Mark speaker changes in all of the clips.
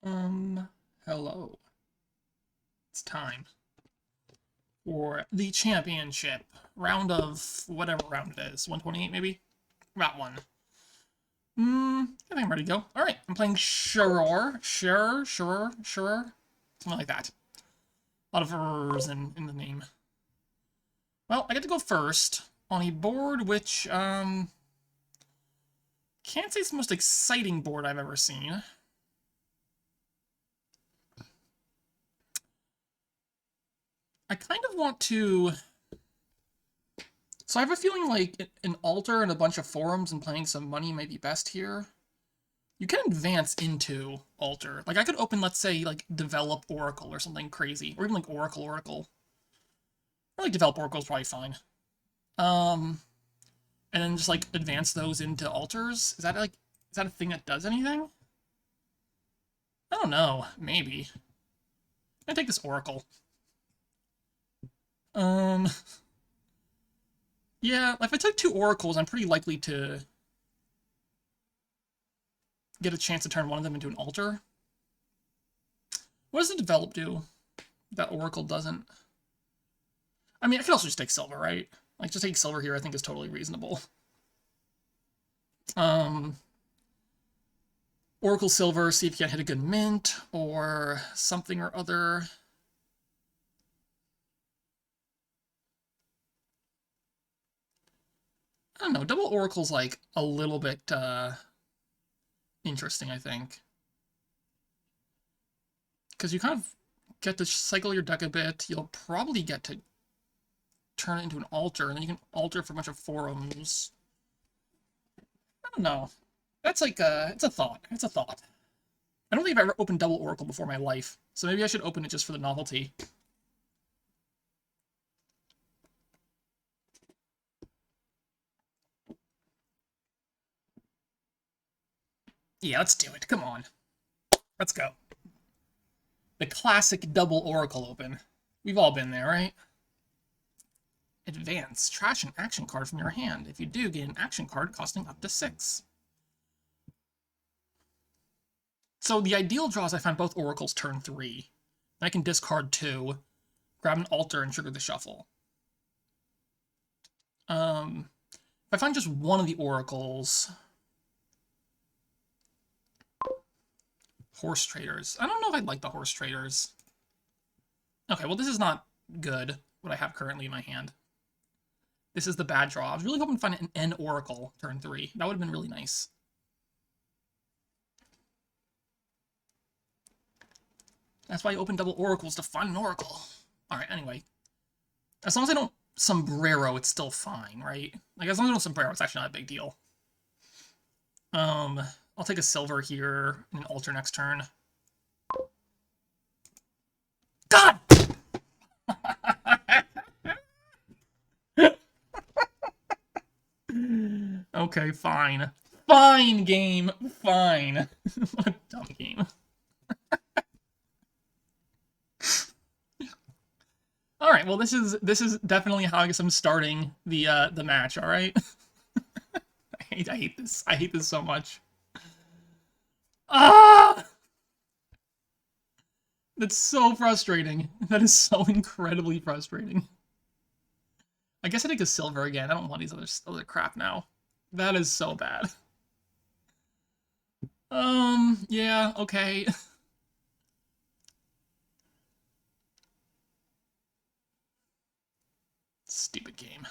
Speaker 1: Um, Hello. It's time for the championship. Round of whatever round it is. 128 maybe? That one. I think I'm ready to go. Alright, I'm playing Sharur. Sharur. Something like that. A lot of ers in the name. Well, I get to go first on a board which, can't say it's the most exciting board I've ever seen. I kind of want to... So I have a feeling like an altar and a bunch of forums and playing some money might be best here. You can advance into altar. Like, I could open, let's say, like, develop Oracle or something crazy. Or even, like, Oracle. Or, like, develop Oracle is probably fine. And then just, like, advance those into altars? Is that a thing that does anything? I don't know. Maybe. I'm gonna take this Oracle. Yeah, if I took two Oracles, I'm pretty likely to get a chance to turn one of them into an altar. What does the develop do that Oracle doesn't? I mean, I could also just take silver, right? Like, just take silver here I think is totally reasonable. Oracle silver, see if you can hit a good mint, or something or other. I don't know, double Oracle's like a little bit interesting, I think. Because you kind of get to cycle your deck a bit, you'll probably get to turn it into an altar, and then you can alter for a bunch of forums. I don't know. That's like it's a thought. It's a thought. I don't think I've ever opened double Oracle before in my life, so maybe I should open it just for the novelty. Yeah, let's do it. Come on. Let's go. The classic double Oracle open. We've all been there, right? Advance. Trash an action card from your hand. If you do, get an action card costing up to 6. So the ideal draw is I find both Oracles turn 3. Then I can discard 2, grab an altar, and trigger the shuffle. If I find just one of the Oracles... Horse Traders. I don't know if I'd like the Horse Traders. Okay, well this is not good, what I have currently in my hand. This is the bad draw. I was really hoping to find an N Oracle turn 3. That would have been really nice. That's why I open double Oracles, to find an Oracle. Alright, anyway. As long as I don't sombrero, it's still fine, right? Like, as long as I don't sombrero, it's actually not a big deal. I'll take a silver here and an altar next turn. God! Okay, fine. Fine, game. Fine. What a dumb game. Alright, well this is definitely how I guess I'm starting the match, alright? I hate this. I hate this so much. Ah! That's so frustrating. That is so incredibly frustrating. I guess I take a silver again. I don't want these other crap now. That is so bad. Yeah, okay. Stupid game.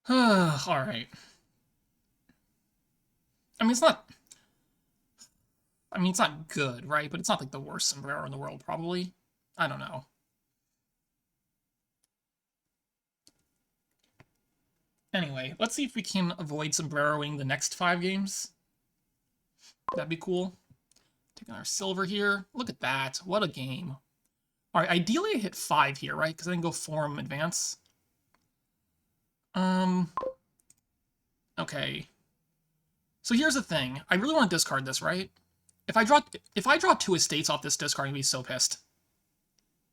Speaker 1: Alright. I mean, it's not... I mean, it's not good, right? But it's not like the worst sombrero in the world, probably. I don't know. Anyway, let's see if we can avoid sombreroing the next 5 games. That'd be cool. Taking our silver here. Look at that. What a game. Alright, ideally I hit 5 here, right? Because I can go forum advance. Okay. So here's the thing. I really want to discard this, right? If I draw 2 estates off this discard, I'm gonna be so pissed.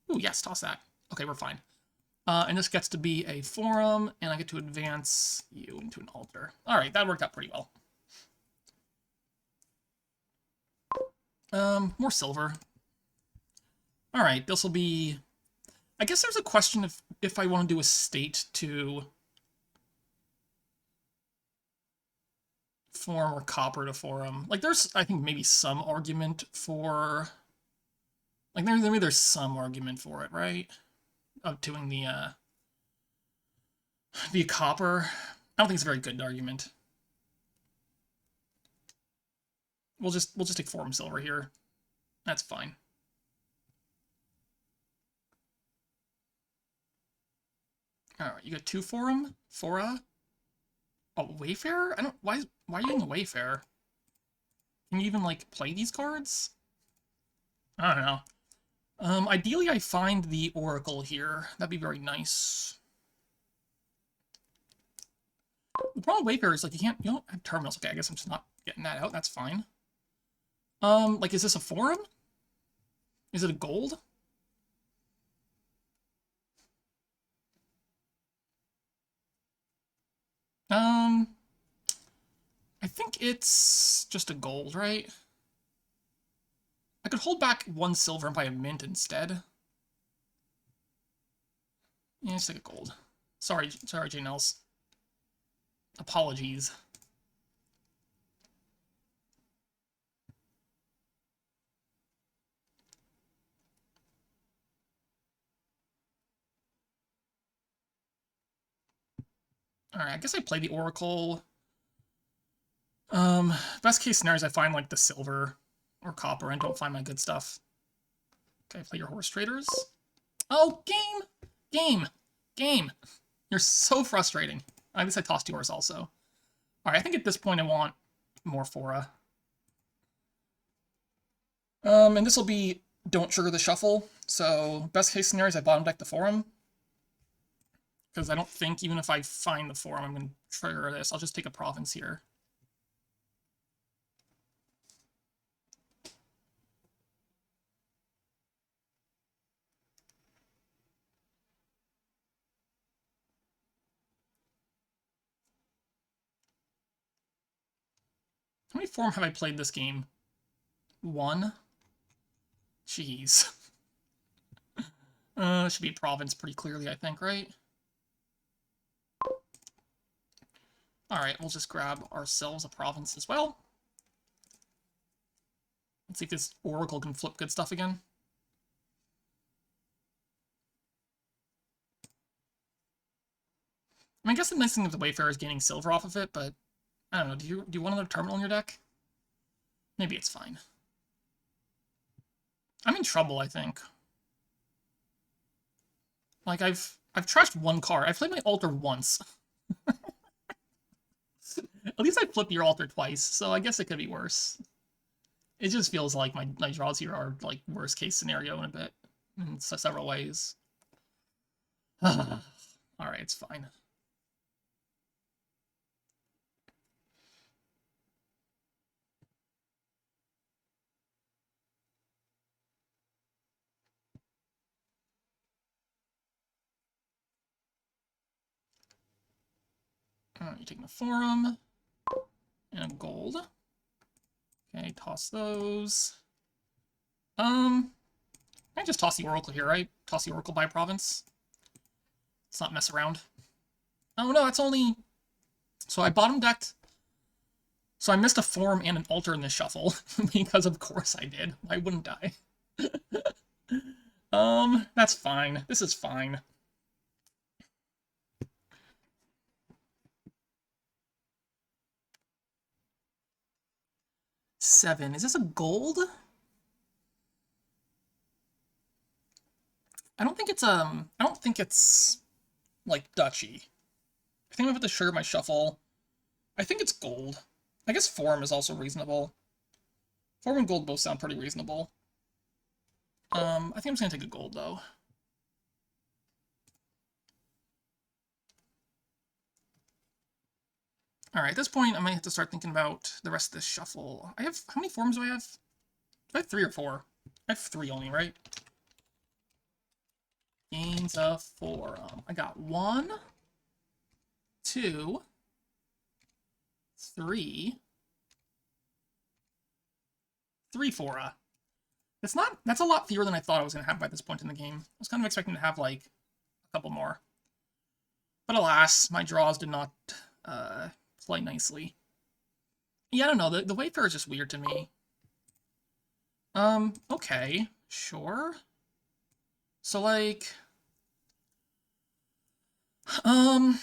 Speaker 1: Ooh, yes, toss that. Okay, we're fine. And this gets to be a forum, and I get to advance you into an altar. Alright, that worked out pretty well. More silver. Alright, this will be... I guess there's a question if I want to do a state to forum or copper to forum. Like, there's, I think, maybe some argument for... Like, maybe there's some argument for it, right? Of doing the copper. I don't think it's a very good argument. We'll just take forum silver here. That's fine. Alright, you got 2 forum? Fora? Oh, Wayfarer? I don't... Why are you in the Wayfarer? Can you even, like, play these cards? I don't know. Ideally I find the Oracle here. That'd be very nice. The problem with Wayfarer is, like, you don't have terminals. Okay, I guess I'm just not getting that out. That's fine. Like, is this a forum? Is it a gold? I think it's just a gold, right? I could hold back 1 silver and buy a mint instead. Yeah, it's like a gold. Sorry, Janels. Apologies. Alright, I guess I play the Oracle. Best case scenario is I find, like, the silver or copper and don't find my good stuff. Okay, play your horse traders. Oh, game! You're so frustrating. I guess I tossed yours also. Alright, I think at this point I want more Fora. And this will be don't trigger the shuffle. So, best case scenario is I bottom deck the forum. Because I don't think, even if I find the forum, I'm going to trigger this. I'll just take a province here. How many forum have I played this game? 1? Jeez. It should be province pretty clearly, I think, right? Alright, we'll just grab ourselves a province as well. Let's see if this Oracle can flip good stuff again. I mean, I guess the nice thing of the Wayfarer is gaining silver off of it, but I don't know, do you want another terminal in your deck? Maybe it's fine. I'm in trouble, I think. Like, I've trashed 1 card. I've played my altar once. At least I flipped your altar twice, so I guess it could be worse. It just feels like my draws here are, like, worst case scenario in a bit. In several ways. Alright, it's fine. You're taking a forum. And a gold. Okay, toss those. I just toss the Oracle here, right? Toss the Oracle by province. Let's not mess around. Oh no, that's only... So I bottom decked... So I missed a forum and an altar in this shuffle, because of course I did. I wouldn't die. That's fine. This is fine. Seven. Is this a gold? I don't think it's like duchy. I think I'm gonna have to sugar my shuffle. I think it's gold. I guess forum is also reasonable. Forum and gold both sound pretty reasonable. I think I'm just gonna take a gold though. Alright, at this point I might have to start thinking about the rest of this shuffle. How many forms do I have? Do I have 3 or 4? I have 3 only, right? Gains of forum. I got 1, 2, 3, 3 fora. That's a lot fewer than I thought I was going to have by this point in the game. I was kind of expecting to have, like, a couple more. But alas, my draws did not play nicely. Yeah, I don't know. The Wayfarer is just weird to me. Okay. Sure. So, like... I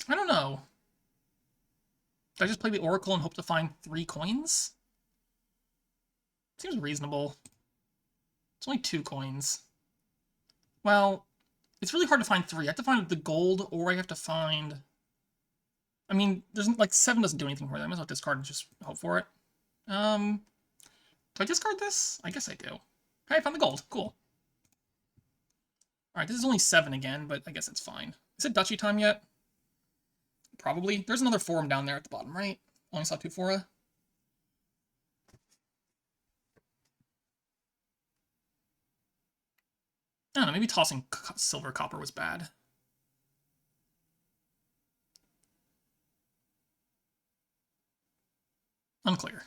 Speaker 1: don't know. Did I just play the Oracle and hope to find 3 coins? Seems reasonable. It's only 2 coins. Well, it's really hard to find 3. I have to find the gold, or I have to find... I mean, there's like 7 doesn't do anything for them. I might as well discard and just hope for it. Do I discard this? I guess I do. Hey, I found the gold. Cool. Alright, this is only 7 again, but I guess it's fine. Is it duchy time yet? Probably. There's another forum down there at the bottom, right? Only saw 2 fora. I don't know, maybe tossing silver copper was bad. Unclear.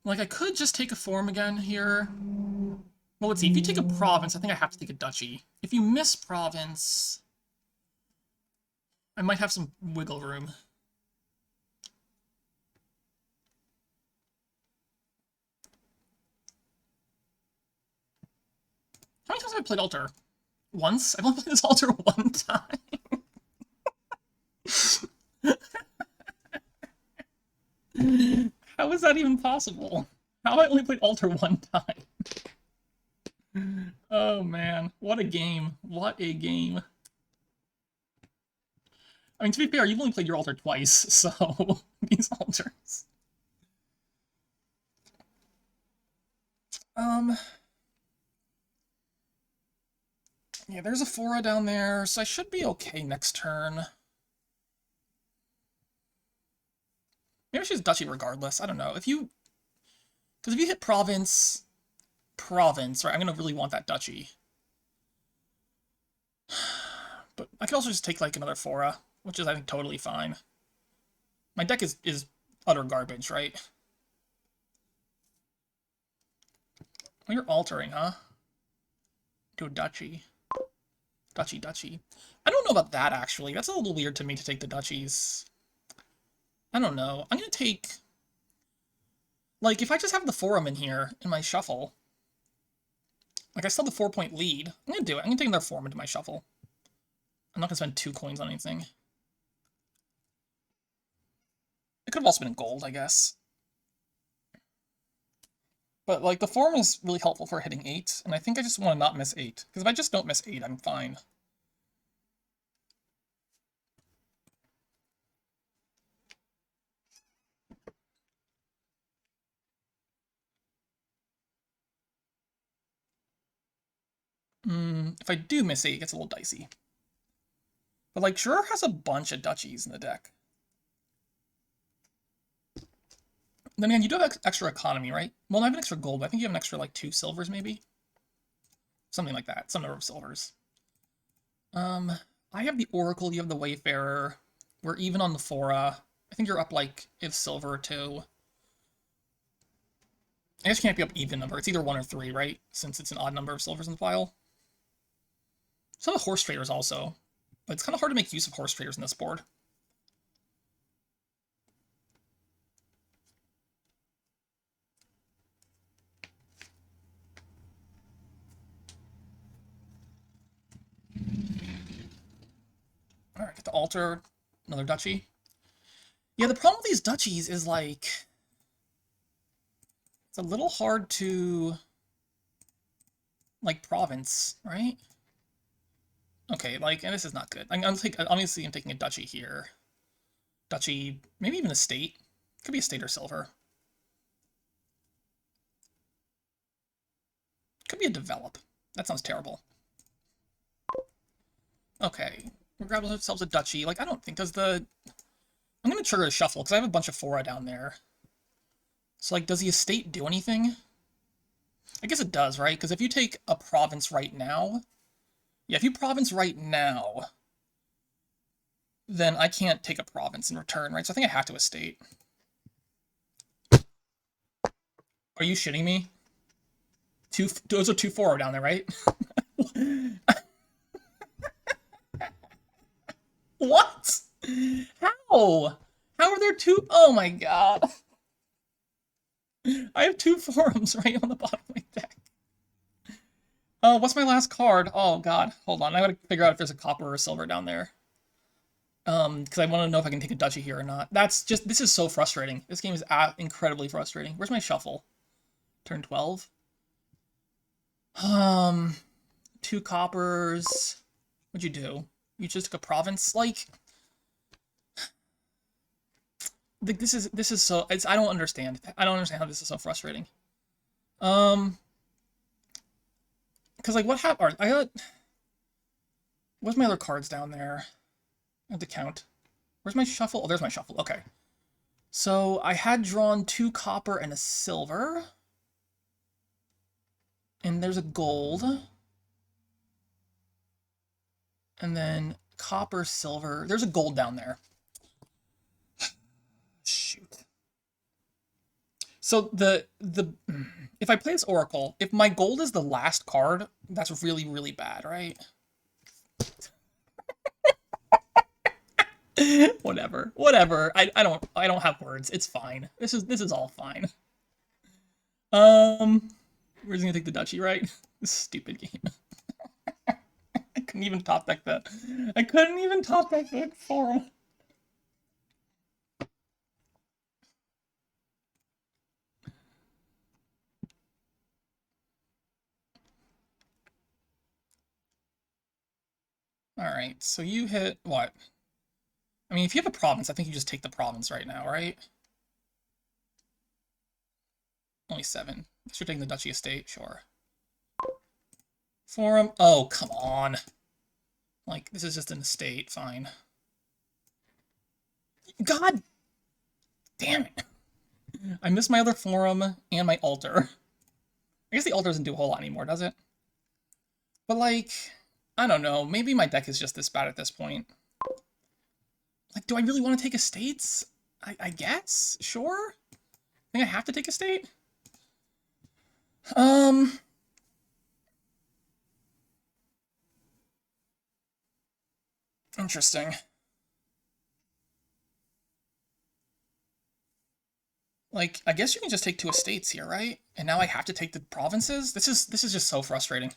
Speaker 1: Like, I could just take a forum again here. Well, let's see. If you take a province, I think I have to take a duchy. If you miss province, I might have some wiggle room. How many times have I played Altar? Once? I've only played this Altar 1 time. How is that even possible? How have I only played Altar 1 time? Oh man, what a game. What a game. I mean, to be fair, you've only played your Altar twice, so these Altars. Yeah, there's a fora down there, so I should be okay next turn. Maybe I should use duchy regardless. I don't know. Because if you hit province, right, I'm gonna really want that duchy. But I could also just take, like, another fora, which is, I think, totally fine. My deck is utter garbage, right? Oh, you're altering, huh? To a duchy. Duchy. I don't know about that, actually. That's a little weird to me to take the duchies. I don't know. I'm gonna take... Like, if I just have the forum in here, in my shuffle... Like, I still have the 4-point lead. I'm gonna do it. I'm gonna take another forum into my shuffle. I'm not gonna spend 2 coins on anything. It could have also been in gold, I guess. But, like, the forum is really helpful for hitting 8, and I think I just want to not miss 8. Because if I just don't miss 8, I'm fine. If I do miss 8, it gets a little dicey. But, like, Sharur has a bunch of duchies in the deck. Then again, you do have extra economy, right? Well, I have an extra gold, but I think you have an extra, like, 2 silvers, maybe? Something like that. Some number of silvers. I have the Oracle, you have the Wayfarer. We're even on the fora. I think you're up, like, if silver or 2. I guess you can't be up even number. It's either 1 or 3, right? Since it's an odd number of silvers in the pile. Some of the horse traders also. But it's kind of hard to make use of horse traders in this board. Alright, get the altar. Another duchy. Yeah, the problem with these duchies is, like... It's a little hard to... Like, province, right? Okay, like, and this is not good. Obviously, I'm taking a duchy here. Duchy, maybe even a state. Could be a state or silver. Could be a develop. That sounds terrible. Okay, we're grabbing ourselves a duchy. Like, I don't think, I'm gonna trigger a shuffle, because I have a bunch of fora down there. So, like, does the estate do anything? I guess it does, right? Because if you take a province right now... Yeah, if you province right now, then I can't take a province in return, right? So I think I have to estate. Are you shitting me? Those are 2-4 down there, right? What? How? How are there two? Oh my god. I have 2 forums right on the bottom of my deck. What's my last card? Oh god, hold on. I gotta figure out if there's a copper or a silver down there. Because I want to know if I can take a duchy here or not. This is so frustrating. This game is incredibly frustrating. Where's my shuffle? Turn 12. 2 coppers. What'd you do? You just took a province? Like, this is so, I don't understand. I don't understand how this is so frustrating. Because, like, what happened? What's my other cards down there? I have to count. Where's my shuffle? Oh, there's my shuffle. Okay. So, I had drawn 2 copper and a silver. And there's a gold. And then copper, silver. There's a gold down there. Shoot. So if I play this Oracle, if my gold is the last card, that's really, really bad, right? Whatever. Whatever. I don't have words. It's fine. This is all fine. Where's he gonna take the duchy, right? This stupid game. I couldn't even top deck that. I couldn't even top deck that for him. Alright, so you hit what? I mean, if you have a province, I think you just take the province right now, right? Only 7. Guess you're taking the duchy estate, sure. Forum. Oh, come on. Like, this is just an estate, fine. God damn it. I missed my other forum and my altar. I guess the altar doesn't do a whole lot anymore, does it? But, like, I don't know. Maybe my deck is just this bad at this point. Like, do I really want to take estates? I guess? Sure? I think I have to take estate? Interesting. Like, I guess you can just take 2 estates here, right? And now I have to take the provinces? This is just so frustrating.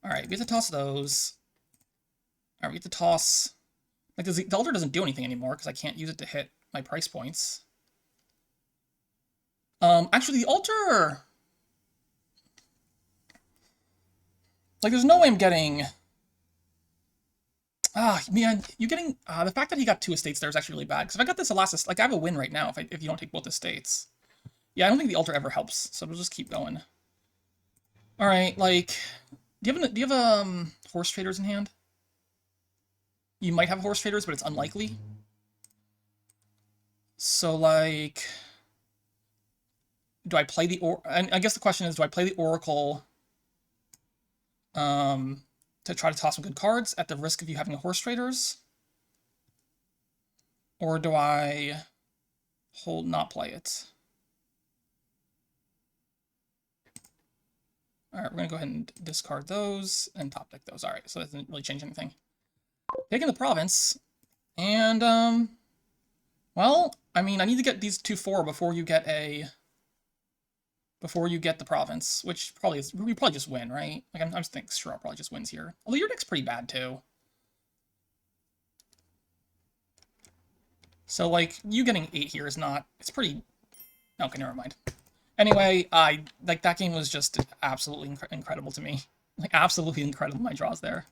Speaker 1: Alright, we have to toss those. Alright, we have to toss... Like, the altar doesn't do anything anymore, because I can't use it to hit my price points. Actually, the altar... Like, there's no way I'm getting... Ah, man, you getting... the fact that he got 2 estates there is actually really bad, because if I got this last... Like, I have a win right now if you don't take both estates. Yeah, I don't think the altar ever helps, so we'll just keep going. Alright, like... Do you have horse traders in hand? You might have horse traders, but it's unlikely. So, like... Do I play the... And I guess the question is, do I play the Oracle... to try to toss some good cards at the risk of you having a horse traders? Or do I not play it? Alright, we're gonna go ahead and discard those and top deck those. Alright, so that doesn't really change anything. Taking the province, and, well, I mean, I need to get these 2-4 before you get the province, which probably is, we probably just win, right? Like, I'm just thinking Sharur probably just wins here. Although your deck's pretty bad, too. So, like, you getting 8 here is not, it's pretty, okay, never mind. Anyway, like, that game was just absolutely incredible to me. Like, absolutely incredible, my draws there.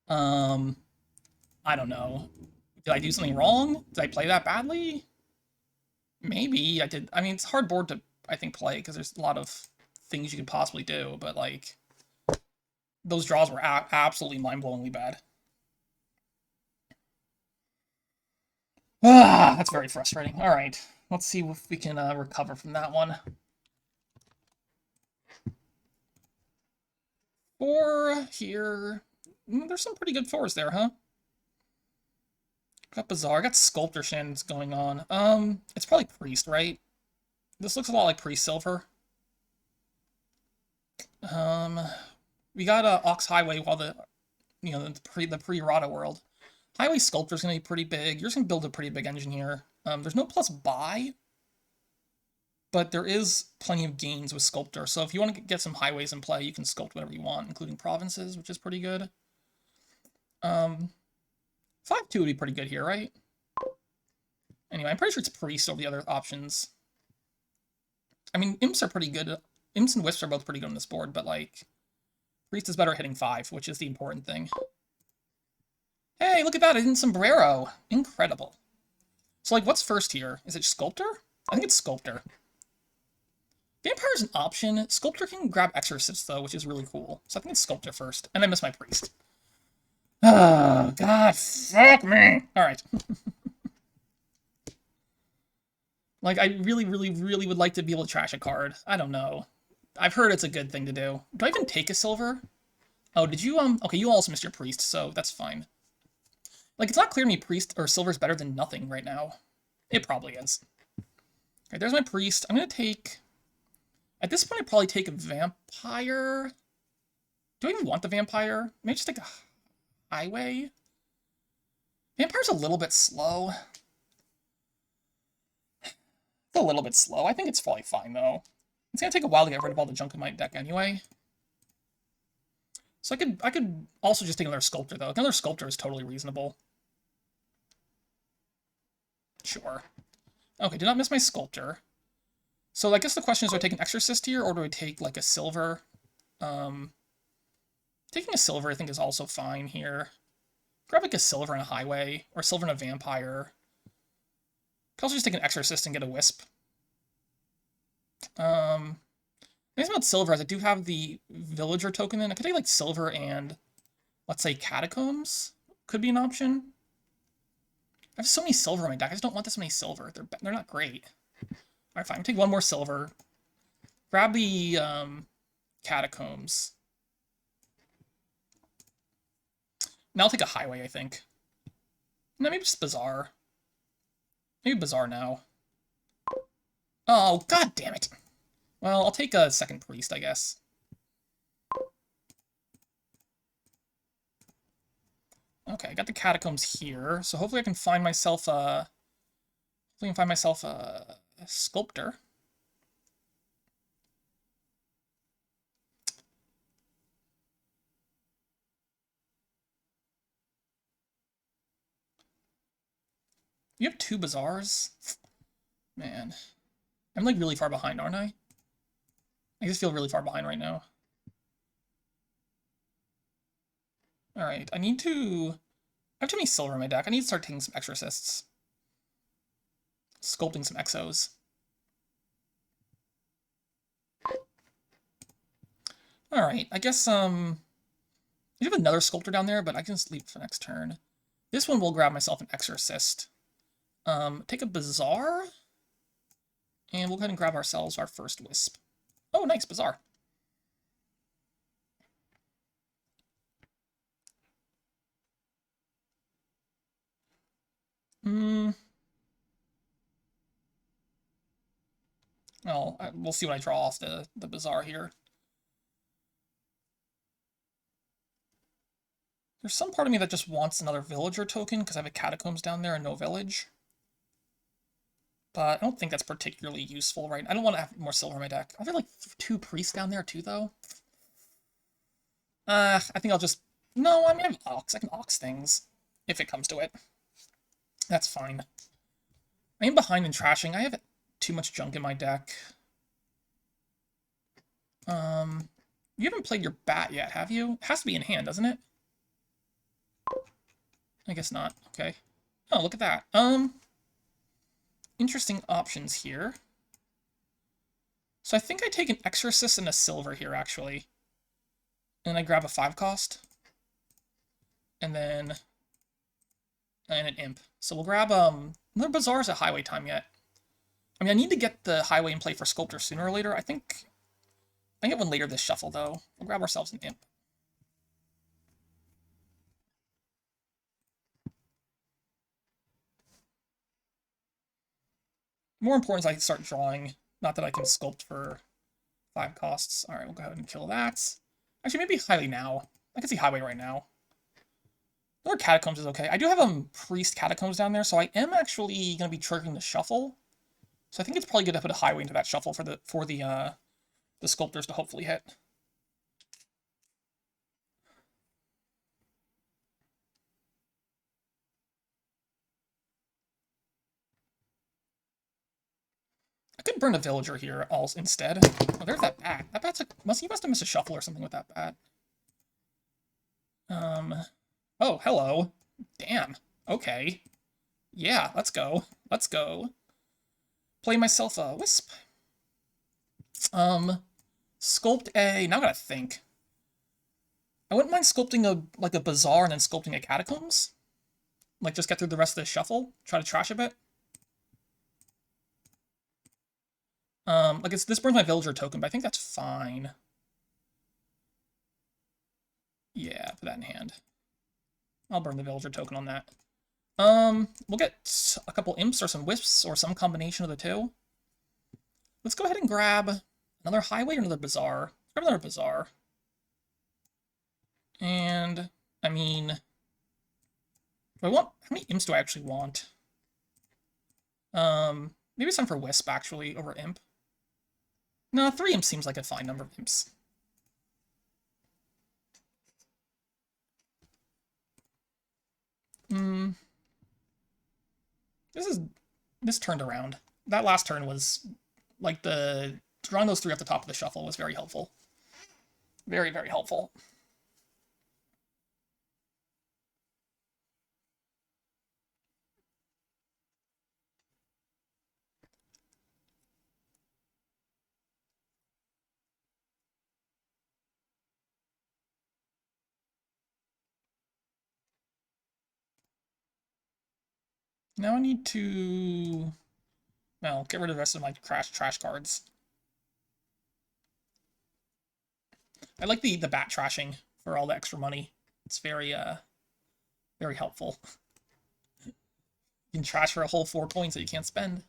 Speaker 1: I don't know. Did I do something wrong? Did I play that badly? Maybe I did. I mean, it's hard board to, I think, play, because there's a lot of things you could possibly do, but, like, those draws were absolutely mind-blowingly bad. Ah, that's very frustrating. Alright. Let's see if we can recover from that one. 4 here. There's some pretty good 4s there, huh? Got Bizarre. Got Sculptor shenanigans going on. It's probably Priest, right? This looks a lot like Priest Silver. We got Ox Highway while the pre-Rata world. Highway Sculptor's gonna be pretty big. You're just gonna build a pretty big engine here. There's no plus buy, but there is plenty of gains with Sculptor. So if you want to get some highways in play, you can sculpt whatever you want, including provinces, which is pretty good. 5-2 would be pretty good here, right? Anyway, I'm pretty sure it's Priest over the other options. I mean, Imps are pretty good. Imps and Wisps are both pretty good on this board, but, like, Priest is better at hitting 5, which is the important thing. Hey, look at that, I did Sombrero. Incredible. So, like, what's first here? Is it Sculptor? I think it's Sculptor. Vampire's an option. Sculptor can grab Exorcist, though, which is really cool. So I think it's Sculptor first. And I miss my Priest. Oh, God, fuck me! Alright. Like, I really, really, really would like to be able to trash a card. I don't know. I've heard it's a good thing to do. Do I even take a silver? Oh, did you, okay, you also missed your Priest, so that's fine. Like, it's not clear to me Priest or Silver's better than nothing right now. It probably is. Okay, there's my Priest. I'm gonna take... At this point, I'd probably take a Vampire. Do I even want the Vampire? Maybe just take a Highway? Vampire's a little bit slow. It's a little bit slow. I think it's probably fine, though. It's gonna take a while to get rid of all the junk in my deck anyway. So I could also just take another Sculptor, though. Another Sculptor is totally reasonable. Sure. Okay, did not miss my Sculptor. So I guess the question is, do I take an Exorcist here, or do I take, like, a Silver? Taking a Silver, I think, is also fine here. Grab, like, a Silver and a Highway, or a Silver and a Vampire. Could also just take an Exorcist and get a Wisp. The nice about Silver is I do have the Villager token in. I could take, like, Silver and, let's say, Catacombs. Could be an option. I have so many Silver in my deck. I just don't want this many Silver. They're not great. Alright, fine. I'm gonna take one more Silver. Grab the Catacombs. Now I'll take a Highway, I think. No, maybe just Bizarre. Maybe Bizarre now. Oh, god damn it. Well, I'll take a second Priest, I guess. Okay, I got the Catacombs here, so hopefully I can find myself a Sculptor. You have 2 Bizarres? Man. I'm, like, really far behind, aren't I? I just feel really far behind right now. Alright, I have too many Silver in my deck. I need to start taking some Exorcists. Sculpting some Exos. Alright, I guess, you have another Sculptor down there, but I can just leave it for next turn. This one will grab myself an Exorcist. Take a Bizarre. And we'll go ahead and grab ourselves our first Wisp. Oh, nice, Bizarre. Well, we'll see what I draw off the Bizarre here. There's some part of me that just wants another Villager token, because I have a Catacombs down there and no Village. But I don't think that's particularly useful, right? I don't want to have more Silver in my deck. I have, like, 2 Priests down there, too, though. I think I'll just... No, I mean, I have Ox. I can Ox things, if it comes to it. That's fine. I am behind in trashing. I have too much junk in my deck. You haven't played your Bat yet, have you? It has to be in hand, doesn't it? I guess not. Okay. Oh, look at that. Interesting options here. So I think I take an Exorcist and a Silver here, actually. And I grab a 5 cost. And then... And an Imp. So we'll grab, another Bizarre's at Highway time yet. I mean, I need to get the highway in play for Sculptor sooner or later. I think I get one later this shuffle, though. We'll grab ourselves an Imp. More important is I start drawing. Not that I can sculpt for 5 costs. Alright, we'll go ahead and kill that. Actually, maybe highway now. I can see highway right now. Another Catacombs is okay. I do have Priest Catacombs down there, so I am actually going to be triggering the shuffle. So I think it's probably good to put a highway into that shuffle for the sculptors to hopefully hit. I could burn a villager here also instead. Oh, there's that bat. That bat's you must have missed a shuffle or something with that bat. Oh, hello. Damn. Okay. Yeah, let's go. Let's go. Play myself a wisp. Sculpt a... Now I gotta think. I wouldn't mind sculpting a bazaar and then sculpting a catacombs. Like, just get through the rest of the shuffle. Try to trash a bit. Like, this burns my villager token, but I think that's fine. Yeah, put that in hand. I'll burn the villager token on that. We'll get a couple imps or some wisps or some combination of the two. Let's go ahead and grab another highway or another bazaar. Let's grab another bazaar. And, I mean, how many imps do I actually want? Maybe some for wisp, actually, over imp. No, 3 imps seems like a fine number of imps. This turned around. That last turn was, like, drawing those 3 off the top of the shuffle was very helpful. Very, very helpful. Now I need to... Well, get rid of the rest of my trash cards. I like the bat trashing for all the extra money. It's very, very helpful. You can trash for a whole 4 points that you can't spend.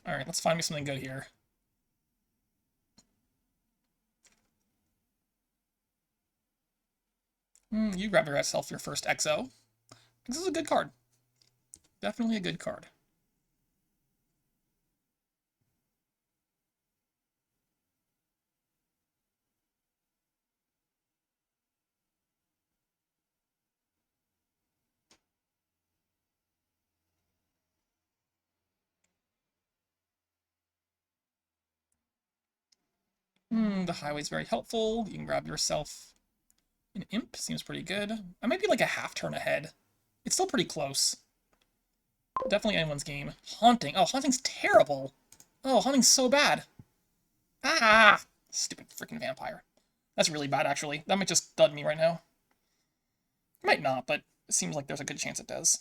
Speaker 1: Alright, let's find me something good here. You grab yourself your first XO. This is a good card. Definitely a good card. The highway's very helpful. You can grab yourself an imp. Seems pretty good. I might be like a half turn ahead. It's still pretty close. Definitely anyone's game. Haunting. Oh, Haunting's terrible. Oh, Haunting's so bad. Ah! Stupid freaking vampire. That's really bad, actually. That might just dud me right now. It might not, but it seems like there's a good chance it does.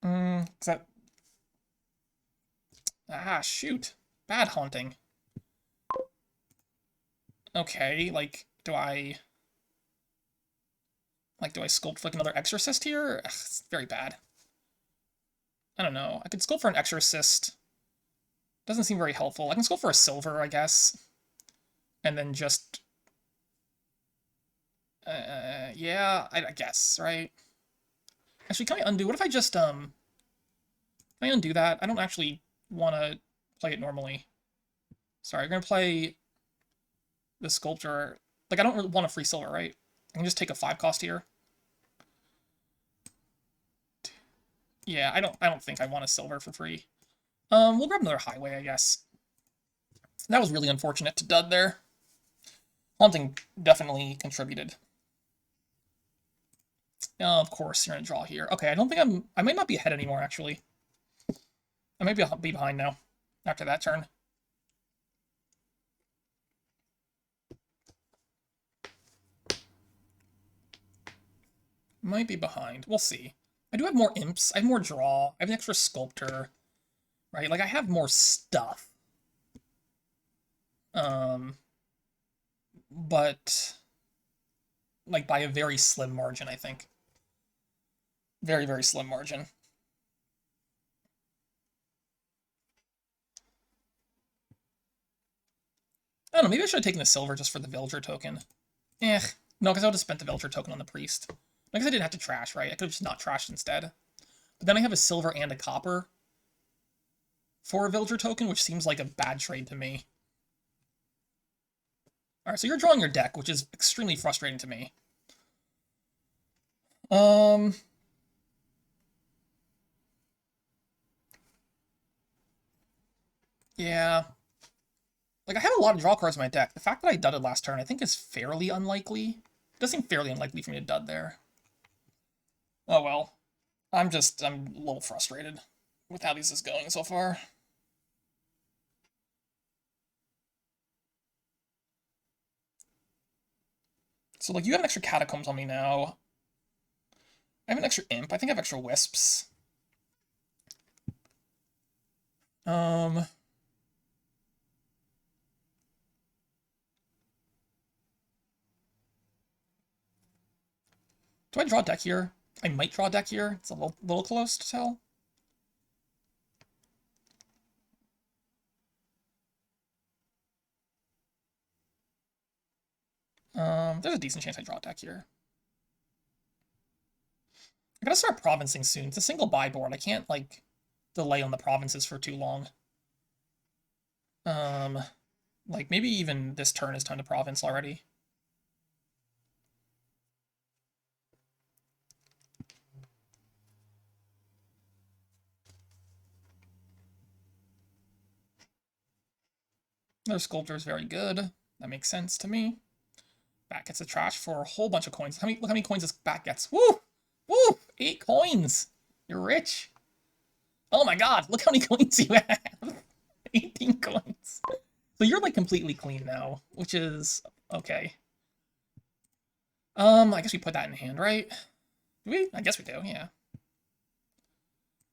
Speaker 1: Is that... Ah, shoot. Bad Haunting. Okay, like, do I sculpt for, like, another Exorcist here? Ugh, it's very bad. I don't know. I could sculpt for an Exorcist. Doesn't seem very helpful. I can sculpt for a silver, I guess. And then just... yeah, I guess, right? Actually, can I undo? What if I just, Can I undo that? I don't actually want to play it normally. Sorry, I'm going to play the Sculptor. Like, I don't really want a free silver, right? I can just take a 5 cost here. Yeah, I don't think I want a silver for free. We'll grab another highway, I guess. That was really unfortunate to dud there. Haunting definitely contributed. Of course, you're gonna draw here. Okay, I don't think I might not be ahead anymore, actually. I might be behind now after that turn. Might be behind. We'll see. I do have more imps. I have more draw. I have an extra sculptor. Right? Like, I have more stuff. But like by a very slim margin, I think. Very, very slim margin. I don't know, maybe I should have taken the silver just for the villager token. No, because I would have spent the villager token on the priest. I guess I didn't have to trash, right? I could have just not trashed instead. But then I have a silver and a copper for a villager token, which seems like a bad trade to me. Alright, so you're drawing your deck, which is extremely frustrating to me. Yeah. Like, I have a lot of draw cards in my deck. The fact that I dudded last turn, I think, is fairly unlikely. It does seem fairly unlikely for me to dud there. Oh well. I'm a little frustrated with how this is going so far. So, like, you have an extra catacombs on me now. I have an extra imp. I think I have extra wisps. Do I draw a deck here? I might draw a deck here. It's a little close to tell. There's a decent chance I draw a deck here. I gotta start provincing soon. It's a single buy board. I can't, like, delay on the provinces for too long. Like, maybe even this turn is time to province already. Their sculptor is very good. That makes sense to me. Bat gets a trash for a whole bunch of coins. Look how many coins this bat gets. Woo! Woo! 8 coins! You're rich. Oh my god, look how many coins you have. 18 coins. So you're, like, completely clean now, which is okay. I guess we put that in hand, right? Do we? I guess we do, yeah.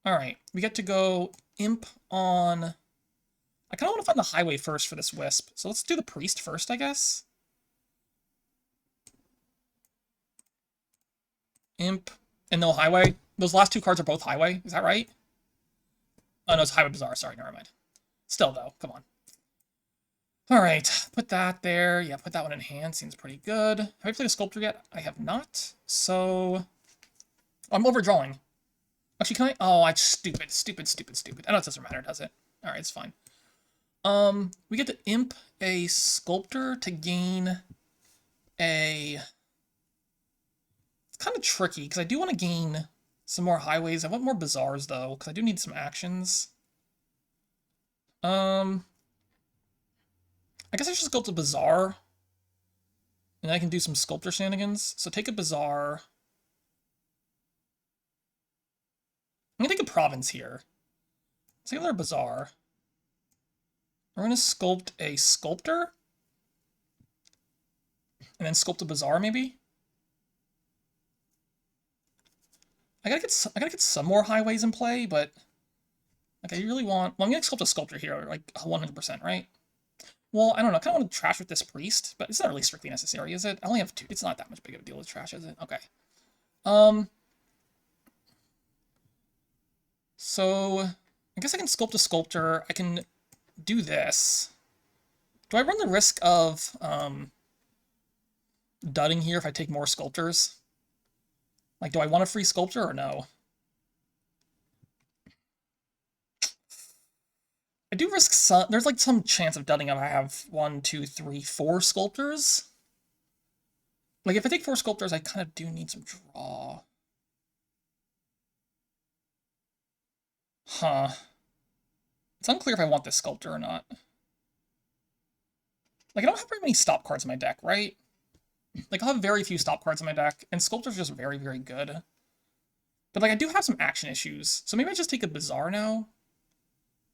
Speaker 1: Alright, we get to go imp on... I kind of want to find the highway first for this wisp, so let's do the priest first, I guess. Imp, and no highway. Those last 2 cards are both highway, is that right? Oh no, it's highway bazaar, sorry, never mind. Still though, come on. Alright, put that there. Yeah, put that one in hand, seems pretty good. Have I played a sculptor yet? I have not, so... I'm overdrawing. Actually, can I? Oh, I'm stupid. I know it doesn't matter, does it? Alright, it's fine. We get to imp a sculptor to gain a... It's kind of tricky, because I do want to gain some more highways. I want more bazaars, though, because I do need some actions. I guess I should sculpt a bazaar. And I can do some sculptor shenanigans. So take a bazaar. I'm gonna take a province here. Let's take another bazaar. We're gonna sculpt a sculptor. And then sculpt a bazaar, maybe? I gotta get some more highways in play, but... Like, I really want... Well, I'm gonna sculpt a sculptor here, like, 100%, right? Well, I don't know. I kind of want to trash with this priest, but it's not really strictly necessary, is it? I only have 2. It's not that much big of a deal with trash, is it? Okay. So, I guess I can sculpt a sculptor. I can do this. Do I run the risk of, dudding here if I take more sculptors? Like, do I want a free sculptor or no? I do risk some... There's, like, some chance of dudding if I have 1, 2, 3, 4 sculptors. Like, if I take 4 sculptors, I kind of do need some draw. Huh. It's unclear if I want this sculptor or not. Like, I don't have very many stop cards in my deck, right? Like, I'll have very few stop cards in my deck, and sculptor's just very, very good. But, like, I do have some action issues, so maybe I just take a bazaar now.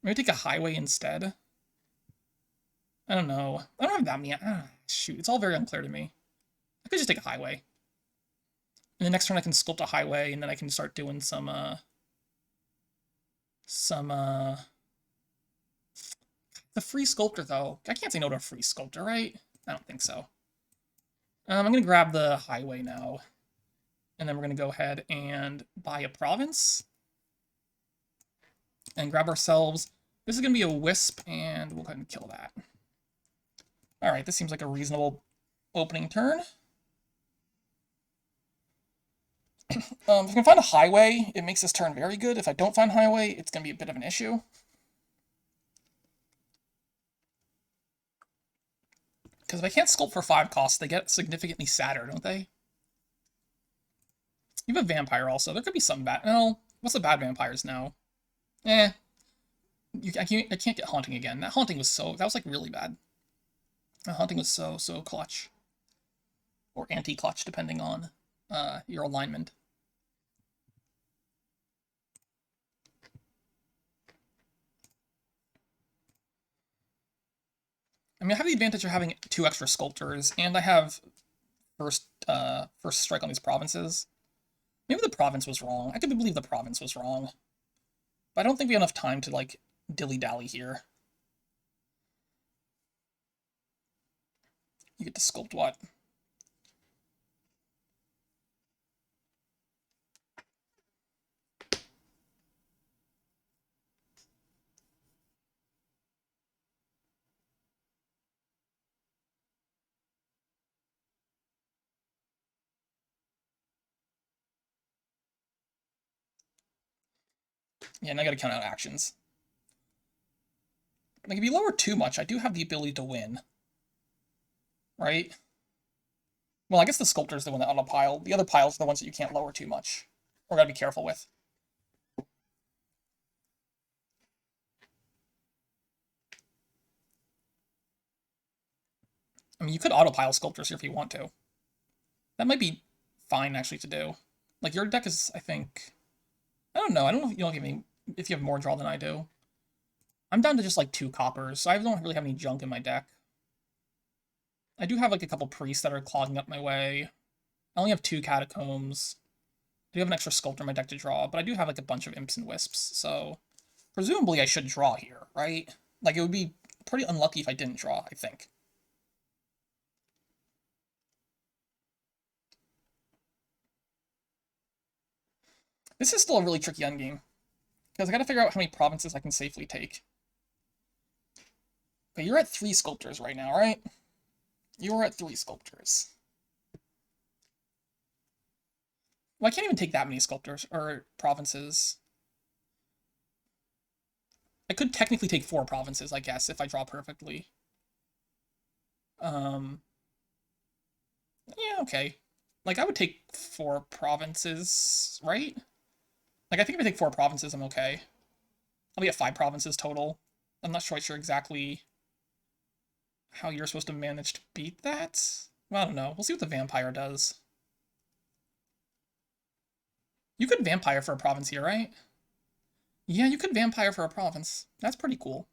Speaker 1: Maybe take a highway instead. I don't know. I don't have that many. Shoot, it's all very unclear to me. I could just take a highway. And the next turn I can sculpt a highway, and then I can start doing some, the free sculptor, though. I can't say no to a free sculptor, right? I don't think so. I'm going to grab the highway now. And then we're going to go ahead and buy a province. And grab ourselves... This is going to be a wisp, and we'll go ahead and kill that. Alright, this seems like a reasonable opening turn. If I can find a highway, it makes this turn very good. If I don't find highway, it's going to be a bit of an issue. Because if I can't sculpt for 5 costs, they get significantly sadder, don't they? You have a vampire also. There could be some bad... No, what's the bad vampires now? I can't get haunting again. That haunting was so... That was, like, really bad. That haunting was so clutch. Or anti-clutch, depending on your alignment. I mean, I have the advantage of having 2 extra sculptors, and I have first strike on these provinces. Maybe the province was wrong. I could believe the province was wrong. But I don't think we have enough time to, like, dilly-dally here. You get to sculpt what? Yeah, and I gotta count out actions. Like, if you lower too much, I do have the ability to win. Right? Well, I guess the sculptor's the one that auto-pile. The other piles are the ones that you can't lower too much. Or gotta be careful with. I mean, you could auto-pile sculptors here if you want to. That might be fine, actually, to do. Like, your deck is, I think... I don't know. I don't know if you don't give me... If you have more draw than I do. I'm down to just, like, 2 coppers, so I don't really have any junk in my deck. I do have, like, a couple priests that are clogging up my way. I only have 2 catacombs. I do have an extra sculptor in my deck to draw, but I do have, like, a bunch of imps and wisps, so... Presumably I should draw here, right? Like, it would be pretty unlucky if I didn't draw, I think. This is still a really tricky endgame. Because I gotta figure out how many provinces I can safely take. Okay, you're at 3 sculptors right now, right? You are at 3 sculptors. Well, I can't even take that many sculptors, or provinces. I could technically take 4 provinces, I guess, if I draw perfectly. Yeah, okay. Like, I would take 4 provinces, right? Like, I think if I take 4 provinces, I'm okay. I'll be at 5 provinces total. I'm not sure exactly how you're supposed to manage to beat that. Well, I don't know. We'll see what the vampire does. You could vampire for a province here, right? Yeah, you could vampire for a province. That's pretty cool.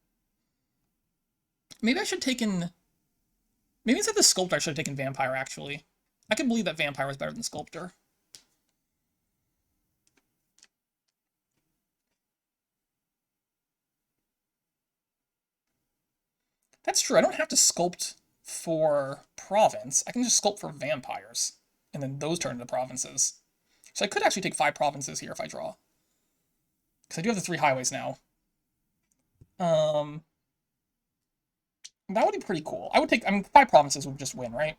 Speaker 1: Maybe I should have taken... Maybe instead of the sculptor, I should have taken vampire, actually. I can believe that vampire was better than sculptor. That's true. I don't have to sculpt for province. I can just sculpt for vampires. And then those turn into provinces. So I could actually take 5 provinces here if I draw. Because I do have the 3 highways now. That would be pretty cool. I would take... I mean, 5 provinces would just win, right?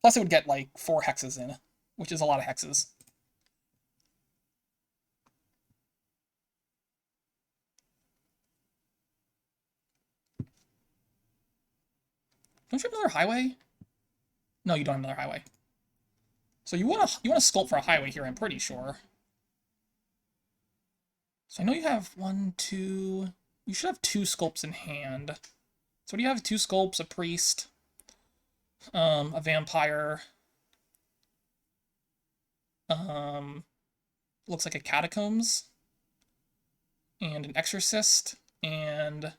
Speaker 1: Plus it would get, like, 4 hexes in. Which is a lot of hexes. Don't you have another highway? No, you don't have another highway. So you want to sculpt for a highway here, I'm pretty sure. So I know you have 1, 2... You should have 2 sculpts in hand. So what do you have? 2 sculpts, a priest, a vampire, looks like a catacombs, and an exorcist, and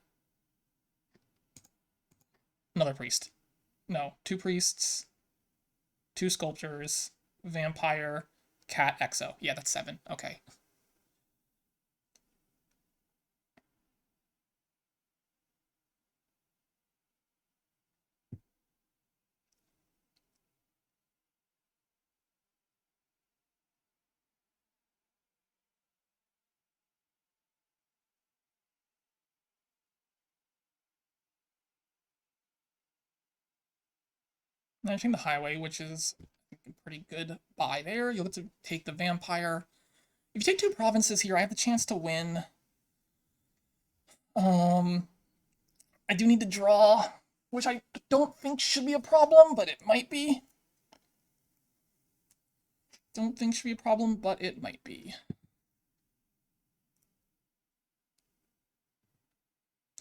Speaker 1: another priest. No, 2 priests, 2 sculptors, vampire, cat, exo. Yeah, that's 7. Okay. Managing the highway, which is a pretty good buy there. You'll get to take the vampire. If you take 2 provinces here, I have the chance to win. I do need to draw, which I don't think should be a problem, but it might be. Don't think should be a problem, but it might be.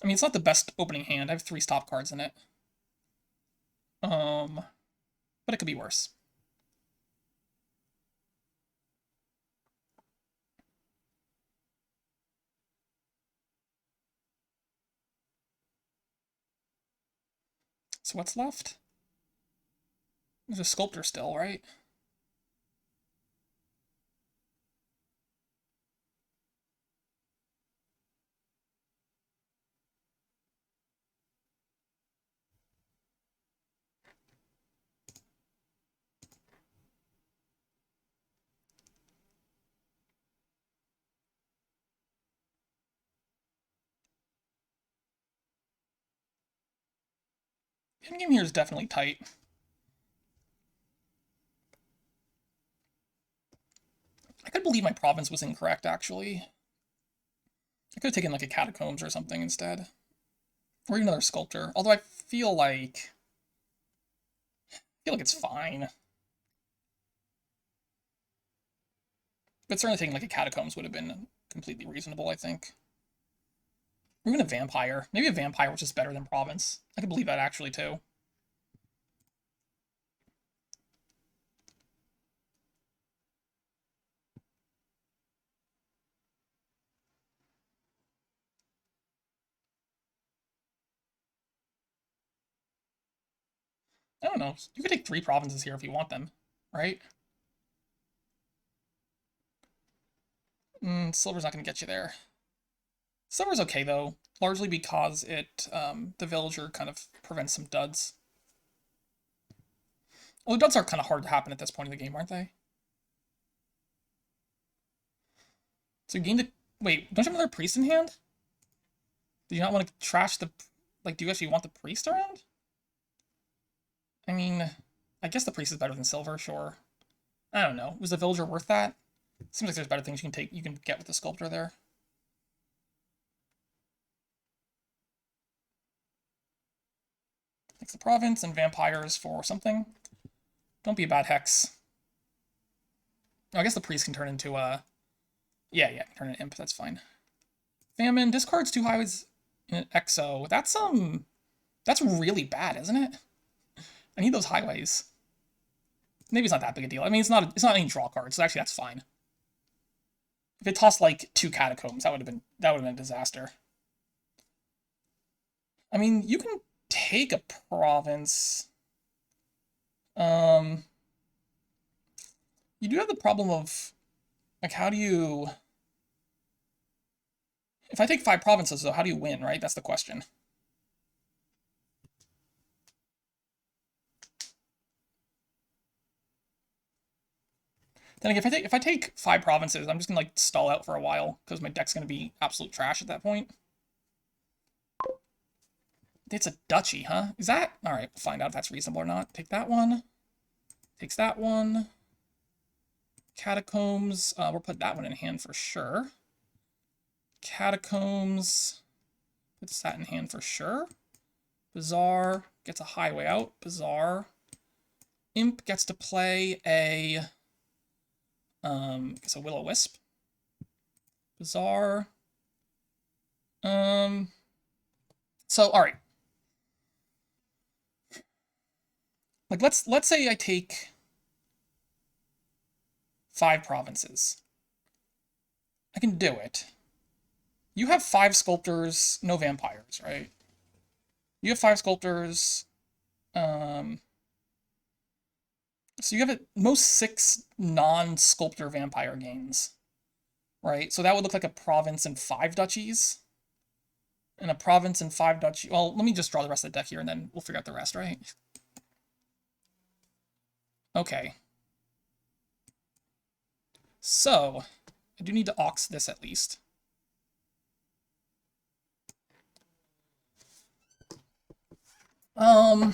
Speaker 1: I mean, it's not the best opening hand. I have 3 stop cards in it. But it could be worse. So what's left? There's a sculptor still, right? The endgame here is definitely tight. I could believe my province was incorrect, actually. I could have taken like a catacombs or something instead. Or even another sculptor. Although I feel like it's fine. But certainly taking like a catacombs would have been completely reasonable, I think. Or even a vampire. Maybe a vampire, which is better than province. I could believe that actually too. I don't know. You could take 3 provinces here if you want them, right? Silver's not going to get you there. Silver's okay, though, largely because the villager kind of prevents some duds. Well, the duds are kind of hard to happen at this point in the game, aren't they? So you gained a... Wait, don't you have another priest in hand? Do you not want to trash the... Like, do you actually want the priest around? I mean, I guess the priest is better than silver, sure. I don't know. Was the villager worth that? Seems like there's better things you can get with the sculptor there. Takes the province and vampires for something. Don't be a bad hex. Oh, I guess the priest can turn into a... Yeah, turn an imp, that's fine. Famine, discards 2 highways in an exo. That's really bad, isn't it? I need those highways. Maybe it's not that big a deal. I mean, it's not any draw cards, so actually that's fine. If it tossed like 2 catacombs, that would have been a disaster. I mean, you can take a province. You do have the problem of, like, how do you... If I take 5 provinces, though, how do you win, right? That's the question. Then again, if I take 5 provinces, I'm just gonna like stall out for a while because my deck's gonna be absolute trash at that point. It's a duchy, huh? Is that... Alright, we'll find out if that's reasonable or not. Take that one. Takes that one. Catacombs. We'll put that one in hand for sure. Catacombs. Puts that in hand for sure. Bazaar gets a highway out. Bazaar. Imp gets to play a... guess a Will-O-Wisp. Bazaar. So, alright. Like, let's say I take 5 provinces. I can do it. You have 5 sculptors, no vampires, right? You have 5 sculptors. Um, so you have at most 6 non-sculptor vampire games, right? So that would look like a province and 5 duchies. And a province and 5 duchies. Well, let me just draw the rest of the deck here and then we'll figure out the rest, right? Okay. So, I do need to aux this at least. I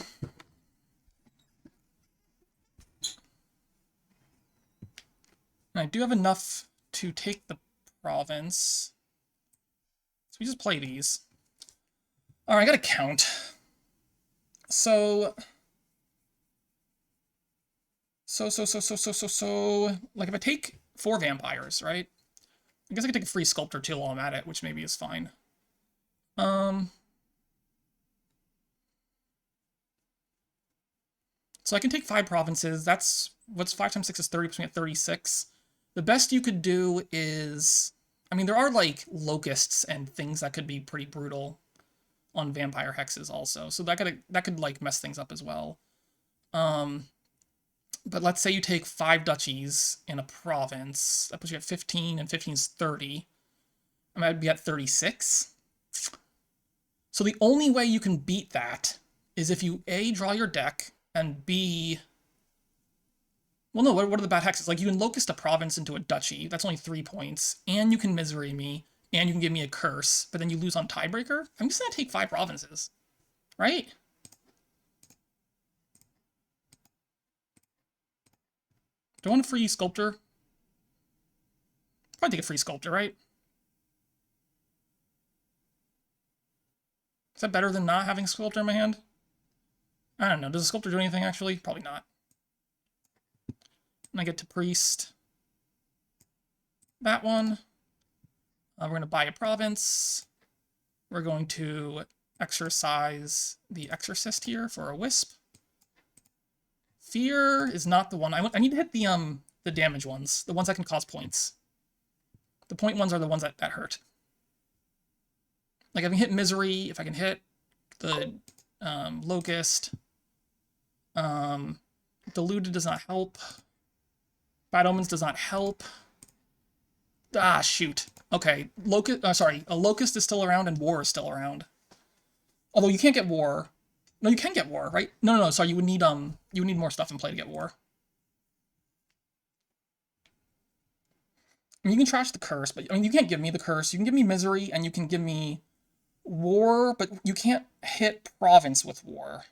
Speaker 1: do have enough to take the province. So we just play these. Alright, I gotta count. So, like if I take 4 vampires, right? I guess I could take a free sculptor too while I'm at it, which maybe is fine. So I can take 5 provinces. That's, what's 5 times 6 is 30, puts me at 36. The best you could do is, I mean, there are like locusts and things that could be pretty brutal on vampire hexes also. So that could like mess things up as well. But let's say you take 5 duchies in a province. That puts you at 15, and 15 is 30. I might be at 36. So the only way you can beat that is if you A, draw your deck, and B... Well, no, what are the bad hexes? Like, you can locust a province into a duchy. That's only 3 points. And you can misery me. And you can give me a curse. But then you lose on tiebreaker? I'm just going to take 5 provinces. Right? Do I want a free sculptor? Probably take a free sculptor, right? Is that better than not having a sculptor in my hand? I don't know. Does a sculptor do anything, actually? Probably not. And I get to priest that one. We're going to buy a province. We're going to exercise the exorcist here for a wisp. Fear is not the one. I need to hit the damage ones, the ones that can cause points. The point ones are the ones that hurt. Like, I can hit misery, if I can hit the locust. Deluded does not help. Bad omens does not help. Ah, shoot. Okay, a locust is still around and war is still around. Although you can't get war. No, you can get war, right? No, sorry, you would need more stuff in play to get war. I mean, you can trash the curse, but I mean, you can't give me the curse. You can give me misery and you can give me war, but you can't hit province with war.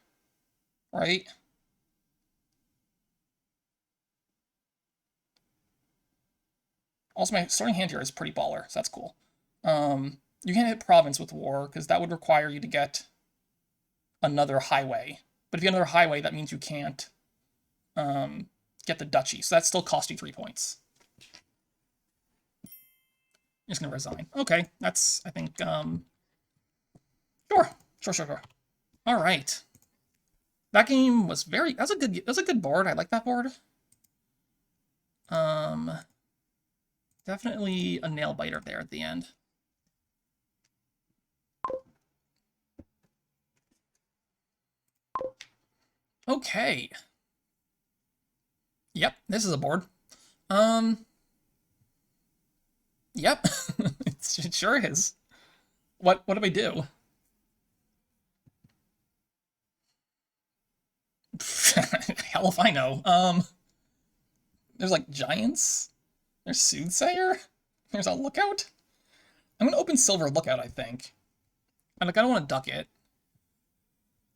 Speaker 1: Right? Also, my starting hand here is pretty baller, so that's cool. You can't hit province with war, because that would require you to get another highway. But if you get another highway, that means you can't get the duchy, so that still costs you 3 points. I'm just gonna resign. Okay, that's, I think, sure. All right. That game was that's a good board. I like that board. Definitely a nail biter there at the end. Okay. Yep, this is a board. Yep, it sure is. What do I do? Hell if I know. There's like giants. There's soothsayer. There's a lookout. I'm gonna open silver lookout, I think. And like, I don't want to duck it.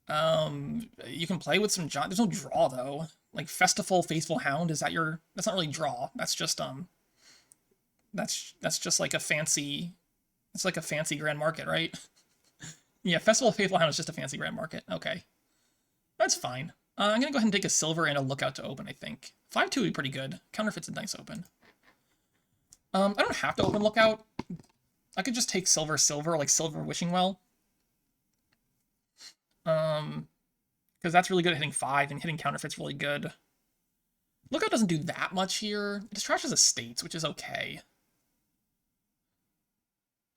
Speaker 1: You can play with some there's no draw though. Like Festival, Faithful Hound, that's not really draw. That's just that's just like a fancy, it's like a fancy Grand Market, right? Yeah, Festival of Faithful Hound is just a fancy Grand Market. Okay. That's fine. I'm gonna go ahead and take a silver and a lookout to open, I think. 5-2 would be pretty good. Counterfeit's a nice open. I don't have to open lookout. I could just take silver, like silver wishing well. Because that's really good at hitting 5, and hitting counterfeit's really good. Lookout doesn't do that much here. It just trashes estates, which is okay.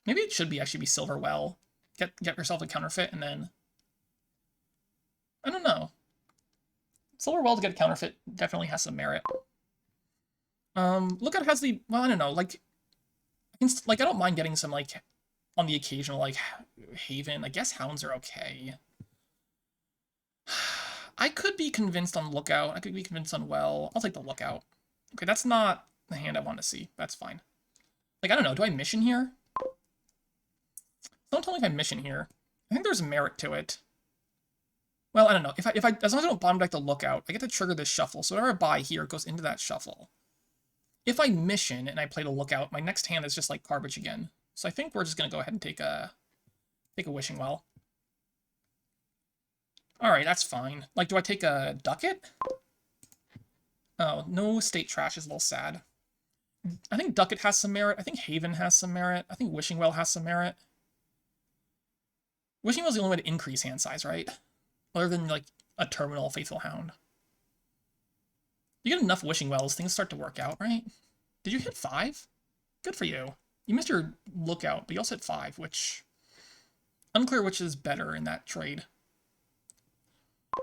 Speaker 1: Maybe it should be actually be Silver Well. Get yourself a counterfeit, and then... I don't know. Silver Well to get a counterfeit definitely has some merit. Lookout has the... Well, I don't know, like... I don't mind getting some, like, on the occasional, like, Haven. I guess Hounds are okay. I could be convinced on Lookout. I could be convinced on Well. I'll take the Lookout. Okay, that's not the hand I want to see. That's fine. Like, I don't know. Do I mission here? Don't tell me if I mission here. I think there's merit to it. Well, I don't know. If I as long as I don't bottom deck the Lookout, I get to trigger this shuffle. So whatever I buy here goes into that shuffle. If I mission and I play the Lookout, my next hand is just like garbage again. So I think we're just gonna go ahead and take a Wishing Well. All right, that's fine. Like, do I take a Ducat? Oh, no state trash is a little sad. I think Ducat has some merit. I think Haven has some merit. I think Wishing Well has some merit. Wishing Well is the only way to increase hand size, right? Other than, like, a terminal Faithful Hound. You get enough Wishing Wells, things start to work out, right? Did you hit 5? Good for you. You missed your Lookout, but you also hit 5, which... Unclear which is better in that trade.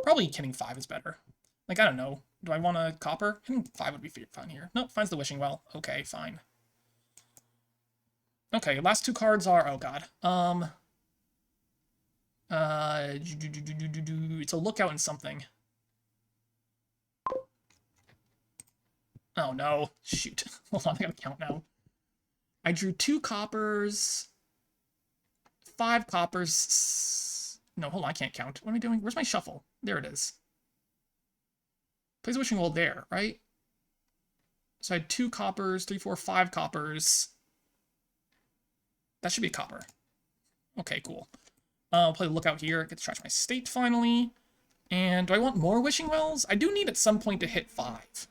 Speaker 1: Probably hitting 5 is better. Like, I don't know. Do I want a copper? Hitting 5 would be fine here. Nope, finds the Wishing Well. Okay, fine. Okay, last two cards are... Oh, God. It's a Lookout and something. Oh, no. Shoot. Hold on, I gotta count now. I drew 2 coppers... 5 coppers... No, hold on, I can't count. What am I doing? Where's my shuffle? There it is. Plays a Wishing Well there, right? So I had 2 coppers, 3, 4, 5 coppers. That should be a copper. Okay, cool. I'll play Lookout here. Get to trash my state finally. And do I want more Wishing Wells? I do need at some point to hit 5.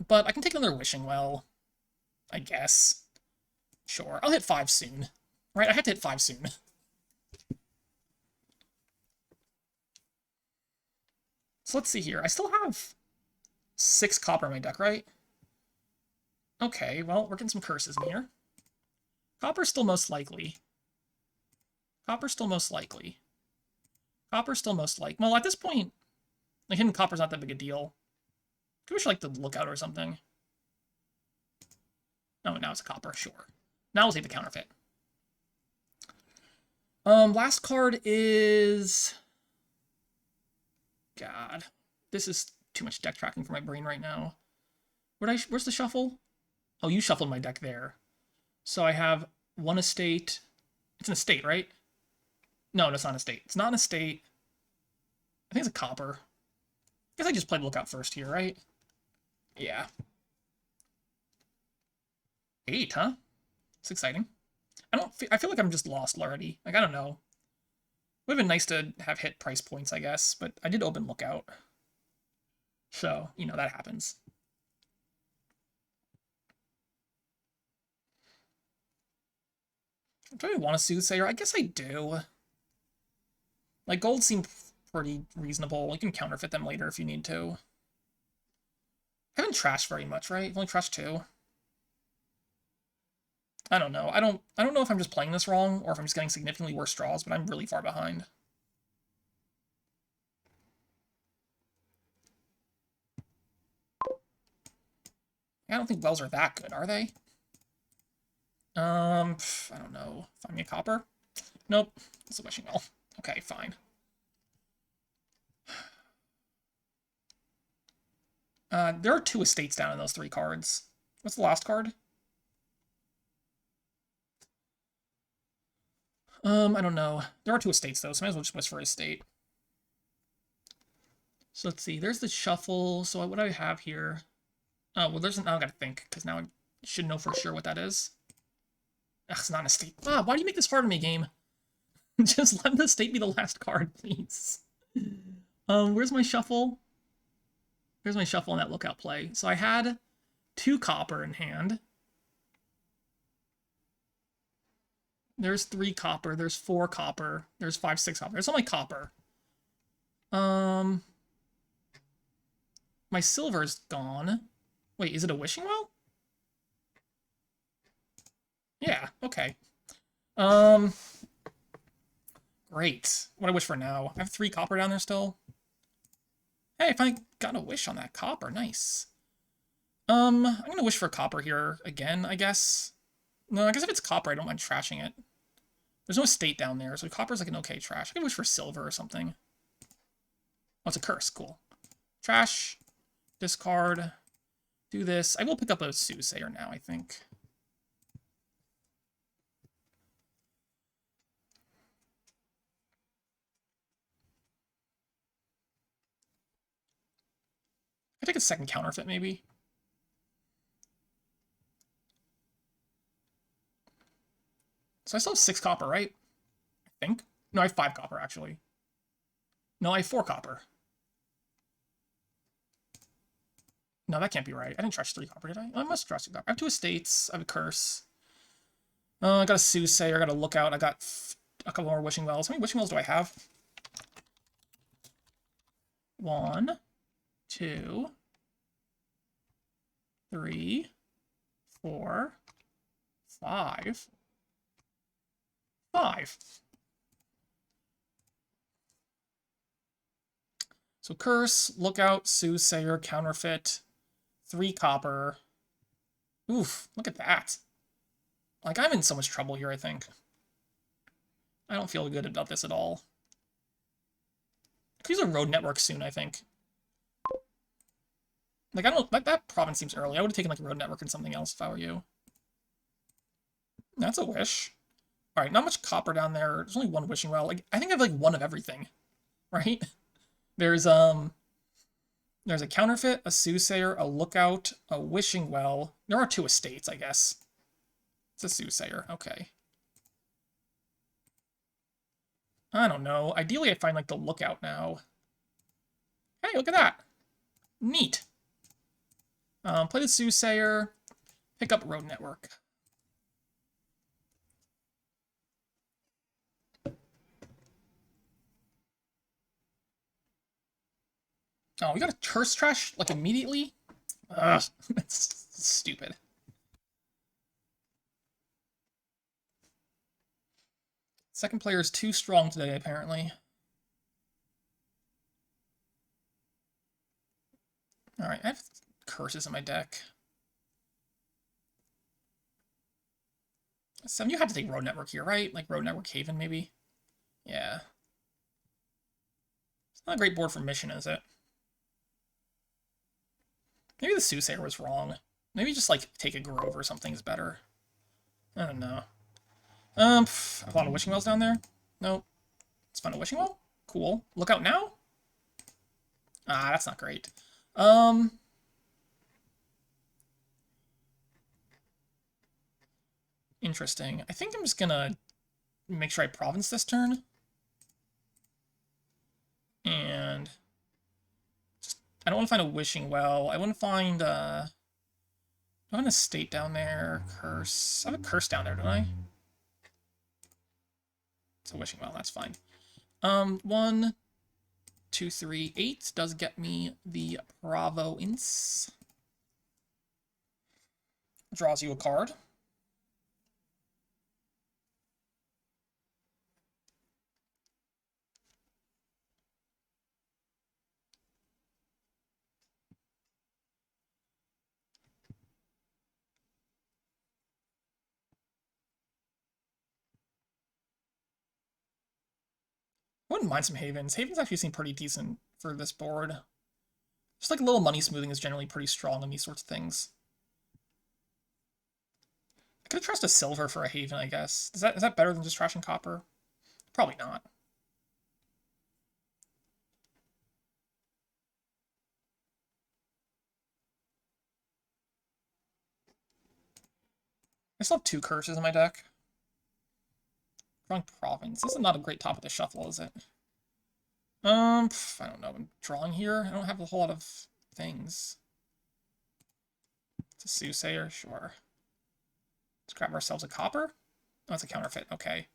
Speaker 1: But I can take another Wishing Well, I guess. Sure, I'll hit 5 soon. Right, I have to hit 5 soon. So let's see here. I still have 6 copper in my deck, right? Okay, well, we're getting some curses in here. Copper's still most likely. Copper's still most likely. Copper's still most likely. Well, at this point, like, hitting copper's not that big a deal. Could we like the Lookout or something? Oh, now it's a copper, sure. Now we'll take the counterfeit. Last card is... God. This is too much deck tracking for my brain right now. Where's the shuffle? Oh, you shuffled my deck there. So I have 1 estate. It's an estate, right? No, it's not an estate. It's not an estate. I think it's a copper. I guess I just played Lookout first here, right? Yeah. 8, huh? It's exciting. I feel like I'm just lost already. Like, I don't know. Would have been nice to have hit price points, I guess, but I did open Lookout. So, you know, that happens. Do I want a Soothsayer? I guess I do. Like, gold seemed pretty reasonable. You can counterfeit them later if you need to. I haven't trashed very much, right? I've only trashed 2. I don't know. I don't know if I'm just playing this wrong or if I'm just getting significantly worse draws, but I'm really far behind. I don't think wells are that good, are they? I don't know. Find me a copper? Nope. It's a Wishing Well. Okay, fine. There are 2 estates down in those 3 cards. What's the last card? I don't know. There are 2 estates, though, so I might as well just wish for estate. So let's see. There's the shuffle. So what do I have here? Oh, well, now I gotta think, because now I should know for sure what that is. Ugh, it's not an estate. Ah, why do you make this hard on me, game? Just let the estate be the last card, please. Where's my shuffle? Here's my shuffle on that Lookout play. So I had 2 copper in hand. There's 3 copper. There's 4 copper. There's 5, 6 copper. There's only copper. My silver's gone. Wait, is it a Wishing Well? Yeah, okay. Great. What do I wish for now? I have 3 copper down there still. Hey, I finally got a wish on that copper. Nice. I'm gonna wish for copper here again, I guess. No, I guess if it's copper, I don't mind trashing it. There's no estate down there, so copper's like an okay trash. I can wish for silver or something. Oh, it's a curse. Cool. Trash. Discard. Do this. I will pick up a soothsayer now, I think. I take a second counterfeit, maybe. So I still have 6 copper, right? I think. No, I have 5 copper, actually. No, I have 4 copper. No, that can't be right. I didn't trash 3 copper, did I? Oh, I must trash 3 copper. I have 2 estates. I have a curse. I got a soothsayer. I got a lookout. I got a couple more wishing wells. How many wishing wells do I have? 1, 2, 3, 4, 5. 5. So curse, lookout, soothsayer, counterfeit, 3 copper. Oof, look at that. Like, I'm in so much trouble here, I think. I don't feel good about this at all. I could use a road network soon, I think. Like, I don't... That province seems early. I would have taken, like, a road network and something else if I were you. That's a wish. Alright, not much copper down there. There's only 1 wishing well. Like, I think I have, like, 1 of everything. Right? There's a counterfeit, a soothsayer, a lookout, a wishing well. There are 2 estates, I guess. It's a soothsayer. Okay. I don't know. Ideally, I find, like, the lookout now. Hey, look at that. Neat. Play the soothsayer. Pick up road network. Oh, we got a curse trash, like, immediately? Ugh, that's stupid. Second player is too strong today, apparently. Alright, I have curses in my deck. 7, you had to take road network here, right? Like, road network Haven, maybe? Yeah. It's not a great board for mission, is it? Maybe the soothsayer was wrong. Maybe just, like, take a grove or something is better. I don't know. I have a lot of wishing wells down there. Nope. Let's find a wishing well. Cool. Look out now? Ah, that's not great. Interesting. I think I'm just gonna make sure I province this turn. And just, I don't want to find a wishing well. I want to find, I have an estate down there. Curse. I have a curse down there, don't I? It's a wishing well, that's fine. 1, 2, 3, 8 does get me the province. Draws you a card. I wouldn't mind some Havens. Havens actually seem pretty decent for this board. Just like a little money smoothing is generally pretty strong on these sorts of things. I could trust a silver for a Haven, I guess. Is that better than just trashing copper? Probably not. I still have 2 curses in my deck. Drawing province. This is not a great top of the shuffle, is it? I don't know. I'm drawing here. I don't have a whole lot of things. It's a soothsayer, sure. Let's grab ourselves a copper. Oh, it's a counterfeit. Okay.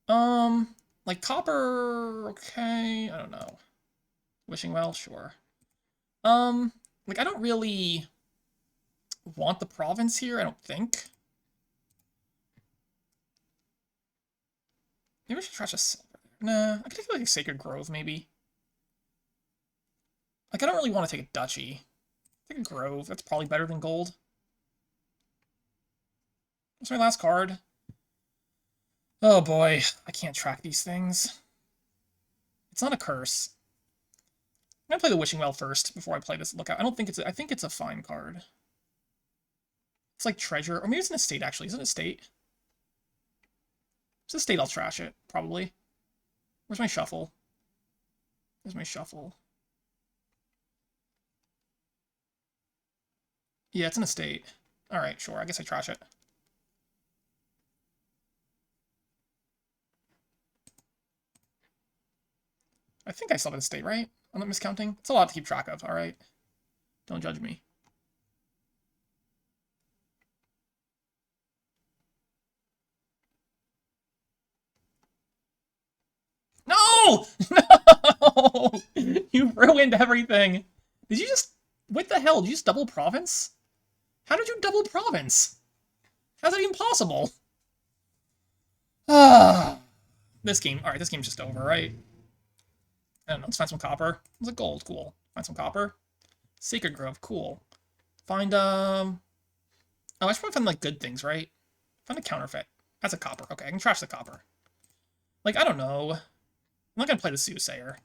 Speaker 1: Like copper. Okay. I don't know. Wishing well, sure. Like I don't really want the province here. I don't think. Maybe I should trash a silver. Nah, I could take like a Sacred Grove, maybe. Like, I don't really want to take a Duchy. Take a Grove. That's probably better than gold. What's my last card? Oh boy, I can't track these things. It's not a curse. I'm gonna play the Wishing Well first before I play this Lookout. I don't think it's I think it's a fine card. It's like Treasure, or maybe it's an Estate actually. Is it an Estate? If it's an Estate, I'll trash it, probably. Where's my shuffle? Where's my shuffle? Yeah, it's an Estate. Alright, sure, I guess I trash it. I think I still have an Estate, right? I'm not miscounting. It's a lot to keep track of, alright? Don't judge me. No! No! You ruined everything. Did you just... What the hell? Did you just double province? How did you double province? How's that even possible? Ah. This game... Alright, this game's just over, right? I don't know, let's find some copper. It's a gold, cool. Find some copper. Sacred Grove, cool. Find, Oh, I should probably find, like, good things, right? Find a counterfeit. That's a copper. Okay, I can trash the copper. Like, I don't know. I'm not gonna play the Soothsayer.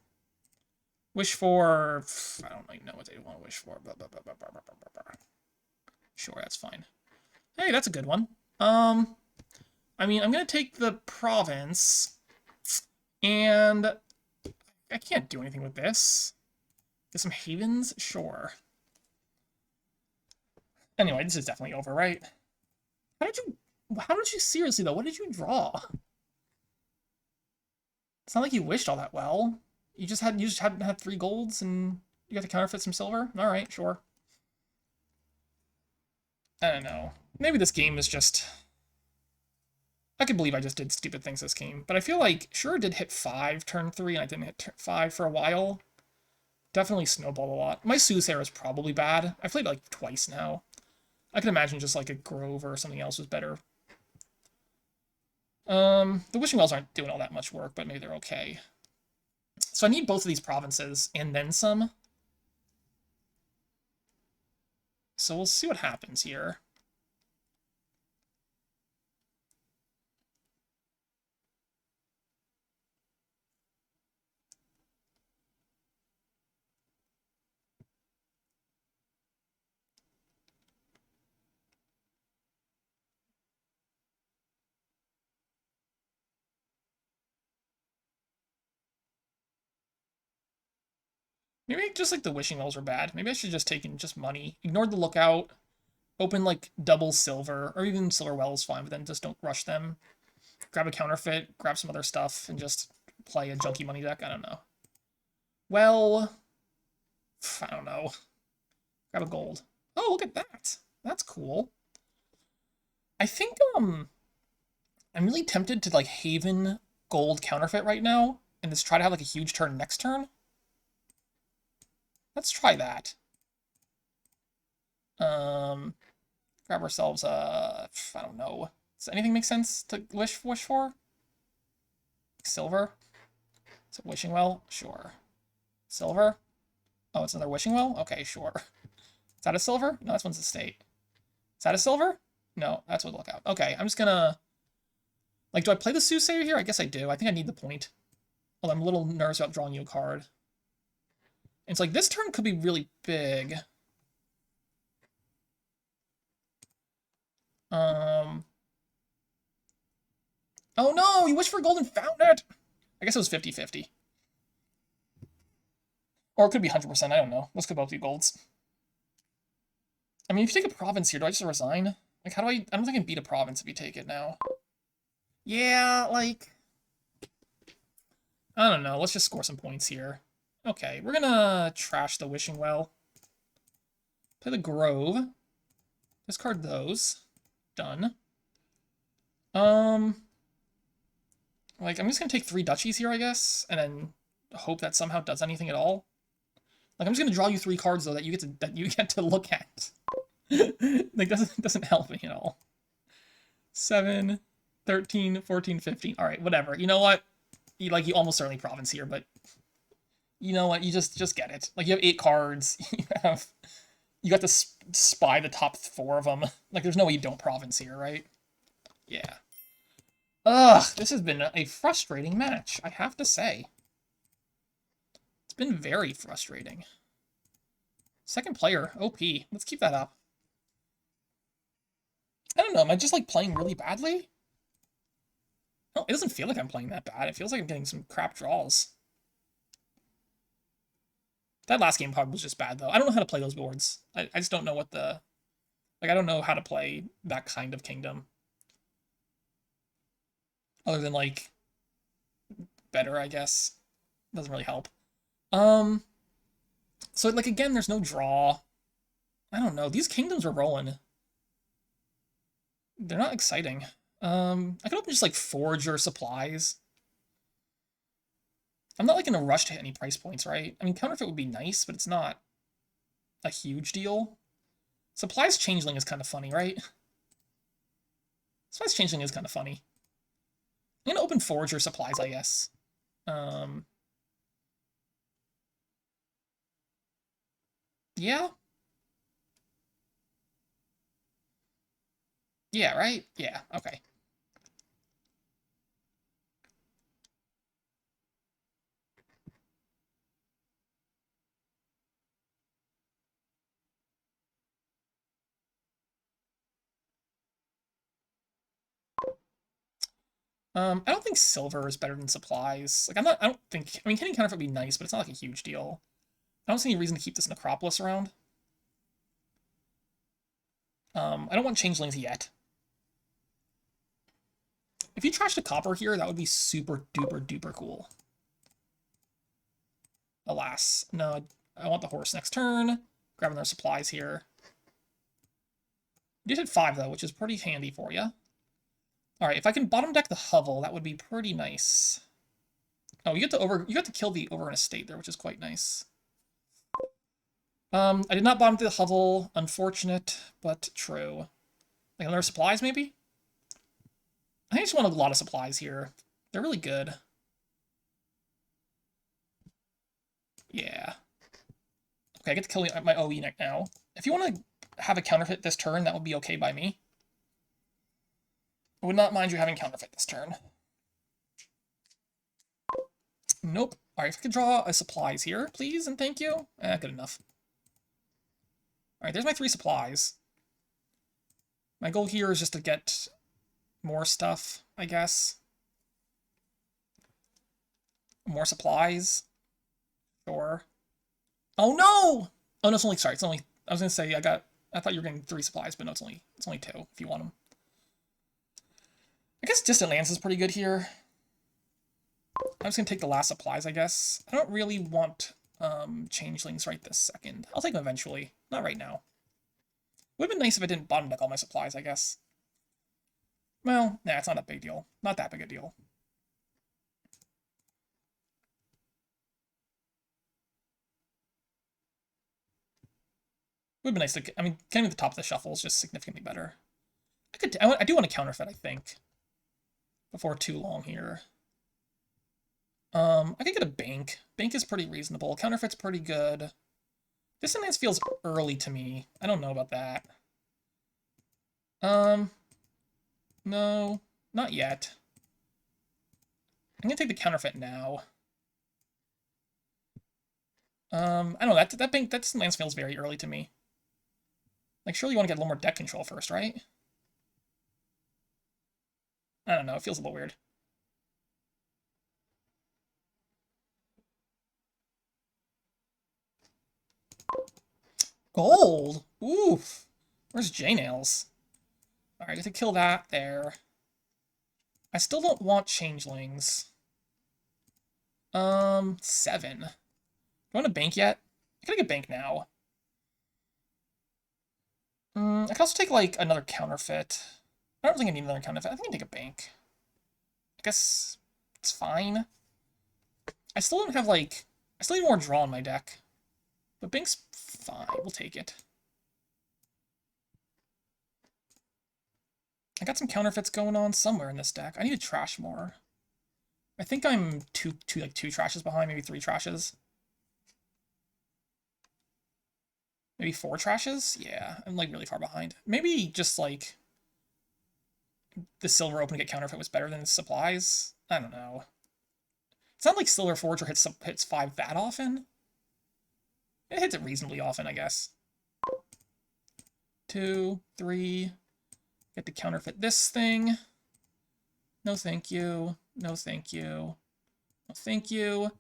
Speaker 1: Wish for... I don't even know what they want to wish for. Blah, blah, blah, blah, blah, blah, blah, blah. Sure, that's fine. Hey, that's a good one. I mean, I'm gonna take the province, and I can't do anything with this. Get some havens? Sure. Anyway, this is definitely over, right? How did you seriously, though? What did you draw? It's not like you wished all that well. You just hadn't had 3 golds, and you got to counterfeit some silver? Alright, sure. I don't know. Maybe this game is just... I can believe I just did stupid things this game, but I feel like Sharur did hit 5 turn 3, and I didn't hit 5 for a while. Definitely snowballed a lot. My Soothsayer is probably bad. I've played it like twice now. I can imagine just like a Grove or something else was better. The Wishing Wells aren't doing all that much work, but maybe they're okay. So I need both of these provinces, and then some. So we'll see what happens here. Maybe just like the Wishing Wells were bad. Maybe I should just taken just money. Ignored the Lookout. Open like double silver, or even silver well is fine, but then just don't rush them. Grab a counterfeit, grab some other stuff, and just play a junky money deck. I don't know. Well, I don't know. Grab a gold. Oh, look at that. That's cool. I think I'm really tempted to like Haven gold counterfeit right now, and just try to have like a huge turn next turn. Let's try that. Grab ourselves I don't know. Does anything make sense to wish for? Silver? Is it Wishing Well? Sure. Silver? Oh, it's another Wishing Well? Okay, sure. Is that a silver? No, this one's Estate. Is that a silver? No, that's what Lookout. Okay, I'm just gonna... Like, do I play the Soothsayer here? I guess I do. I think I need the point. Although I'm a little nervous about drawing you a card. It's like, this turn could be really big. Oh no, you wished for gold and found it! I guess it was 50-50. Or it could be 100%, I don't know. Those could both be golds. I mean, if you take a province here, do I just resign? Like, how do I don't think I can beat a province if you take it now. Yeah, like... I don't know, let's just score some points here. Okay, we're gonna trash the Wishing Well. Play the Grove. Discard those. Done. Like, I'm just gonna take 3 duchies here, I guess, and then hope that somehow does anything at all. Like, I'm just gonna draw you 3 cards though that you get to look at. Like, doesn't help me at all. 7, 13, 14, 15. All right, whatever. You know what? You almost certainly province here, but you know what? You just get it. Like, you have 8 cards. You got to spy the top 4 of them. Like, there's no way you don't province here, right? Yeah. Ugh, this has been a frustrating match, I have to say. It's been very frustrating. Second player, OP. Let's keep that up. I don't know, am I just, like, playing really badly? No, it doesn't feel like I'm playing that bad. It feels like I'm getting some crap draws. That last game probably was just bad, though. I don't know how to play those boards. I just don't know what the... Like, I don't know how to play that kind of kingdom. Other than, like, better, I guess. Doesn't really help. So, like, again, there's no draw. I don't know. These kingdoms are rolling. They're not exciting. I could open just, like, forge or supplies. I'm not, like, in a rush to hit any price points, right? I mean, counterfeit would be nice, but it's not a huge deal. Supplies changeling is kind of funny, right? Supplies changeling is kind of funny. I'm gonna open forge or supplies, I guess. Yeah. Yeah, right? Yeah, okay. I don't think silver is better than supplies. Like, I don't think, I mean, hitting counterfeit would be nice, but it's not like a huge deal. I don't see any reason to keep this Necropolis around. I don't want changelings yet. If you trashed a copper here, that would be super duper duper cool. Alas. No, I want the horse next turn. Grabbing their supplies here. You did hit 5, though, which is pretty handy for you. Alright, if I can bottom deck the hovel, that would be pretty nice. Oh, you get to kill the over an estate there, which is quite nice. I did not bottom the hovel. Unfortunate, but true. Like, another supplies, maybe? I think I just want a lot of supplies here. They're really good. Yeah. Okay, I get to kill my OE now. If you want to have a counterfeit this turn, that would be okay by me. I would not mind you having counterfeit this turn. Nope. Alright, if I could draw a supplies here, please, and thank you. Good enough. Alright, there's my 3 supplies. My goal here is just to get more stuff, I guess. More supplies. Sure. Oh no! Oh no, it's only, sorry, it's only, I was gonna say, I thought you were getting 3 supplies, but no, it's only 2 if you want them. I guess Distant Lands is pretty good here. I'm just gonna take the last supplies, I guess. I don't really want changelings right this second. I'll take them eventually. Not right now. Would have been nice if I didn't bottom deck all my supplies, I guess. Well, nah, it's not a big deal. Not that big a deal. Would have been nice to, I mean, getting to the top of the shuffle is just significantly better. I do want to counterfeit, I think. Before too long here. I could get a bank. Bank is pretty reasonable. Counterfeit's pretty good. Dissonance feels early to me. I don't know about that. No, not yet. I'm gonna take the counterfeit now. I don't know, that bank, that Dissonance feels very early to me. Like, surely you want to get a little more deck control first, right? I don't know, it feels a little weird. Gold! Oof! Where's J-Nails? Alright, I have to kill that there. I still don't want changelings. 7. Do I want a bank yet? I can take a bank now. I can also take, like, another counterfeit. I don't think I need another counterfeit. I think I can take a bank. I guess it's fine. I still don't have, like... I still need more draw in my deck. But bank's fine. We'll take it. I got some counterfeits going on somewhere in this deck. I need to trash more. I think I'm two trashes behind, maybe 3 trashes. Maybe 4 trashes? Yeah, I'm like really far behind. Maybe just like the Silver Open to get counterfeit was better than the supplies. I don't know. It's not like Silver Forger hits 5 that often. It hits it reasonably often, I guess. 2, 3. Get to counterfeit this thing. No thank you. No thank you. No thank you.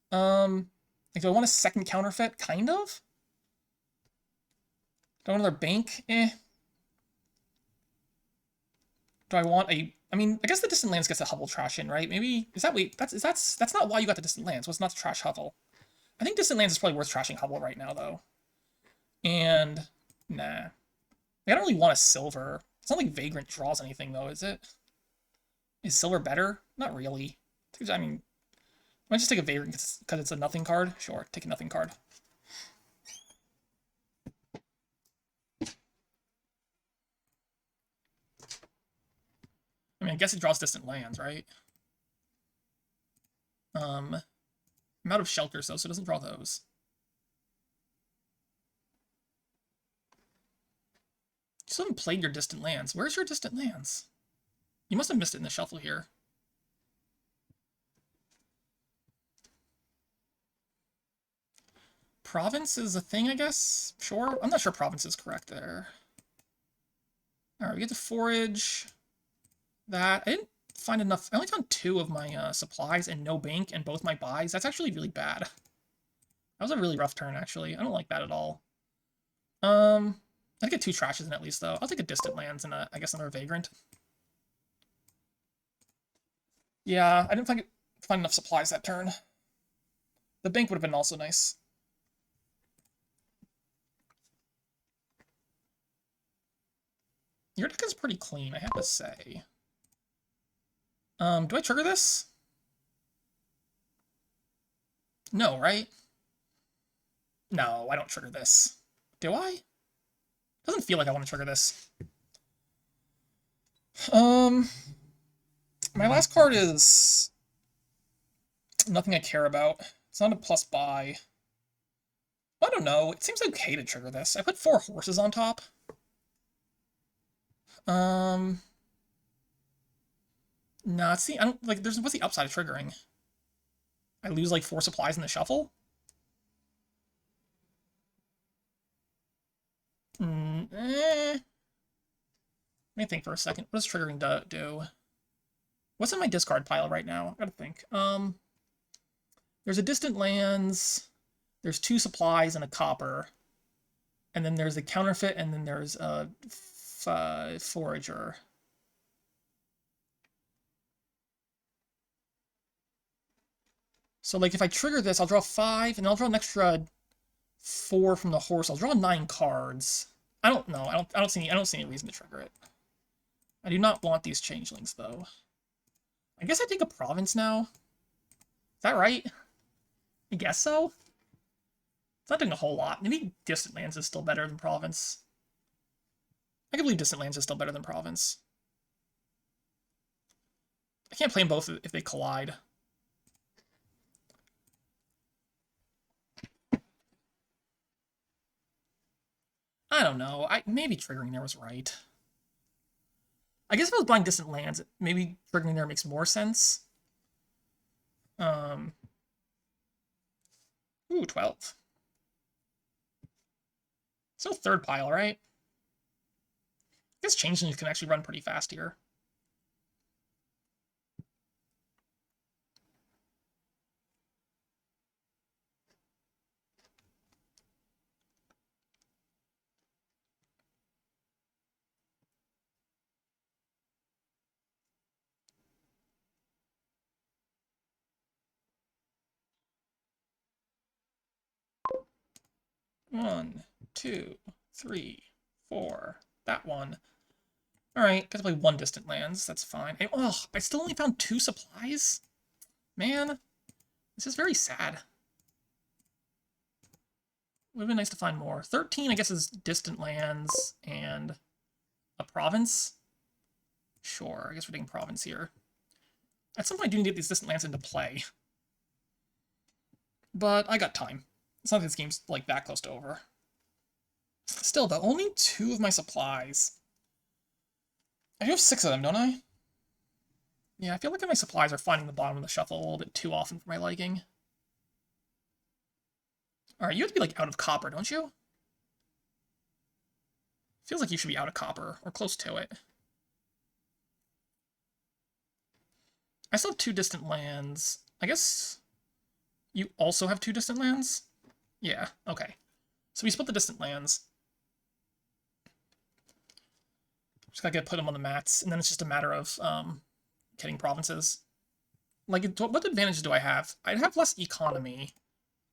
Speaker 1: Like, do I want a second counterfeit? Kind of? Do I want another bank? Eh. Do I want a... I mean, I guess the Distant Lands gets a Hovel trash in, right? Maybe... Is that... Wait, that's not why you got the Distant Lands. Was not to trash Hovel. I think Distant Lands is probably worth trashing Hovel right now, though. And... Nah. I don't really want a silver. It's not like Vagrant draws anything, though, is it? Is silver better? Not really. I mean... I might just take a Vagrant because it's a nothing card. Sure, take a nothing card. I mean, I guess it draws Distant Lands, right? I'm out of shelters, though, so it doesn't draw those. You still haven't played your Distant Lands. Where's your Distant Lands? You must have missed it in the shuffle here. Province is a thing, I guess? Sure. I'm not sure Province is correct there. Alright, we get to forage. That. I didn't find enough. I only found 2 of my supplies and no bank and both my buys. That's actually really bad. That was a really rough turn, actually. I don't like that at all. I'd get 2 trashes in at least, though. I'll take a Distant Lands and I guess another Vagrant. Yeah, I didn't find enough supplies that turn. The bank would have been also nice. Your deck is pretty clean, I have to say. Do I trigger this? No, right? No, I don't trigger this. Do I? Doesn't feel like I want to trigger this. My last card is nothing I care about. It's not a plus buy. I don't know. It seems okay to trigger this. I put 4 horses on top. No, see, I don't like. What's the upside of triggering? I lose like 4 supplies in the shuffle. Let me think for a second. What does triggering do? What's in my discard pile right now? I gotta think. There's a Distant Lands. There's 2 supplies and a copper. And then there's a counterfeit, and then there's a forager. So, like, if I trigger this, I'll draw 5, and I'll draw an extra 4 from the horse. I'll draw 9 cards. I don't know. I don't see any reason to trigger it. I do not want these changelings, though. I guess I take a province now. Is that right? I guess so. It's not doing a whole lot. Maybe Distant Lands is still better than province. I can believe Distant Lands is still better than province. I can't play them both if they collide. I don't know. Maybe triggering there was right. I guess if I was buying Distant Lands, maybe triggering there makes more sense. Ooh, 12. So 3rd pile, right? I guess changelings can actually run pretty fast here. One, 2, 3, 4. That one. Alright, got to play 1 Distant Lands. That's fine. I still only found 2 supplies? Man, this is very sad. Would have been nice to find more. 13, I guess, is Distant Lands and a province. Sure, I guess we're taking province here. At some point, I do need to get these distant lands into play. But I got time. It's not like this game's, like, that close to over. Still, though, only 2 of my supplies. I do have 6 of them, don't I? Yeah, I feel like my supplies are finding the bottom of the shuffle a little bit too often for my liking. Alright, you have to be, like, out of copper, don't you? Feels like you should be out of copper, or close to it. I still have 2 distant lands. I guess you also have 2 distant lands? Yeah, okay. So we split the distant lands. Just gotta put them on the mats, and then it's just a matter of getting provinces. Like, what advantage do I have? I have less economy.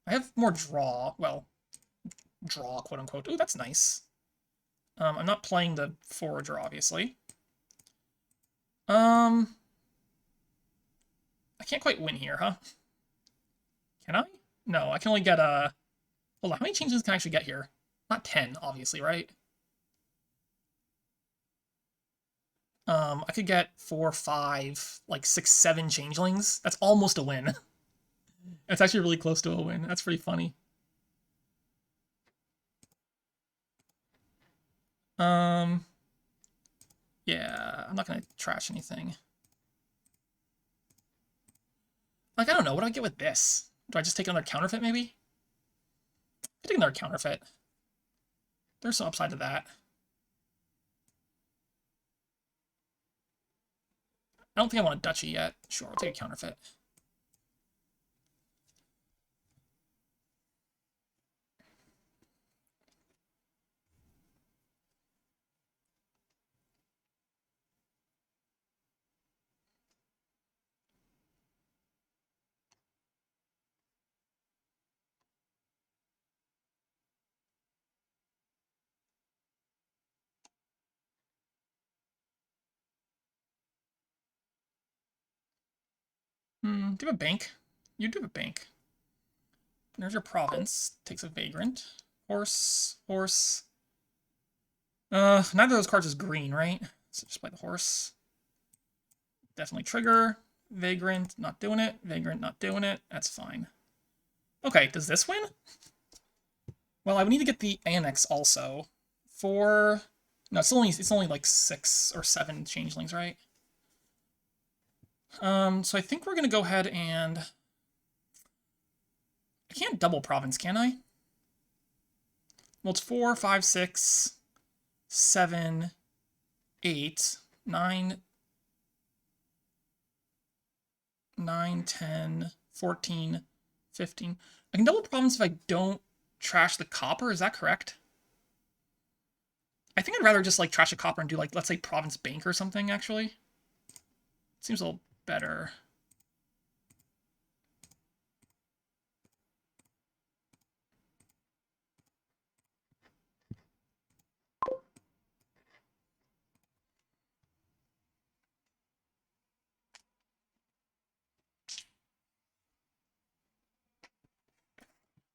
Speaker 1: I have more draw. Well, draw, quote-unquote. Ooh, that's nice. I'm not playing the forager, obviously. I can't quite win here, huh? Can I? No, I can only get a... Hold on, how many changes can I actually get here? Not 10, obviously, right? I could get 4, 5, like 6, 7 changelings. That's almost a win. It's actually really close to a win. That's pretty funny. Yeah, I'm not gonna trash anything. Like, I don't know, what do I get with this? Do I just take another counterfeit, maybe? I take another counterfeit. There's some upside to that. I don't think I want a duchy yet. Sure, I'll take a counterfeit. Do you have a bank? You do have a bank. There's your province. Takes a vagrant. Horse. Horse. Neither of those cards is green, right? So just play the horse. Definitely trigger. Vagrant, not doing it. Vagrant, not doing it. That's fine. Okay, does this win? Well, I would need to get the annex also. 4... No, it's only like 6 or 7 changelings, right? So I think we're gonna go ahead and... I can't double province, can I? Well, it's 4, 5, 6, 7, 8, 9, 9, 10, 14, 15. I can double province if I don't trash the copper, is that correct? I think I'd rather just, like, trash a copper and do, like, let's say province bank or something, actually. Seems a little better.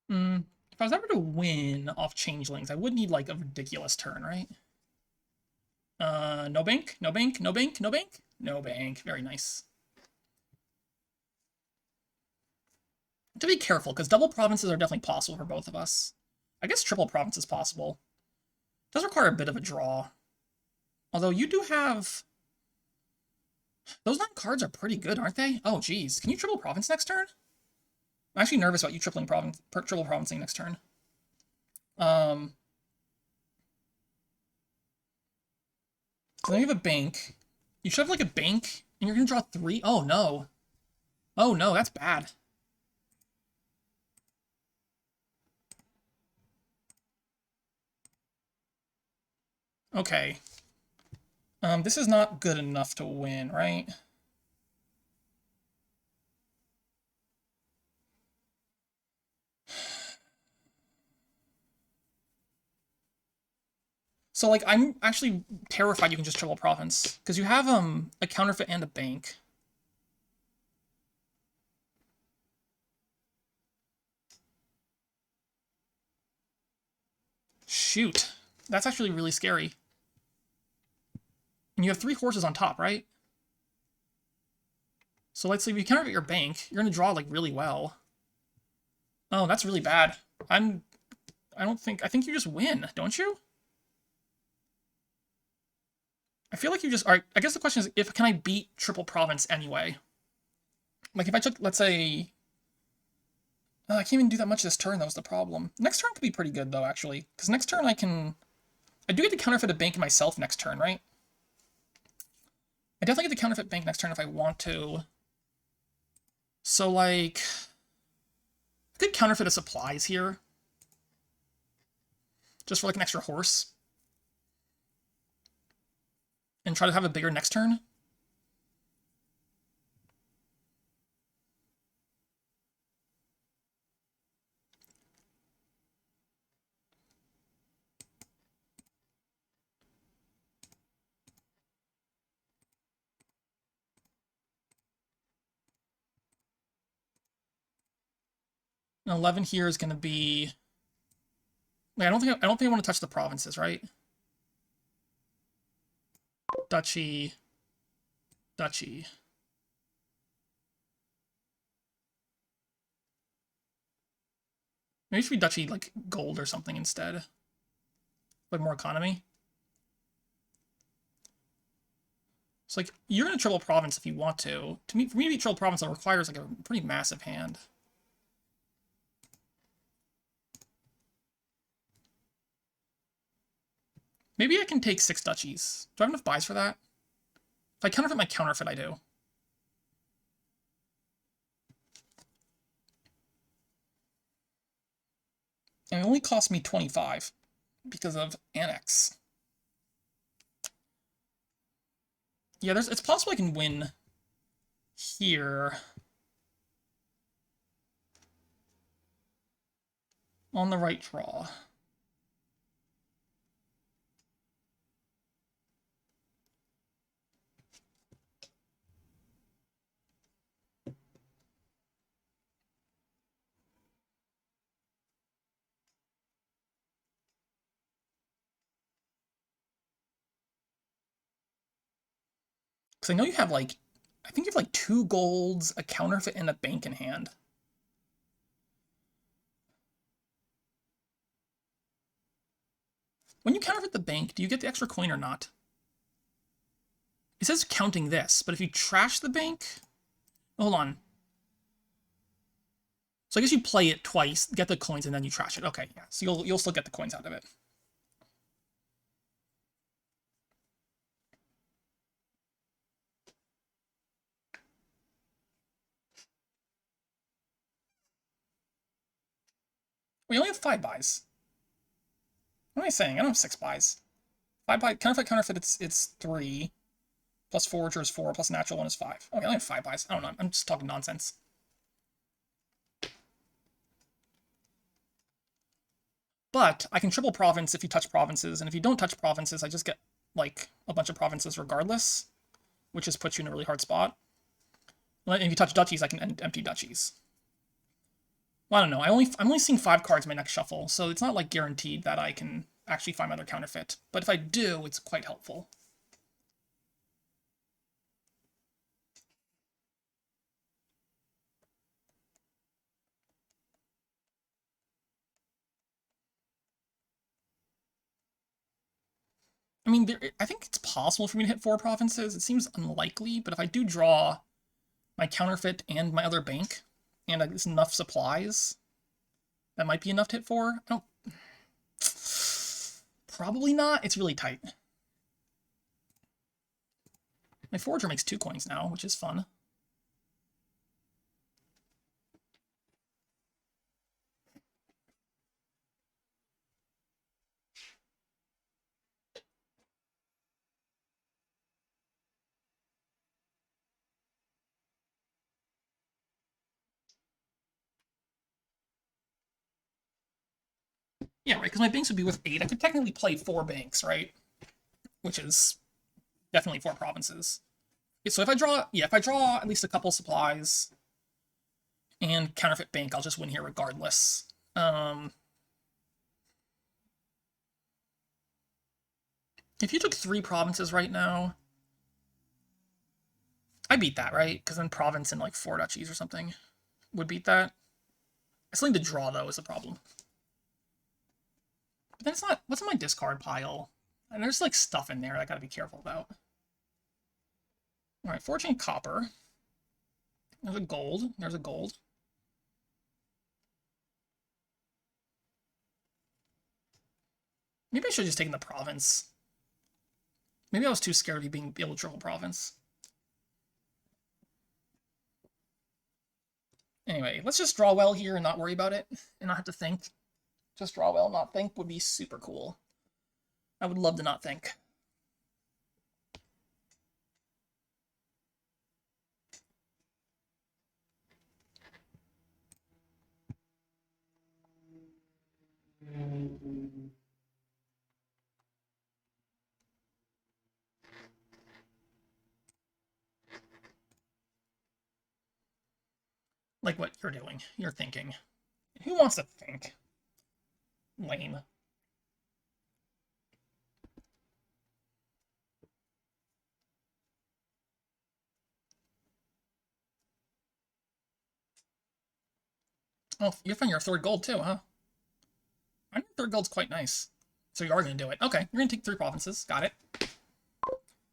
Speaker 1: If I was ever to win off changelings, I would need, like, a ridiculous turn, right? No bank, no bank, no bank, no bank, no bank. Very nice. To be careful, because double provinces are definitely possible for both of us. I guess triple province is possible. It does require a bit of a draw. Although you do have... Those 9 cards are pretty good, aren't they? Oh, geez. Can you triple province next turn? I'm actually nervous about you triple provincing next turn. So then you have a bank. You should have, like, a bank, and you're gonna draw 3? Oh, no. Oh, no, that's bad. Okay. This is not good enough to win, right? So, like, I'm actually terrified you can just triple province. Because you have, a counterfeit and a bank. Shoot. That's actually really scary. And you have 3 horses on top, right? So let's say if you counterfeit your bank, you're gonna draw like really well. Oh, that's really bad. I think you just win, don't you? I feel like you just, alright, I guess the question is, can I beat Triple Province anyway? Like if I took, let's say, I can't even do that much this turn, that was the problem. Next turn could be pretty good though, actually. Because next turn I do get to counterfeit a bank myself next turn, right? I definitely get to counterfeit bank next turn if I want to. So like, I could counterfeit a supplies here. Just for like an extra horse. And try to have a bigger next turn. And 11 here is going to be. Wait, I don't think I want to touch the provinces, right? Duchy, duchy. Maybe it should be duchy like gold or something instead. Like more economy. So like you're in a triple province if you want to. For me to beat triple province, it requires like a pretty massive hand. Maybe I can take 6 duchies. Do I have enough buys for that? If I counterfeit my counterfeit, I do. And it only cost me 25 because of annex. Yeah, it's possible I can win here on the right draw. Because I know you have like, I think you have like 2 golds, a counterfeit, and a bank in hand. When you counterfeit the bank, do you get the extra coin or not? It says counting this, but if you trash the bank... Hold on. So I guess you play it twice, get the coins, and then you trash it. Okay, yeah. So you'll still get the coins out of it. We only have 5 buys. What am I saying? I don't have 6 buys. 5 buy counterfeit, it's 3. Plus forager is 4, plus natural 1 is 5. Okay, I only have 5 buys. I don't know. I'm just talking nonsense. But I can triple province if you touch provinces, and if you don't touch provinces, I just get, like, a bunch of provinces regardless, which just puts you in a really hard spot. And if you touch duchies, I can empty duchies. Well, I don't know. I'm only seeing 5 cards in my next shuffle, so it's not, like, guaranteed that I can actually find my other counterfeit. But if I do, it's quite helpful. I mean, I think it's possible for me to hit 4 provinces. It seems unlikely, but if I do draw my counterfeit and my other bank, and it's enough supplies, that might be enough to hit 4. I don't... Probably not. It's really tight. My forager makes 2 coins now, which is fun. Yeah, right, because my banks would be with 8. I could technically play 4 banks, right? Which is definitely 4 provinces. So if I draw at least a couple supplies and counterfeit bank, I'll just win here regardless. If you took 3 provinces right now, I beat that, right? Because then province and like 4 duchies or something would beat that. I still need to draw, though, is the problem. But then it's not... What's in my discard pile? And there's, like, stuff in there that I gotta be careful about. Alright, 14 copper. There's a gold. There's a gold. Maybe I should have just taken the province. Maybe I was too scared of being able to triple province. Anyway, let's just draw well here and not worry about it, and not have to think. Just draw well, not think would be super cool. I would love to not think. Like what you're doing. You're thinking. Who wants to think? Lame. Oh, you found your third gold too, huh? I think third gold's quite nice. So you are going to do it. Okay, you're going to take 3 provinces. Got it.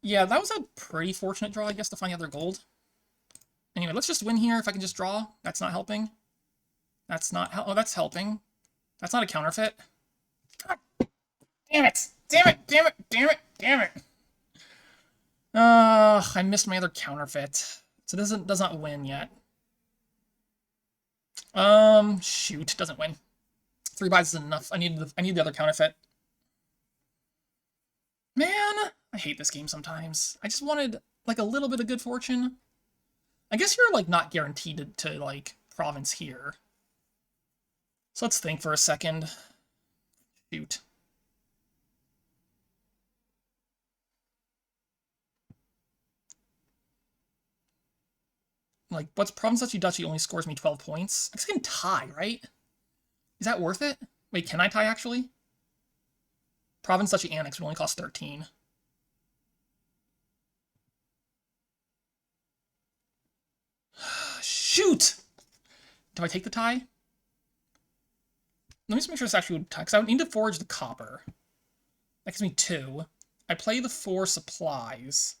Speaker 1: Yeah, that was a pretty fortunate draw, I guess, to find the other gold. Anyway, let's just win here if I can just draw. That's not helping. That's not... Oh, that's helping. That's not a counterfeit. God. Damn it! Damn it! Damn it! Damn it! Damn it! I missed my other counterfeit. So this does not win yet. Shoot, doesn't win. 3 buys is enough. I need the other counterfeit. Man, I hate this game sometimes. I just wanted, like, a little bit of good fortune. I guess you're, like, not guaranteed to like, province here. So let's think for a second. Shoot. Like, what's province duchy only scores me 12 points? I guess I can tie, right? Is that worth it? Wait, can I tie, actually? Province duchy annex would only cost 13. Shoot! Do I take the tie? Let me just make sure this actually would tie, because I would need to forge the copper. That gives me 2. I play the 4 supplies.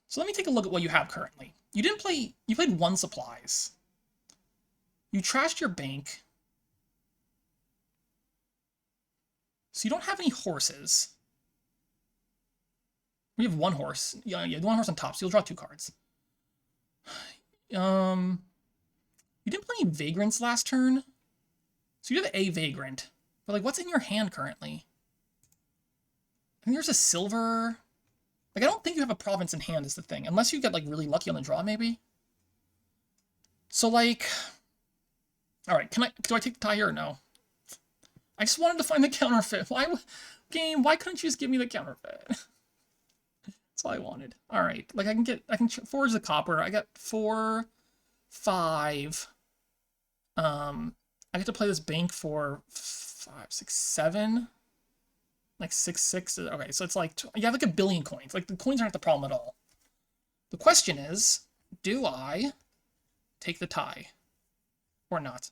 Speaker 1: So let me take a look at what you have currently. You didn't play... You played 1 supplies. You trashed your bank. So you don't have any horses. We have 1 horse. Yeah, you have 1 horse on top, so you'll draw 2 cards. You didn't play any vagrants last turn. So you have a vagrant. But, like, what's in your hand currently? I think there's a silver... Like, I don't think you have a province in hand is the thing. Unless you get, like, really lucky on the draw, maybe. So, like... Alright, do I take the tie here or no? I just wanted to find the counterfeit. Game, why couldn't you just give me the counterfeit? That's all I wanted. Alright, like, I can forge the copper. I got 4, 5. I get to play this bank for 5, 6, 7. Like 6, 6. Okay, so it's like, you have like a billion coins. Like, the coins aren't the problem at all. The question is, do I take the tie or not?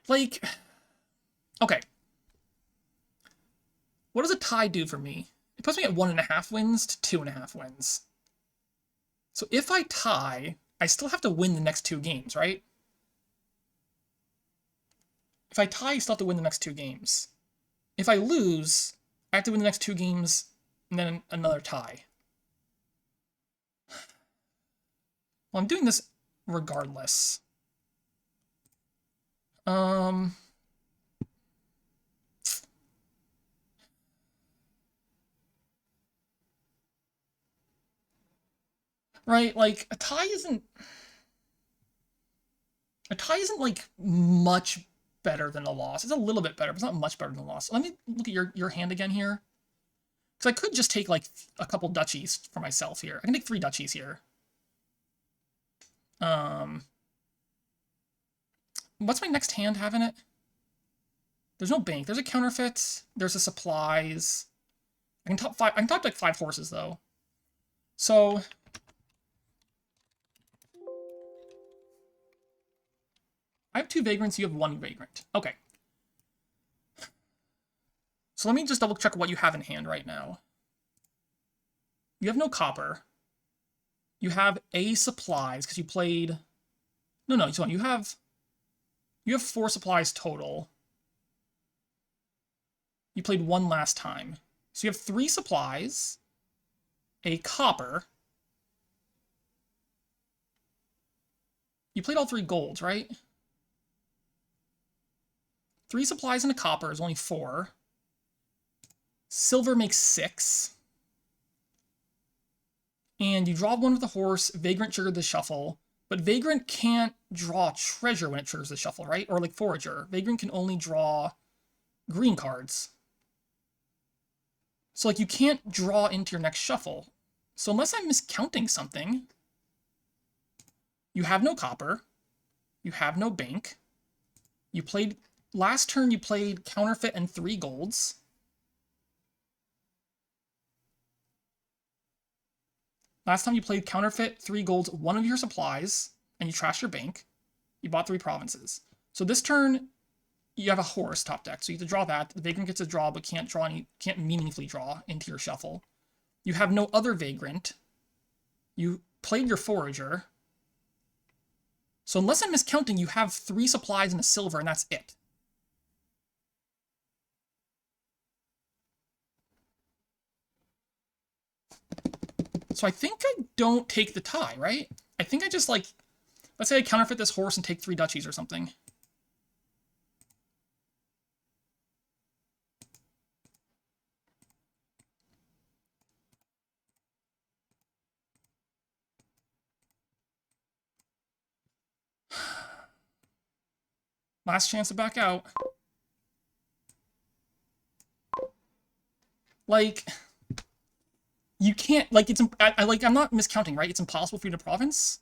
Speaker 1: Like, okay. What does a tie do for me? It puts me at 1.5 wins to 2.5 wins. So if I tie, I still have to win the next 2 games, right? If I tie, I still have to win the next 2 games. If I lose, I have to win the next 2 games and then another tie. Well, I'm doing this regardless. Right, like, a tie isn't like much better than a loss. It's a little bit better, but it's not much better than a loss. Let me look at your hand again here. Because I could just take, like, a couple duchies for myself here. I can take 3 duchies here. What's my next hand have in it? There's no bank. There's a counterfeit. There's a supplies. I can top 5. I can top like 5 horses though. So I have 2 vagrants. You have 1 vagrant. Okay. So let me just double check what you have in hand right now. You have no copper. You have a supplies because you played. No. So you have 4 supplies total. You played 1 last time. So you have 3 supplies, a copper. You played all 3 golds, right? 3 supplies and a copper is only 4. Silver makes 6. And you draw 1 with the horse. Vagrant triggered the shuffle. But Vagrant can't draw treasure when it triggers the shuffle, right? Or like Forager. Vagrant can only draw green cards. So like you can't draw into your next shuffle. So unless I'm miscounting something, you have no copper. You have no bank. You played... Last turn you played counterfeit and 3 golds. Last time you played counterfeit, 3 golds, 1 of your supplies, and you trashed your bank. You bought 3 provinces. So this turn, you have a horse top deck, so you have to draw that. The vagrant gets a draw, but can't meaningfully draw into your shuffle. You have no other vagrant. You played your forager. So unless I'm miscounting, you have 3 supplies and a silver, and that's it. So I think I don't take the tie, right? I think I just, like, let's say I counterfeit this horse and take 3 duchies or something. Last chance to back out. Like, you can't, like, I'm not miscounting, right? It's impossible for you to province.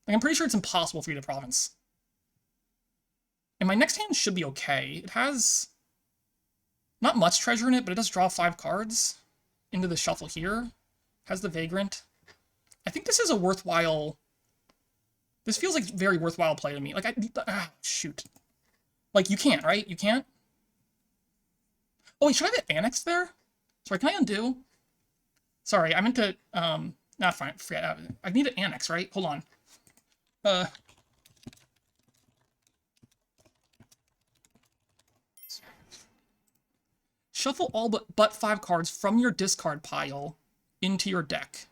Speaker 1: Like, I'm pretty sure it's impossible for you to province. And my next hand should be okay. It has not much treasure in it, but it does draw 5 cards into the shuffle here. Has the Vagrant. I think this is a worthwhile... This feels like very worthwhile play to me. Like, shoot. Like, you can't, right? You can't? Oh, wait, should I have it annexed there? Sorry, can I undo? Sorry, I meant to, not fine, forget. I need to annex, right? Hold on. Shuffle all but 5 cards from your discard pile into your deck.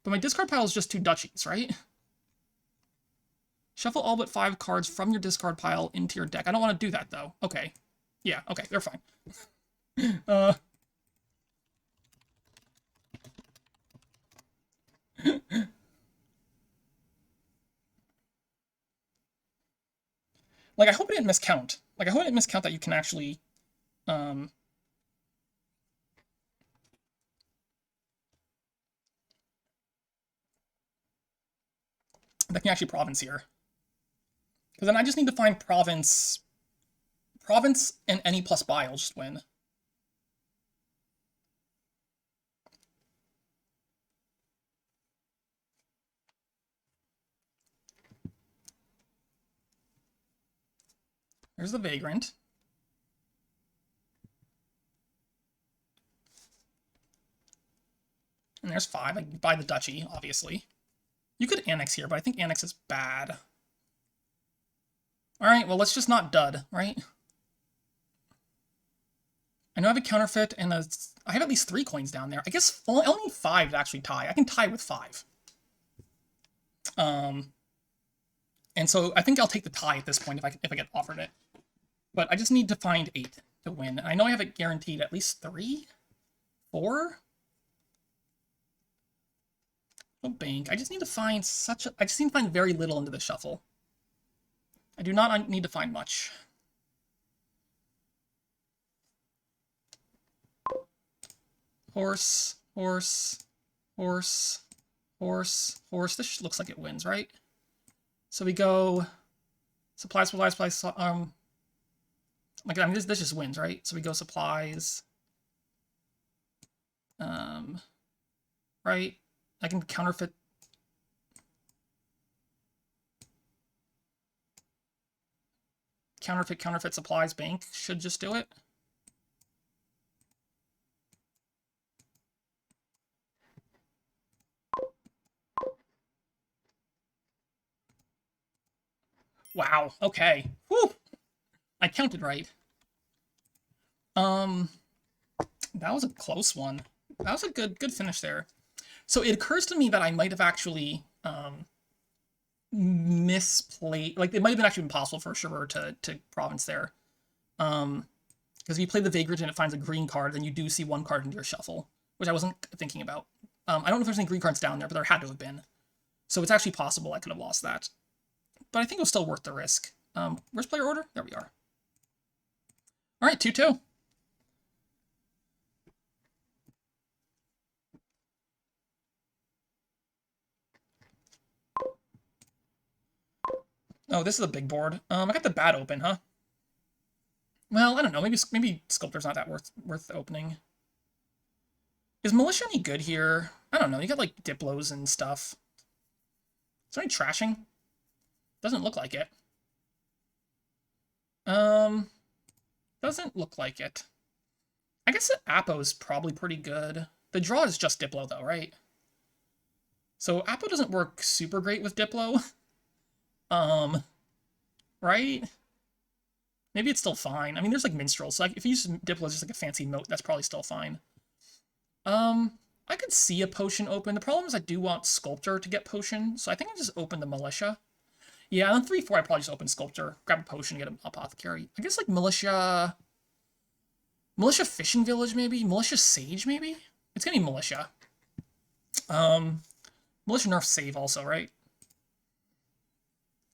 Speaker 1: But my discard pile is just 2 duchies, right? Shuffle all but 5 cards from your discard pile into your deck. I don't want to do that, though. Okay. Yeah, okay, they're fine. Like, I hope it didn't miscount. Like, I hope it didn't miscount that you can actually, that can actually province here. Because then I just need to find province. Province and any plus buy will just win. There's the Vagrant. And there's 5. I can buy the duchy, obviously. You could annex here, but I think annex is bad. Alright, well, let's just not dud, right? I know I have a counterfeit, and I have at least 3 coins down there. I guess I only need 5 to actually tie. I can tie with 5. And so I think I'll take the tie at this point if I get offered it. But I just need to find 8 to win. I know I have it guaranteed at least 3? 4? No bank. I just need to find I just need to find very little into the shuffle. I do not need to find much. Horse, horse, horse, horse, horse. This looks like it wins, right? So we go Supplies. Like, I mean, this just wins, right? So we go supplies. Right? I can counterfeit. Counterfeit supplies bank should just do it. Wow, okay. Whew. I counted right. That was a close one. That was a good finish there. So it occurs to me that I might have actually misplayed. Like, it might have been actually impossible for Sharur to province there. Because if you play the Vagrant and it finds a green card, then you do see one card into your shuffle, which I wasn't thinking about. I don't know if there's any green cards down there, but there had to have been. So it's actually possible I could have lost that. But I think it was still worth the risk. Where's player order? There we are. All right, 2-2. Oh, this is a big board. I got the bat open, huh? Well, I don't know. Maybe Sculptor's not that worth opening. Is Militia any good here? I don't know. You got like Diplos and stuff. Is there any trashing? Doesn't look like it. Doesn't look like it. I guess the Apo is probably pretty good. The draw is just Diplo though, right? So Apo doesn't work super great with Diplo. Right? Maybe it's still fine. I mean, there's like minstrels. So like, if you use Diplo as just like a fancy moat, that's probably still fine. I could see a potion open. The problem is I do want Sculptor to get potion, so I think I just open the Militia. Yeah, on 3-4, I probably just open Sculptor, grab a potion, get an Apothecary. I guess like Militia Fishing Village, maybe? Militia Sage, maybe? It's gonna be Militia. Militia Nerf Save also, right?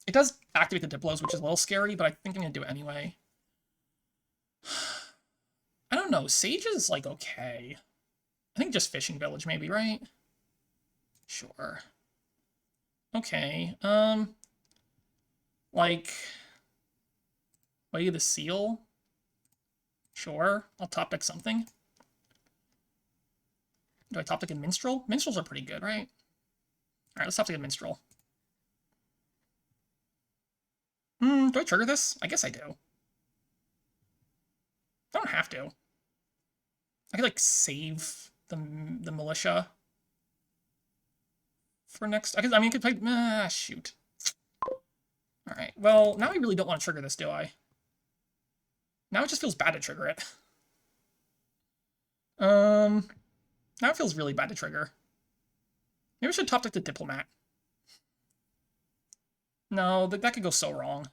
Speaker 1: It does activate the Diplos, which is a little scary, but I think I'm gonna do it anyway. I don't know. Sage is, like, okay. I think just Fishing Village, maybe, right? Sure. Okay, like, Way of the Seal? Sure, I'll top deck something. Do I top deck a Minstrel? Minstrels are pretty good, right? Alright, let's top deck a Minstrel. Do I trigger this? I guess I do. I don't have to. I could, like, save the Militia for next... I mean, I could play... shoot. Alright, well, now I really don't want to trigger this, do I? Now it just feels bad to trigger it. Now it feels really bad to trigger. Maybe I should top deck the Diplomat. No, that could go so wrong.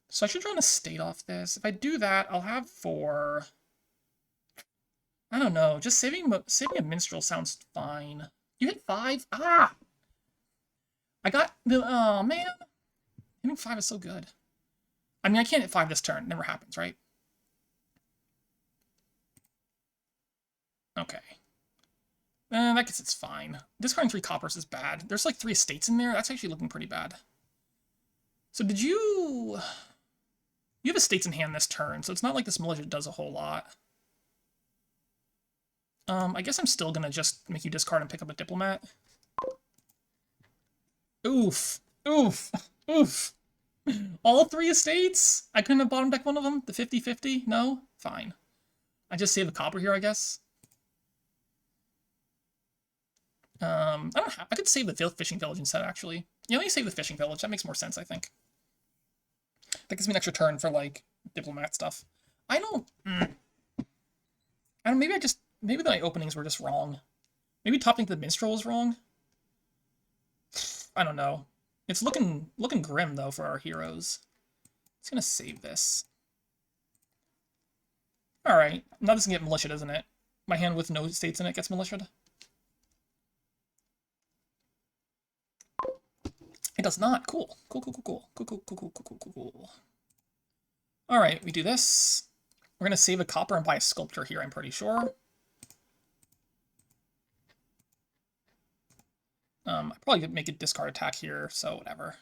Speaker 1: So I should draw an estate off this. If I do that, I'll have 4. I don't know. Just saving a Minstrel sounds fine. You hit 5? Ah! I got the... Oh, man. Hitting 5 is so good. I mean, I can't hit 5 this turn. It never happens, right? Okay. I guess it's fine. Discarding 3 coppers is bad. There's like 3 estates in there. That's actually looking pretty bad. So did you... You have estates in hand this turn, so it's not like this Militia does a whole lot. I guess I'm still gonna just make you discard and pick up a Diplomat. Oof. Oof. Oof. All 3 estates? I couldn't have bottom deck one of them? The 50-50? No? Fine. I just save a copper here, I guess. I don't have... I could save the Fishing Village instead, actually. Yeah, let me save the Fishing Village. That makes more sense, I think. That gives me an extra turn for, like, Diplomat stuff. I don't... Maybe my openings were just wrong. Maybe topping the Minstrel was wrong? I don't know. It's looking grim, though, for our heroes. It's gonna save this. Alright. Now this can get Militia'd, isn't it? My hand with no states in it gets Militia'd. It does not. Cool. Cool. Alright, we do this. We're gonna save a copper and buy a Sculptor here, I'm pretty sure. I probably could make a discard attack here, so whatever.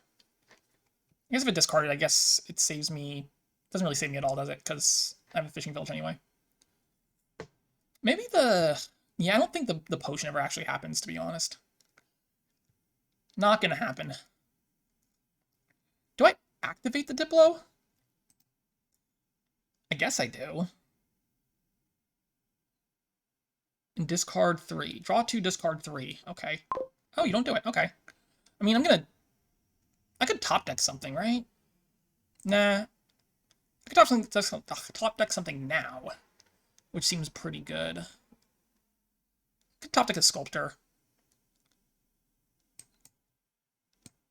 Speaker 1: I guess if it discarded, I guess it saves me... Doesn't really save me at all, does it? Because I have a fishing village anyway. Maybe the... Yeah, I don't think the potion ever actually happens, to be honest. Not gonna happen. Do I activate the Diplo? I guess I do. And discard 3. Draw 2, discard 3. Okay. Oh, you don't do it. Okay. I mean, I could top deck something, right? Nah. I could top deck something now, which seems pretty good. I could top deck a Sculptor.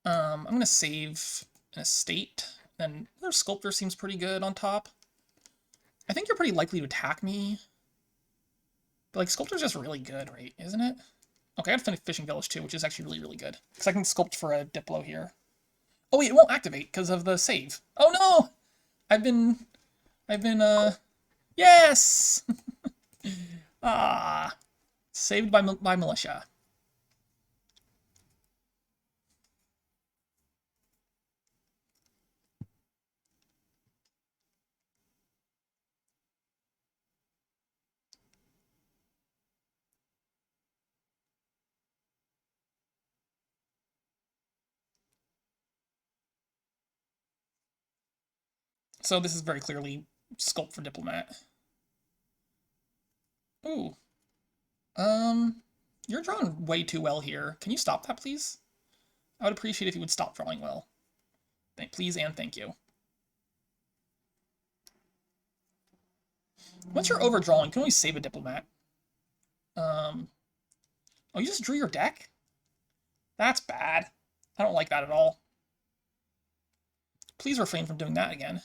Speaker 1: I'm gonna save an Estate. Then their Sculptor seems pretty good on top. I think you're pretty likely to attack me. But, like, Sculptor's just really good, right? Isn't it? Okay, I have to Fishing Village, too, which is actually really, really good. Because I can Sculpt for a Diplo here. Oh, wait, it won't activate because of the save. Oh, no! I've been, yes! Ah. Saved by Militia. So this is very clearly Sculpt for Diplomat. Ooh. You're drawing way too well here. Can you stop that, please? I would appreciate if you would stop drawing well. Please and thank you. Once you're overdrawing, you can always save a Diplomat. Oh, you just drew your deck? That's bad. I don't like that at all. Please refrain from doing that again.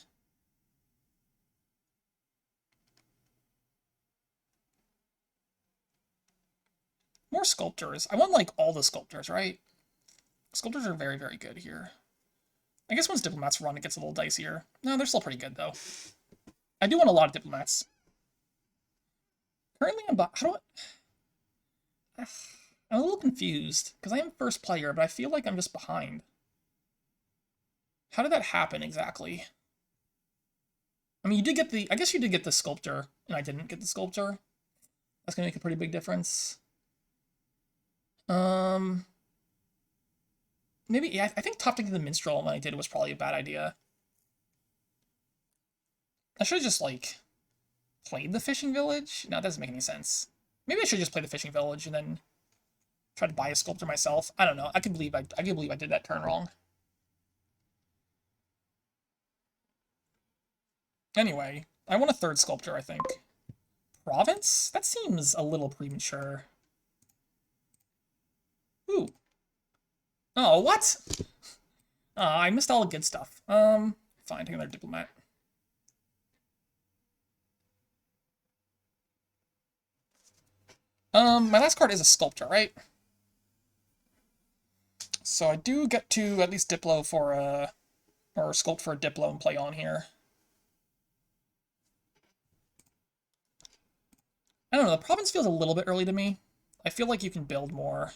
Speaker 1: More Sculptors. I want, like, all the Sculptors, right? Sculptors are very, very good here. I guess once Diplomats run, it gets a little dicier. No, they're still pretty good, though. I do want a lot of Diplomats. Currently, I'm a little confused, because I am first player, but I feel like I'm just behind. How did that happen, exactly? I mean, you did get the... I guess you did get the Sculptor, and I didn't get the Sculptor. That's going to make a pretty big difference. Maybe, yeah, I think top decking the Minstrel when I did was probably a bad idea. I should have just, like, played the Fishing Village. No, that doesn't make any sense. Maybe I should just play the Fishing Village and then try to buy a Sculptor myself. I don't know. I can believe I did that turn wrong. Anyway, I want a third Sculptor, I think. Province? That seems a little premature. Ooh. Oh, what? I missed all the good stuff. Fine, take another Diplomat. My last card is a Sculptor, right? So I do get to at least Diplo for a... or Sculpt for a Diplo and play on here. I don't know, the Province feels a little bit early to me. I feel like you can build more.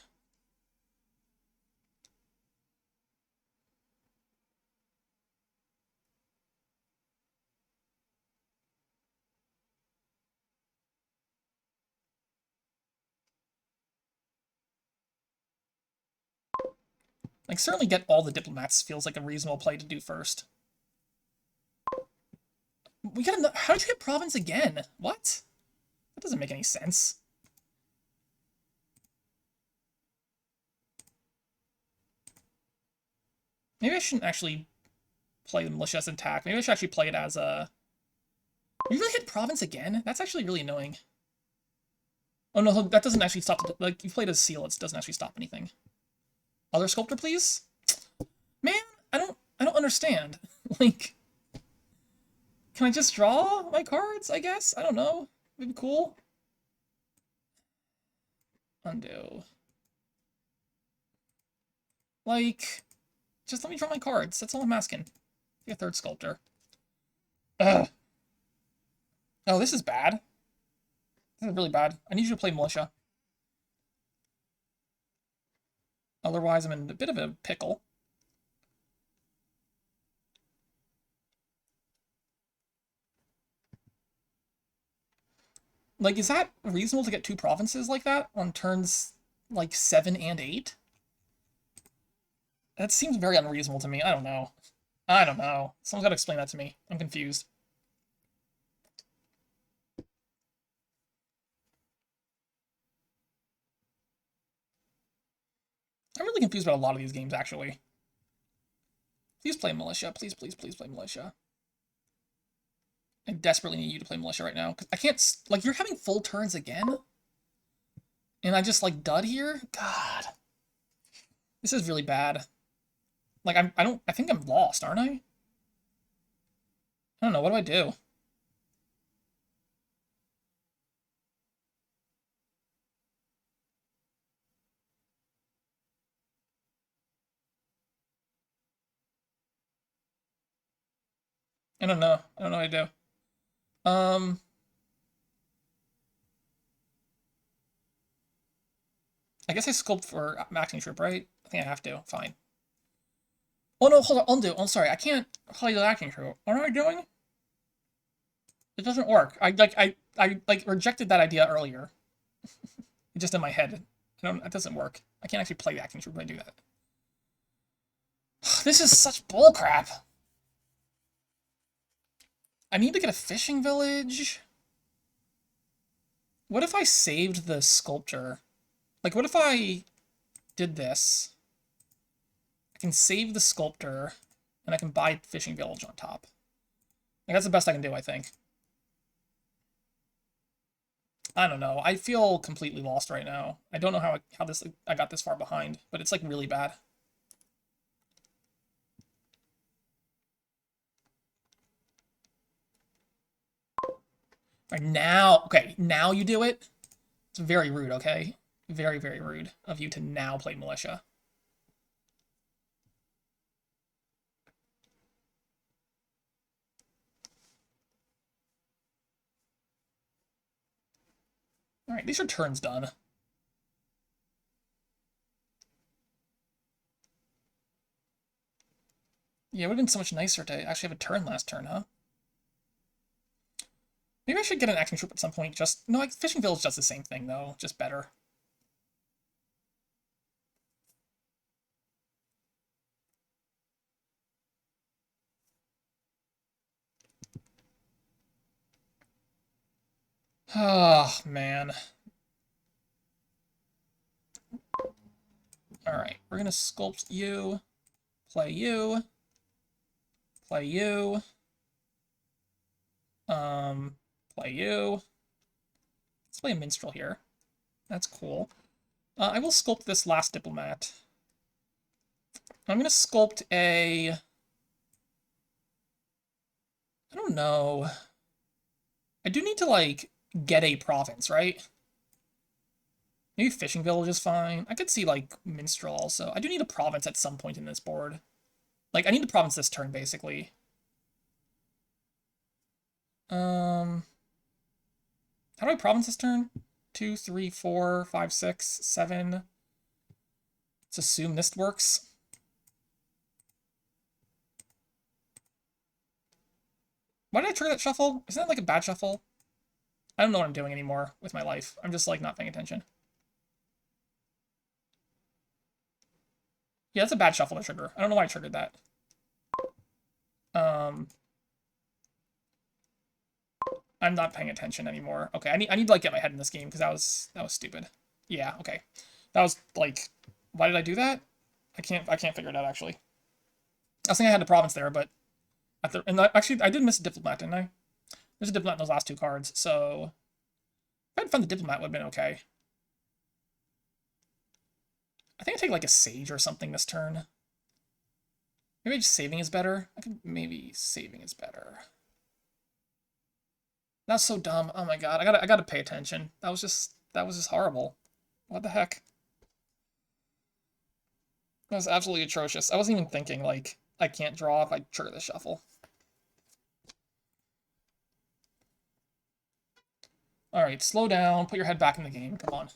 Speaker 1: Like, certainly get all the Diplomats feels like a reasonable play to do first. We got how did you hit Province again? What? That doesn't make any sense. Maybe I shouldn't actually play the Militia as an attack. Maybe I should actually play it as a... You really hit Province again? That's actually really annoying. Oh no, that doesn't actually stop the... Like, you played as Seal, it doesn't actually stop anything. Other Sculptor, please? Man, I don't understand. Like... Can I just draw my cards, I guess? I don't know. Maybe cool. Undo. Like, just let me draw my cards. That's all I'm asking. Be a third Sculptor. Ugh. Oh, this is bad. This is really bad. I need you to play Militia. Color-wise, I'm in a bit of a pickle. Like, is that reasonable to get 2 provinces like that on turns, like, 7 and 8? That seems very unreasonable to me. I don't know. I don't know. Someone's got to explain that to me. I'm confused. I'm really confused about a lot of these games, actually. Please play Militia. Please, please, please play Militia. I desperately need you to play Militia right now. Because I can't... Like, you're having full turns again? And I just, like, dud here? God. This is really bad. Like, I think I'm lost, aren't I? I don't know. What do I do? I don't know. I don't know what to do. I guess I sculpt for acting troop, right? I think I have to. Fine. Oh no, hold on. Undo. Oh, sorry. I can't play the acting troop. What am I doing? It doesn't work. I like rejected that idea earlier. Just in my head. It doesn't work. I can't actually play the acting troop when I do that. This is such bullcrap. I need to get a fishing village. What if I saved the sculpture? Like, what if I did this? I can save the sculptor, and I can buy fishing village on top. Like, that's the best I can do, I think. I don't know. I feel completely lost right now. I don't know how I got this far behind, but it's like really bad. Right now, okay, now you do it. It's very rude, okay? Very, very rude of you to now play Militia. Alright, these are turns done. Yeah, it would have been so much nicer to actually have a turn last turn, huh? Maybe I should get an action troop at some point. Just no, like Fishing Village does the same thing though, just better. Oh man. Alright, we're gonna sculpt you, play you, play you, play you. Let's play a minstrel here. That's cool. I will sculpt this last diplomat. I'm gonna sculpt a... I don't know. I do need to, like, get a province, right? Maybe Fishing Village is fine. I could see, like, Minstrel also. I do need a province at some point in this board. Like, I need a province this turn, basically. How do I province this turn? 2, 3, 4, 5, 6, 7. Let's assume this works. Why did I trigger that shuffle? Isn't that like a bad shuffle? I don't know what I'm doing anymore with my life. I'm just like not paying attention. Yeah, that's a bad shuffle to trigger. I don't know why I triggered that. I'm not paying attention anymore. Okay, I need to like get my head in this game because that was stupid. Yeah, okay. That was like, why did I do that? I can't figure it out actually. I was thinking I had the province there, but actually I did miss a diplomat, didn't I? There's a diplomat in those last 2 cards, so if I'd found the diplomat would have been okay. I think I take like a sage or something this turn. Maybe just saving is better. Maybe saving is better. That's so dumb. Oh my god, I gotta pay attention. That was just horrible. What the heck? That was absolutely atrocious. I wasn't even thinking like I can't draw if I trigger the shuffle. All right, slow down. Put your head back in the game. Come on.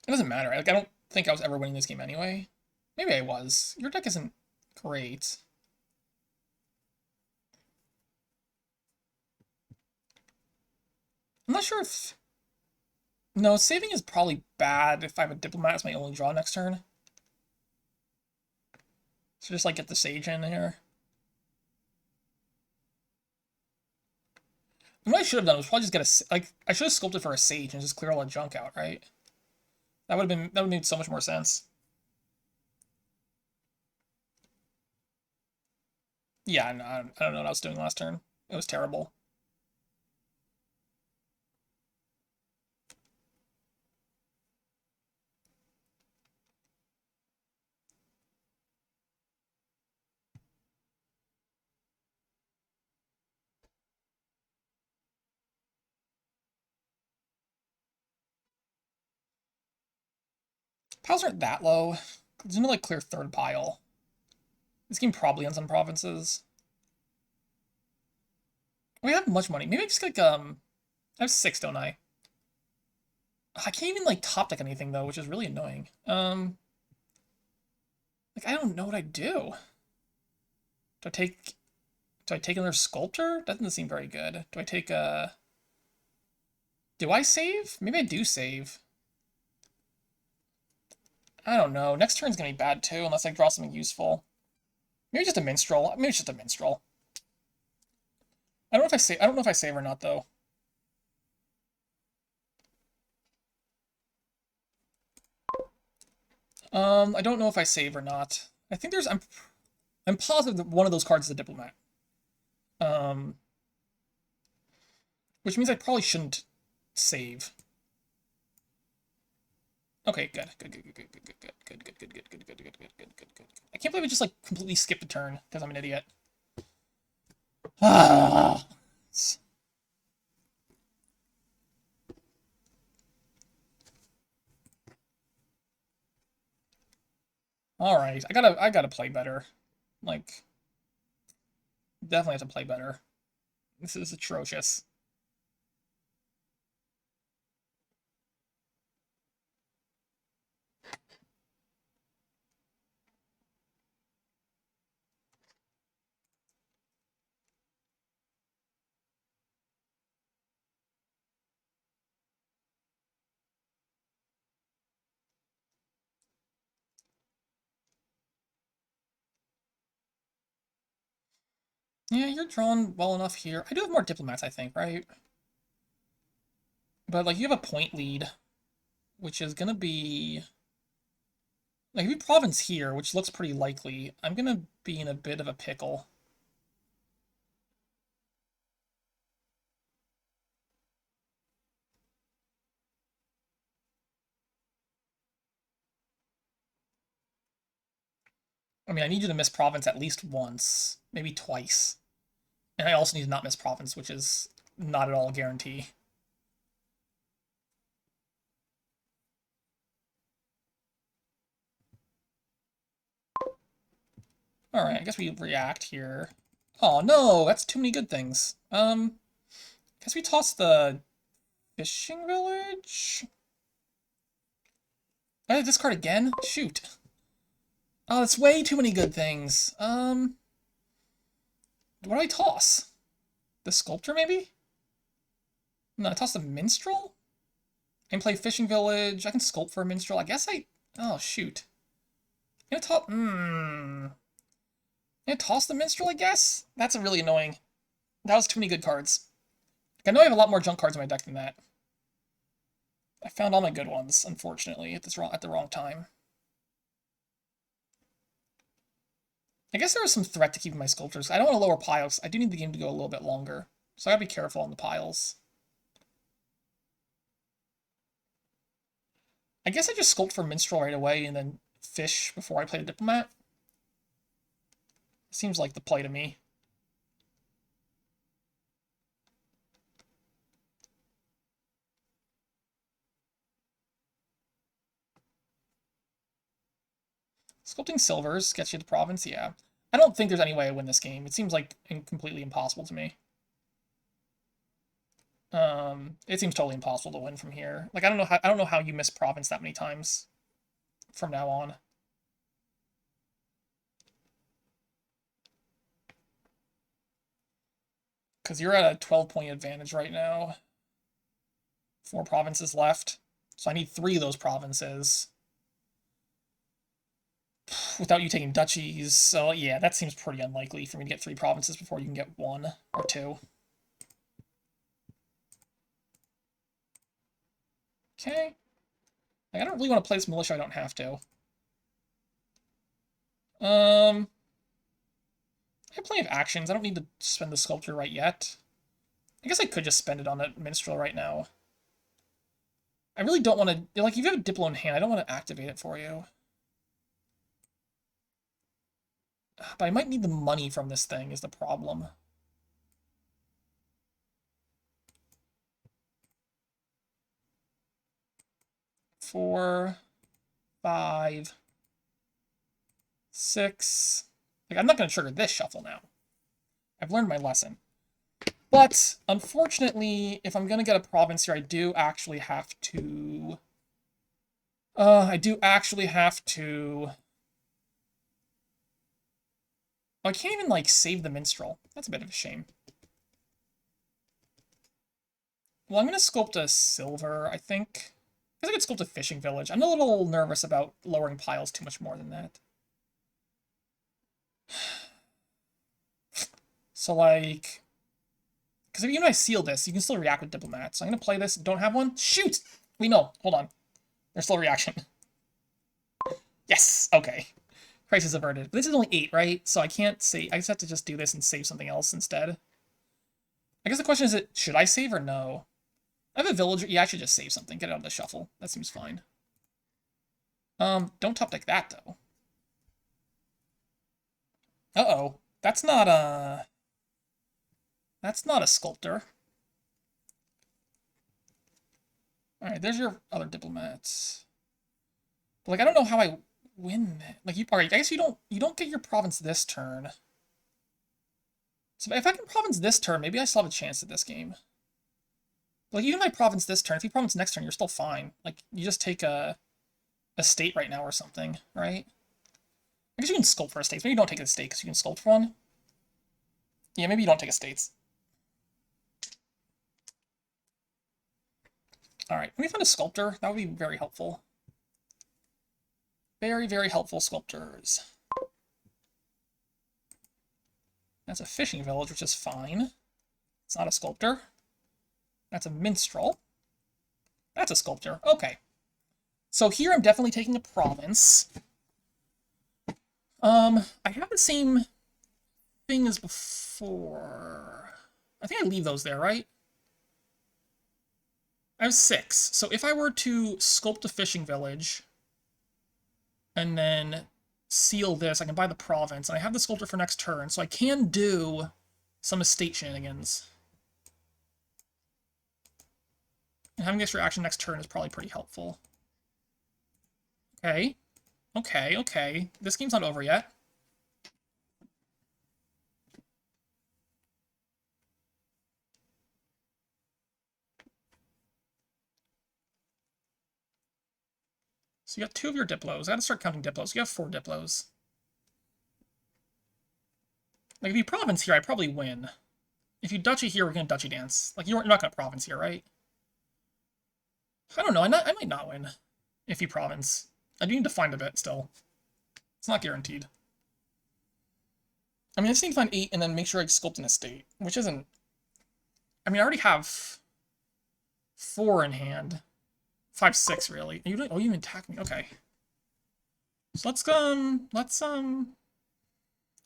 Speaker 1: It doesn't matter. Like, I don't think I was ever winning this game anyway. Maybe I was. Your deck isn't great. I'm not sure if... No, saving is probably bad if I have a Diplomat as my only draw next turn. So just, like, get the Sage in here. And what I should have done was probably just get a... Like, I should have sculpted for a Sage and just clear all the junk out, right? That would have made so much more sense. Yeah, no, I don't know what I was doing last turn. It was terrible. Piles aren't that low. There's no, like, clear third pile. This game probably ends on provinces. We have much money. Maybe I just, like, I have 6, don't I? I can't even, like, top deck anything, though, which is really annoying. Like, I don't know what I do. Do I take... Do I take another Sculptor? That doesn't seem very good. Do I take a... Do I save? Maybe I do save. I don't know. Next turn's gonna be bad, too, unless I draw something useful. Maybe just a Minstrel. Maybe it's just a Minstrel. I don't know if I save. I don't know if I save or not, though. I don't know if I save or not. I think there's... I'm positive that one of those cards is a Diplomat. Which means I probably shouldn't save. Okay, good. Good, good, good, good, good, good, good, good, good, good, good, good, good, good, good, good, good, good. I can't believe I just, like, completely skipped a turn, because I'm an idiot. Ah. Alright, I gotta play better. Like, definitely have to play better. This is atrocious. Yeah, you're drawn well enough here. I do have more diplomats, I think, right? But, like, you have a point lead, which is gonna be... Like, if you province here, which looks pretty likely, I'm gonna be in a bit of a pickle. I mean, I need you to miss province at least once, maybe twice. And I also need to not miss province, which is not at all a guarantee. Alright, I guess we react here. Oh no, that's too many good things. Guess we toss the fishing village? I have this card again? Shoot. Oh, that's way too many good things. What do I toss? The sculptor, maybe? No, I toss the minstrel? I can play fishing village. I can sculpt for a minstrel. I guess I... Oh, shoot. I'm gonna toss... I'm gonna toss the minstrel, I guess? That's really annoying. That was too many good cards. I know I have a lot more junk cards in my deck than that. I found all my good ones, unfortunately, at the wrong time. I guess there was some threat to keeping my sculptors. I don't want to lower piles. I do need the game to go a little bit longer. So I gotta be careful on the piles. I guess I just sculpt for Minstrel right away and then fish before I play the Diplomat. Seems like the play to me. Sculpting silvers gets you the province, yeah. I don't think there's any way I win this game. It seems like completely impossible to me. It seems totally impossible to win from here. Like I don't know how you miss province that many times from now on. Because you're at a 12-point advantage right now. 4 provinces left. So I need 3 of those provinces without you taking duchies. So yeah, that seems pretty unlikely for me to get 3 provinces before you can get 1 or 2. Okay. Like, I don't really want to play this militia. I don't have to. I have plenty of actions. I don't need to spend the sculpture right yet. I guess I could just spend it on a minstrel right now. I really don't want to... Like, if you have a Diplo in hand, I don't want to activate it for you. But I might need the money from this thing is the problem. Four, 5, 6... Like, I'm not going to trigger this shuffle now. I've learned my lesson. But, unfortunately, if I'm going to get a province here, I do actually have to... I do actually have to... Oh, I can't even, like, save the minstrel. That's a bit of a shame. Well, I'm going to sculpt a silver, I think. I guess I could sculpt a fishing village. I'm a little nervous about lowering piles too much more than that. So, like... Because even if I seal this, you can still react with diplomats. So I'm going to play this. Don't have one? Shoot! Wait, no. Hold on. There's still a reaction. Yes! Okay. Crisis averted. But this is only 8, right? So I can't save... I just have to just do this and save something else instead. I guess the question is, should I save or no? I have a villager. Yeah, I should just save something. Get it out of the shuffle. That seems fine. Don't top deck that, though. Uh-oh. That's not a... That's not a sculptor. Alright, there's your other diplomats. But, like, I don't know how I win that. Like, alright, I guess you don't get your province this turn. So if I can province this turn, maybe I still have a chance at this game. But, like, even if I province this turn, if you province next turn, you're still fine. Like, you just take a state right now or something, right? I guess you can sculpt for estates. Maybe you don't take a state because you can sculpt for one. Yeah, maybe you don't take estates. Alright, can we find a sculptor? That would be very helpful. Very, very helpful sculptors. That's a fishing village, which is fine. It's not a sculptor. That's a minstrel. That's a sculptor. Okay. So here I'm definitely taking a province. I have the same thing as before. I think I leave those there, right? I have 6. So if I were to sculpt a fishing village and then seal this, I can buy the province, and I have the sculptor for next turn, so I can do some estate shenanigans. And having this reaction next turn is probably pretty helpful. Okay. Okay, okay. This game's not over yet. So you got 2 of your Diplos. I gotta start counting Diplos. You have 4 Diplos. Like, if you province here, I probably win. If you duchy here, we're gonna duchy dance. Like, you're not gonna province here, right? I don't know. I might not win if you province. I do need to find a bit still. It's not guaranteed. I mean, I just need to find 8 and then make sure I sculpt an estate, which isn't... I mean, I already have 4 in hand. 5, 6, really. You don't... Oh, you attack me. Okay. So let's,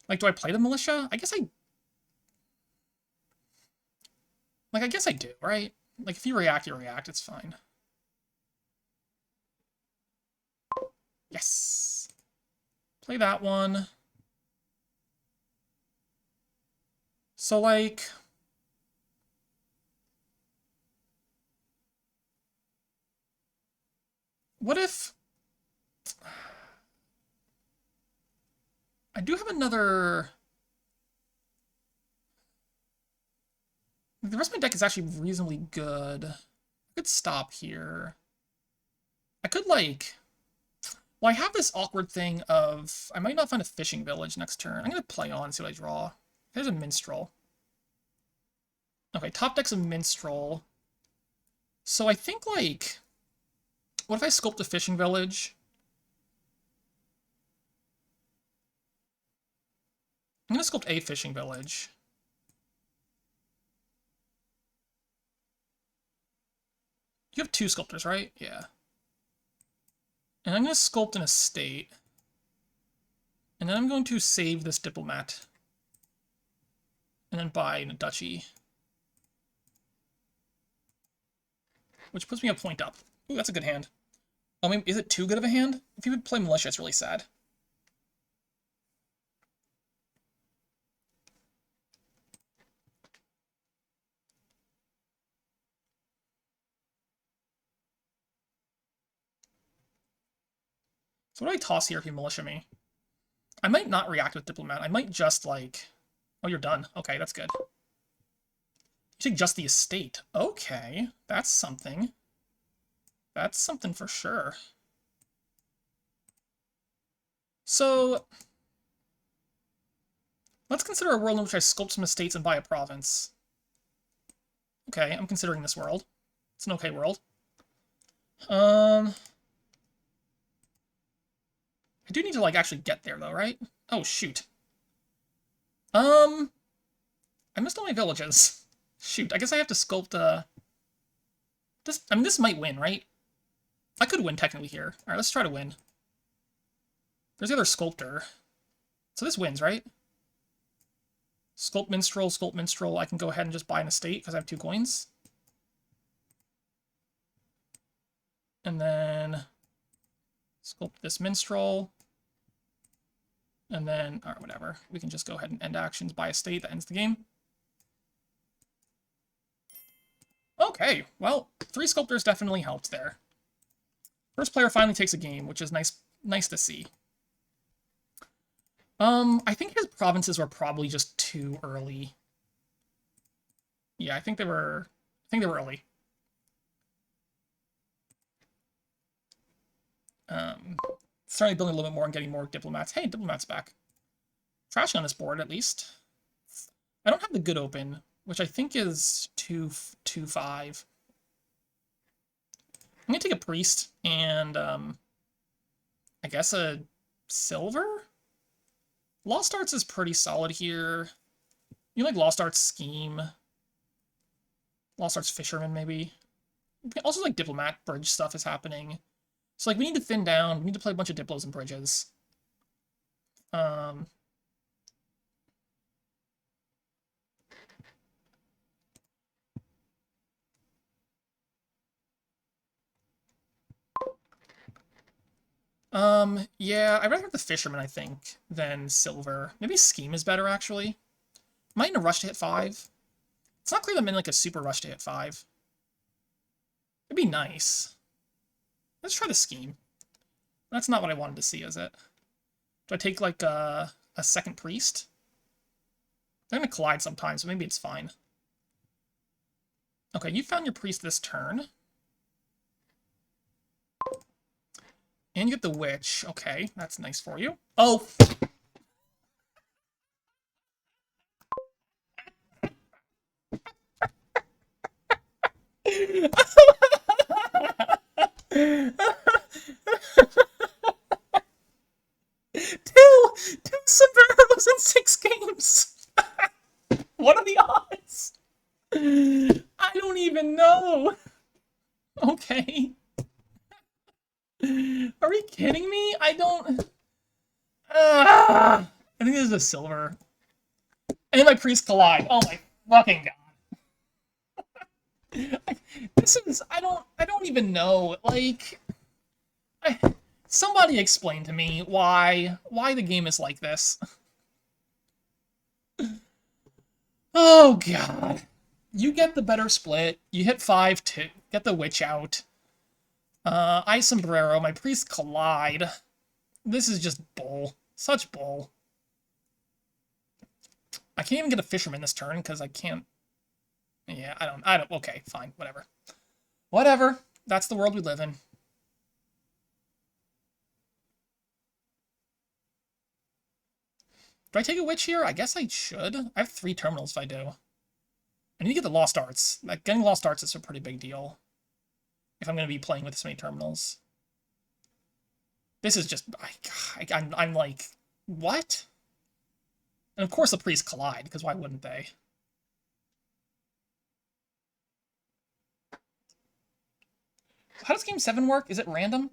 Speaker 1: like, do I play the militia? I guess I... Like, I guess I do, right? Like, if you react, you react. It's fine. Yes. Play that one. So, like... What if... I do have another... The rest of my deck is actually reasonably good. I could stop here. I could, like... Well, I have this awkward thing of... I might not find a fishing village next turn. I'm going to play on and see what I draw. There's a minstrel. Okay, top deck's a minstrel. So I think, like... What if I sculpt a fishing village? I'm going to sculpt a fishing village. You have 2 sculptors, right? Yeah. And I'm going to sculpt an estate. And then I'm going to save this diplomat. And then buy a duchy. Which puts me a point up. Ooh, that's a good hand. I mean, is it too good of a hand? If you would play militia, it's really sad. So what do I toss here if you militia me? I might not react with diplomat. I might just, like... Oh, you're done. Okay, that's good. You take just the estate. Okay, that's something. That's something for sure. So... Let's consider a world in which I sculpt some estates and buy a province. Okay, I'm considering this world. It's an okay world. I do need to, like, actually get there, though, right? Oh, shoot. I missed all my villages. Shoot, I guess I have to sculpt, this, I mean, this might win, right? I could win, technically, here. Alright, let's try to win. There's the other sculptor. So this wins, right? Sculpt minstrel. I can go ahead and just buy an estate, because I have 2 coins. And then... Sculpt this minstrel. And then, or whatever. We can just go ahead and end actions, buy a state, that ends the game. Okay, well, 3 sculptors definitely helped there. First player finally takes a game, which is nice to see. I think his provinces were probably just too early. Yeah, I think they were early. Starting building a little bit more and getting more diplomats. Hey, diplomats back. Trashing on this board, at least. I don't have the good open, which I think is 2-5. I'm gonna take a priest and, I guess a silver? Lost Arts is pretty solid here. You like Lost Arts Scheme. Lost Arts Fisherman, maybe. Also, like, Diplomat Bridge stuff is happening. So, like, we need to thin down. We need to play a bunch of Diplos and Bridges. Yeah, I'd rather have the Fisherman, I think, than Silver. Maybe Scheme is better, actually. Am I in a rush to hit 5? It's not clear that I'm in, like, a super rush to hit 5. It'd be nice. Let's try the Scheme. That's not what I wanted to see, is it? Do I take, like, a second priest? They're gonna collide sometimes, so maybe it's fine. Okay, you found your priest this turn. And you get the witch. Okay, that's nice for you. Oh! Two sombreros in 6 games. What are the odds? I don't even know. Okay. Are we kidding me? I don't... I think this is a silver. And my priest collide. Oh my fucking god. This is... I don't even know. Like... Somebody explain to me why the game is like this. Oh god. You get the better split. You hit 5-2. Get the witch out. I sombrero. My priest collide. This is just bull. Such bull. I can't even get a fisherman this turn because I can't Yeah, I don't, okay, fine, whatever. Whatever. That's the world we live in. Do I take a witch here? I guess I should. I have 3 terminals if I do. I need to get the Lost Arts. Like, getting Lost Arts is a pretty big deal. If I'm going to be playing with this many terminals. This is just... I'm like... What? And of course the priests collide, because why wouldn't they? How does Game 7 work? Is it random?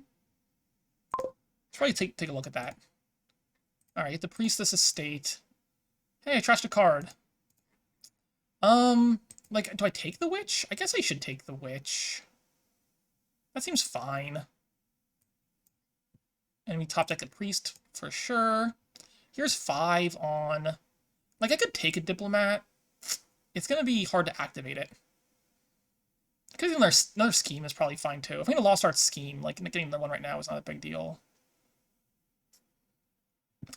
Speaker 1: Let's probably take a look at that. Alright, get the Priestess Estate. Hey, I trashed a card. Like, do I take the Witch? I guess I should take the Witch. That seems fine. And we top deck a Priest for sure. Here's 5 on... Like, I could take a Diplomat. It's gonna be hard to activate it. Because another scheme is probably fine too. If I'm gonna Lost Arts scheme, like getting the one right now is not a big deal.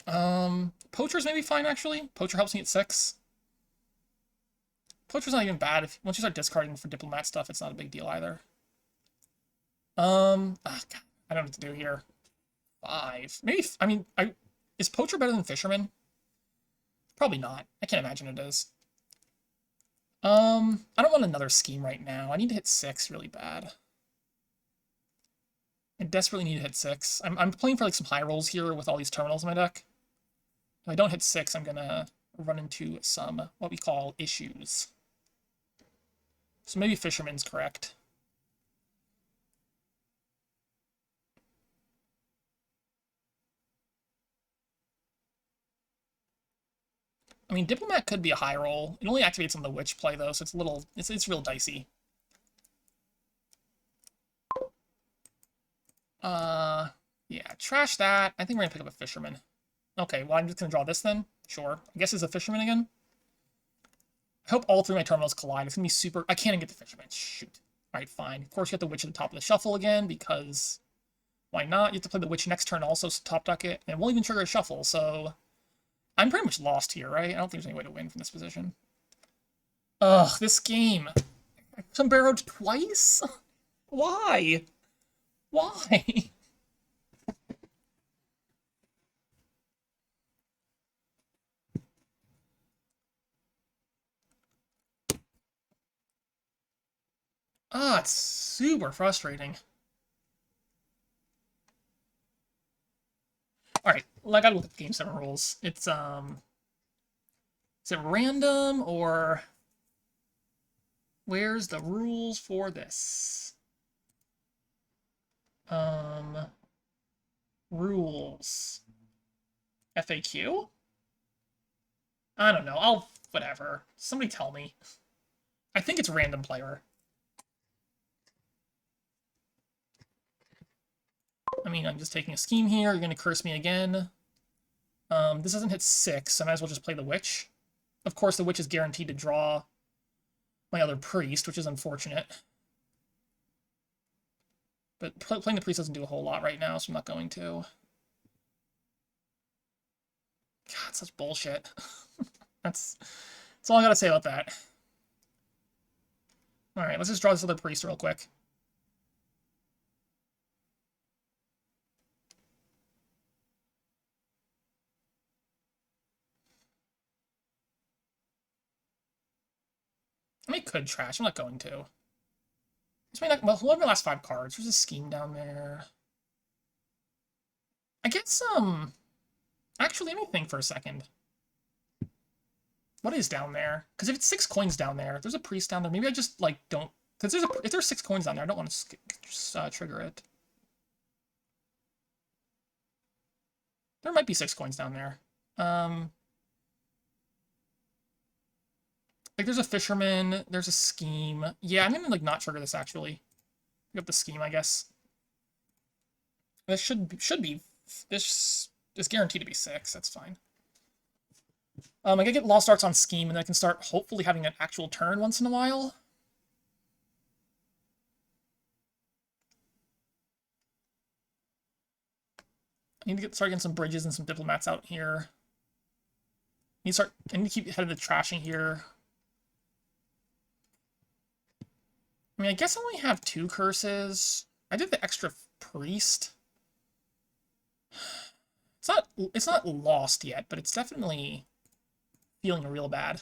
Speaker 1: Poacher's maybe fine actually. Poacher helps me at 6. Poacher's not even bad. Once you start discarding for Diplomat stuff, it's not a big deal either. God, I don't know what to do here. 5. Maybe, I mean, is Poacher better than Fisherman? Probably not. I can't imagine it is. I don't want another scheme right now. I need to hit 6 really bad. I desperately need to hit 6. I'm playing for like some high rolls here with all these terminals in my deck. If I don't hit 6, I'm gonna run into some, what we call, issues. So maybe Fisherman's correct. I mean, Diplomat could be a high roll. It only activates on the Witch play, though, so it's real dicey. Yeah, trash that. I think we're gonna pick up a Fisherman. Okay, well, I'm just gonna draw this then. Sure. I guess it's a Fisherman again. I hope all 3 of my terminals collide. It's gonna be super... I can't even get the Fisherman. Shoot. Alright, fine. Of course, you have the Witch at the top of the shuffle again, because... Why not? You have to play the Witch next turn also, so top deck it. And it won't even trigger a shuffle, so... I'm pretty much lost here, right? I don't think there's any way to win from this position. Ugh, this game. I'm barrowed twice? Why? Why? Ah, it's super frustrating. Alright, well, I gotta look at the Game 7 rules. It's, is it random, or... Where's the rules for this? Rules. FAQ? I don't know, whatever. Somebody tell me. I think it's random player. I mean, I'm just taking a scheme here. You're going to curse me again. This doesn't hit 6, so I might as well just play the Witch. Of course, the Witch is guaranteed to draw my other Priest, which is unfortunate. But playing the Priest doesn't do a whole lot right now, so I'm not going to. God, such bullshit. That's all I gotta say about that. Alright, let's just draw this other Priest real quick. I mean, I could trash. I'm not going to. Well, what are my last 5 cards? There's a scheme down there. I guess, actually, let me think for a second. What is down there? Because if it's 6 coins down there, there's a Priest down there. Maybe I just, like, don't... Because if there's 6 coins down there, I don't want to trigger it. There might be 6 coins down there. Like, there's a Fisherman, there's a scheme. Yeah, I'm gonna, like, not trigger this, actually. Pick up the scheme, I guess. This should be... This is guaranteed to be 6, that's fine. I gotta get Lost Arts on scheme, and then I can start hopefully having an actual turn once in a while. I need to start getting some bridges and some diplomats out here. I need to keep heading to trashing here. I mean, I guess I only have 2 curses. I did the extra priest. It's not lost yet, but it's definitely feeling real bad.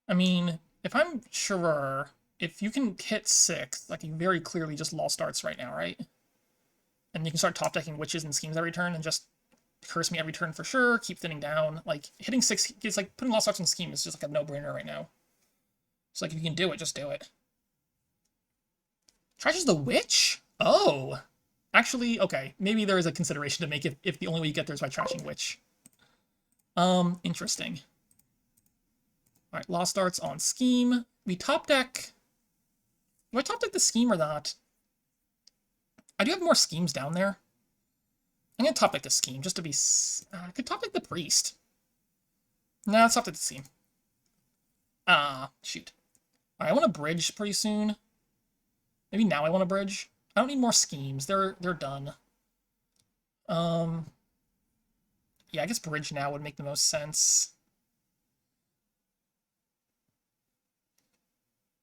Speaker 1: I mean, if I'm Sharur, if you can hit 6, like you very clearly just lost starts right now, right? And you can start top decking witches and schemes every turn and just curse me every turn for sure, keep thinning down. Like, hitting 6, it's like putting lost starts in scheme is just like a no-brainer right now. So like, if you can do it, just do it. Trashes the witch? Oh. Actually, okay. Maybe there is a consideration to make it if the only way you get there is by trashing witch. Interesting. Alright, lost starts on scheme. We top deck. Do I top deck the scheme or not? I do have more schemes down there. I'm gonna top deck the scheme just to be. I could top deck the priest. Nah, let's top deck the scheme. Shoot. Alright, I want to bridge pretty soon. Maybe now I want to bridge. I don't need more schemes. They're done. Yeah, I guess bridge now would make the most sense.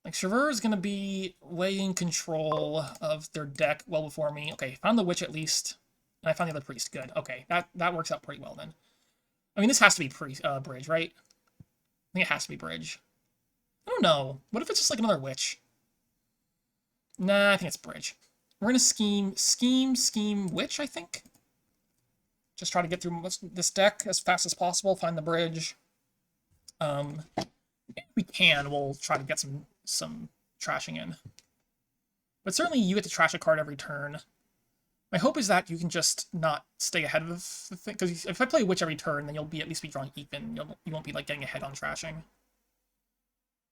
Speaker 1: Like, Sharur is going to be way in control of their deck well before me. Okay, found the witch at least. And I found the other priest. Good. Okay, that works out pretty well then. I mean, this has to be bridge, right? I think it has to be bridge. I don't know. What if it's just like another witch? Nah, I think it's bridge. We're going to scheme, witch, I think. Just try to get through this deck as fast as possible, find the bridge. If we can, we'll try to get some trashing in. But certainly you get to trash a card every turn. My hope is that you can just not stay ahead of the thing, because if I play witch every turn, then you'll at least be drawing even. You won't be like getting ahead on trashing.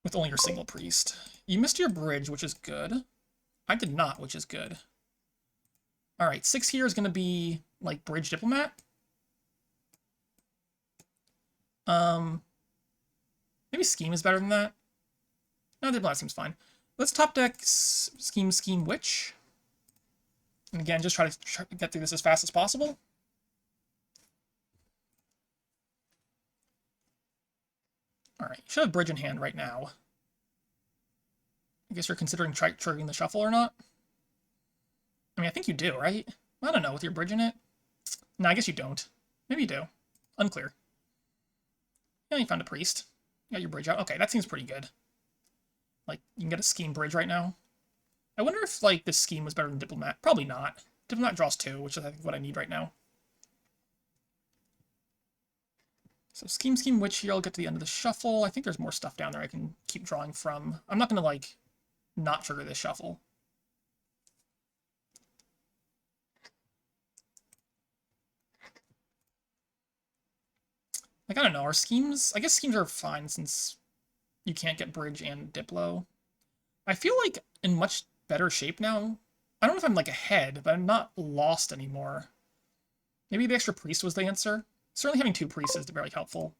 Speaker 1: With only your single priest. You missed your bridge, which is good. I did not, which is good. Alright, 6 here is going to be, like, bridge diplomat. Maybe scheme is better than that. No, diplomat seems fine. Let's top deck scheme witch. And again, just try to get through this as fast as possible. Alright, you should have bridge in hand right now. I guess you're considering triggering the shuffle or not? I mean, I think you do, right? I don't know, with your bridge in it. No, I guess you don't. Maybe you do. Unclear. Yeah, you found a priest. You got your bridge out. Okay, that seems pretty good. Like, you can get a scheme bridge right now. I wonder if, like, this scheme was better than Diplomat. Probably not. Diplomat draws 2, which is, I think, what I need right now. So scheme, witch here. I'll get to the end of the shuffle. I think there's more stuff down there I can keep drawing from. I'm not going to, like, not trigger this shuffle. Like, I don't know. Our schemes... I guess schemes are fine since you can't get bridge and Diplo. I feel like in much better shape now. I don't know if I'm, like, ahead, but I'm not lost anymore. Maybe the extra priest was the answer. Certainly having 2 priests is very helpful.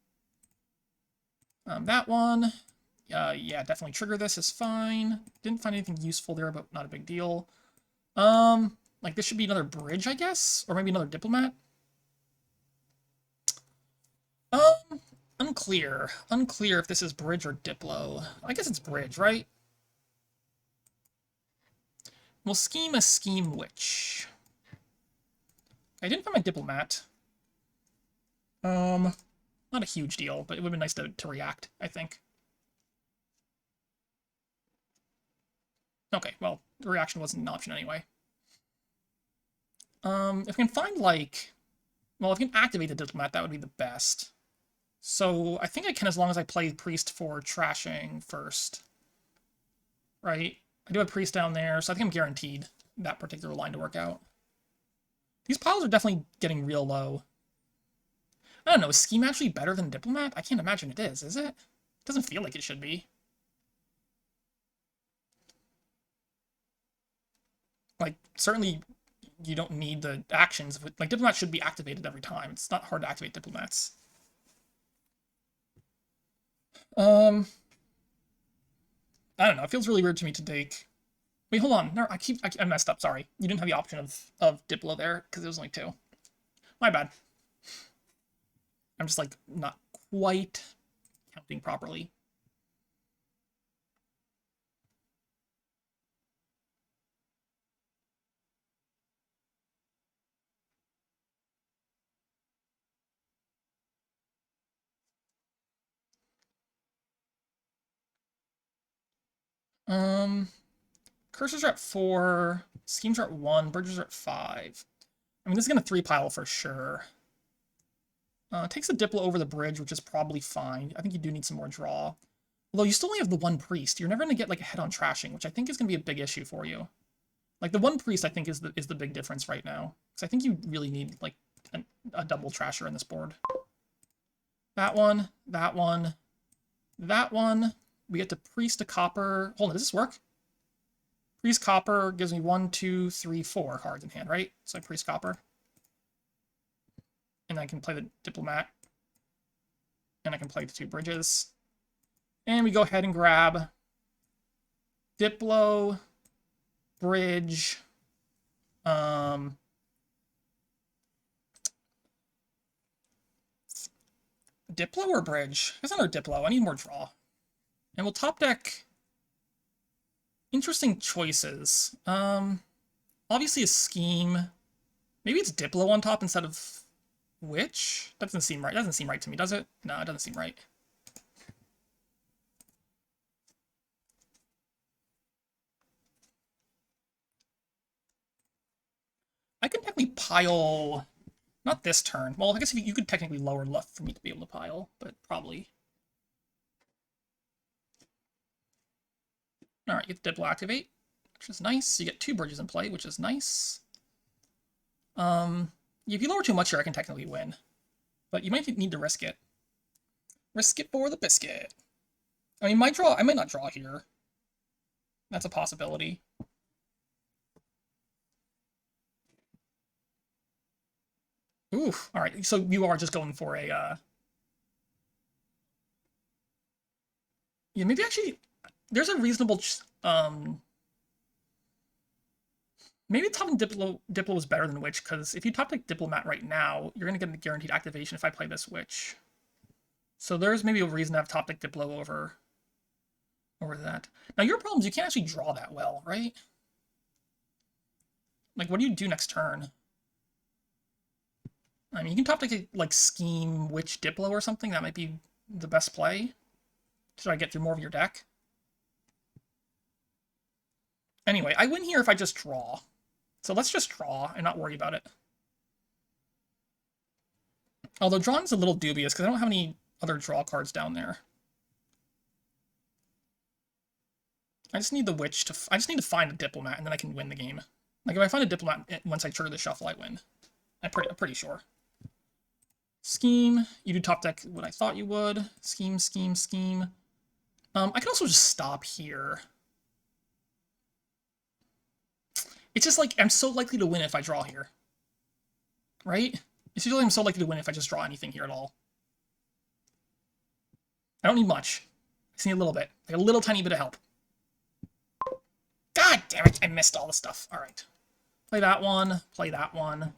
Speaker 1: That one. Yeah, definitely trigger this is fine. Didn't find anything useful there, but not a big deal. Like, this should be another bridge, I guess? Or maybe another diplomat? Unclear. Unclear if this is bridge or diplo. I guess it's bridge, right? We'll scheme a scheme witch. I didn't find my diplomat. Not a huge deal, but it would have been nice to react, I think. Okay, well, the reaction wasn't an option anyway. If we can find, like... Well, if we can activate the diplomat, that would be the best. So, I think I can as long as I play priest for trashing first. Right? I do have priest down there, so I think I'm guaranteed that particular line to work out. These piles are definitely getting real low. I don't know, is scheme actually better than diplomat? I can't imagine it is it? It doesn't feel like it should be. Like, certainly you don't need the actions. Like, diplomat should be activated every time. It's not hard to activate diplomats. I don't know, it feels really weird to me to take Wait, hold on. No, I messed up. Sorry, you didn't have the option of Diplo there because it was only 2. My bad. I'm just like not quite counting properly. Cursors are at 4, schemes are at 1, bridges are at 5. I mean, this is gonna 3-pile for sure. Takes a Diplo over the bridge, which is probably fine. I think you do need some more draw. Although you still only have the 1 priest. You're never gonna get like a head-on trashing, which I think is gonna be a big issue for you. Like the 1 priest, I think is the big difference right now. Because I think you really need like a double trasher in this board. That one, that one, that one. We get to priest to copper. Hold on, does this work? Priest copper gives me 1, 2, 3, 4 cards in hand, right? So I priest copper. And I can play the diplomat. And I can play the 2 bridges. And we go ahead and grab Diplo, bridge, Diplo or bridge? There's another Diplo. I need more draw. And we'll top deck interesting choices. Obviously a scheme. Maybe it's Diplo on top instead of Witch? That doesn't seem right. That doesn't seem right to me, does it? No, it doesn't seem right. I can technically pile... Not this turn. Well, I guess you could technically lower left for me to be able to pile, but probably. Alright, you get the Diplo activate, which is nice. You get 2 bridges in play, which is nice. If you lower too much here, I can technically win. But you might need to risk it. Risk it for the biscuit. I mean, I might not draw here. That's a possibility. Oof. Alright, so you are just going for a, Yeah, maybe actually... There's a reasonable, maybe topping Diplo is better than Witch, because if you top deck Diplomat right now, you're going to get a guaranteed activation if I play this Witch. So there's maybe a reason to have top deck Diplo over that. Now your problem is you can't actually draw that well, right? Like, what do you do next turn? I mean, you can top deck a, like, Scheme, Witch, Diplo or something. That might be the best play. Should I get through more of your deck? Anyway, I win here if I just draw. So let's just draw and not worry about it. Although drawing's a little dubious because I don't have any other draw cards down there. I just need the Witch to... I just need to find a Diplomat and then I can win the game. Like, if I find a Diplomat once I trigger the shuffle, I win. I'm pretty sure. Scheme. You do top deck what I thought you would. Scheme, scheme, scheme. I can also just stop here. It's just like, I'm so likely to win if I draw here. Right? It's usually I'm so likely to win if I just draw anything here at all. I don't need much. I just need a little bit. Like a little tiny bit of help. God damn it, I missed all the stuff. Alright. Play that one. Play that one.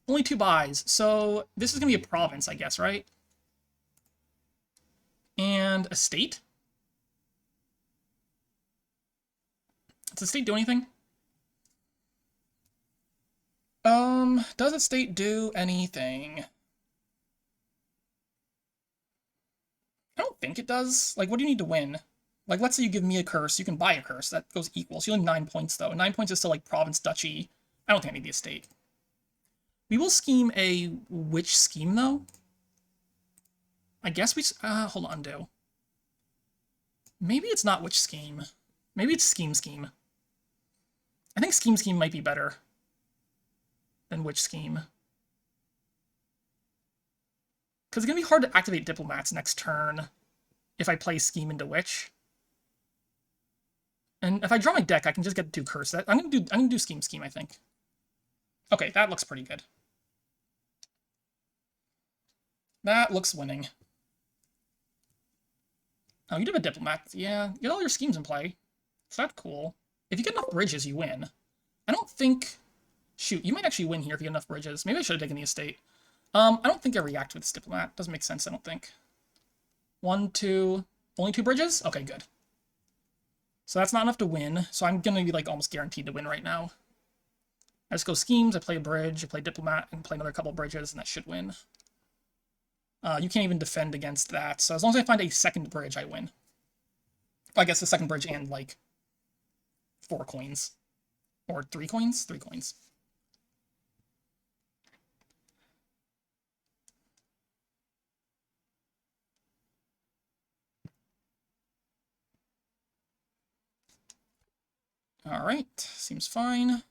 Speaker 1: Only 2 buys, so this is going to be a province, I guess, right? And a state? Does the state do anything? Does the state do anything? I don't think it does. Like, what do you need to win? Like, let's say you give me a curse, you can buy a curse. That goes equal. So you only 9 points, though. 9 points is still, like, province, duchy. I don't think I need the estate. We will scheme a Witch scheme, though. I guess we... hold on, undo. Maybe it's not Witch scheme. Maybe it's scheme. I think scheme might be better than Witch scheme. Because it's going to be hard to activate Diplomats next turn if I play scheme into Witch. And if I draw my deck, I can just get the 2 curse. I'm gonna do scheme, I think. Okay, that looks pretty good. That looks winning. Oh, you do have a Diplomat. Yeah, get all your schemes in play. So that's cool. If you get enough bridges, you win. I don't think... Shoot, you might actually win here if you get enough bridges. Maybe I should have taken the estate. I don't think I react with this diplomat. Doesn't make sense, I don't think. 1, 2... Only 2 bridges? Okay, good. So that's not enough to win. So I'm gonna be like almost guaranteed to win right now. I just go schemes, I play a bridge, I play diplomat, and play another couple bridges, and that should win. You can't even defend against that. So as long as I find a second bridge, I win. I guess the second bridge and like 4 coins. Or 3 coins? 3 coins. Alright, seems fine.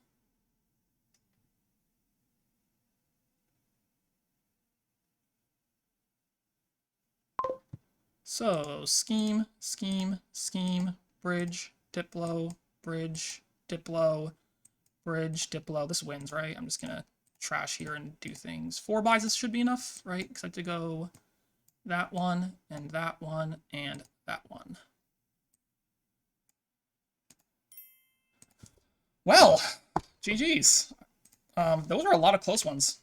Speaker 1: So, scheme, scheme, scheme, bridge, diplo, bridge, diplo, bridge, diplo. This wins, right? I'm just gonna trash here and do things. 4 buys, this should be enough, right? Because I have to go that one, and that one, and that one. Well, GG's. Those are a lot of close ones.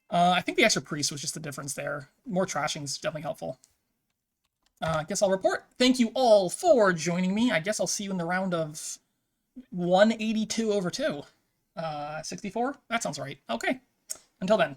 Speaker 1: I think the extra priest was just the difference there. More trashing is definitely helpful. I guess I'll report. Thank you all for joining me. I guess I'll see you in the round of 182/2. 64? That sounds right. Okay. Until then.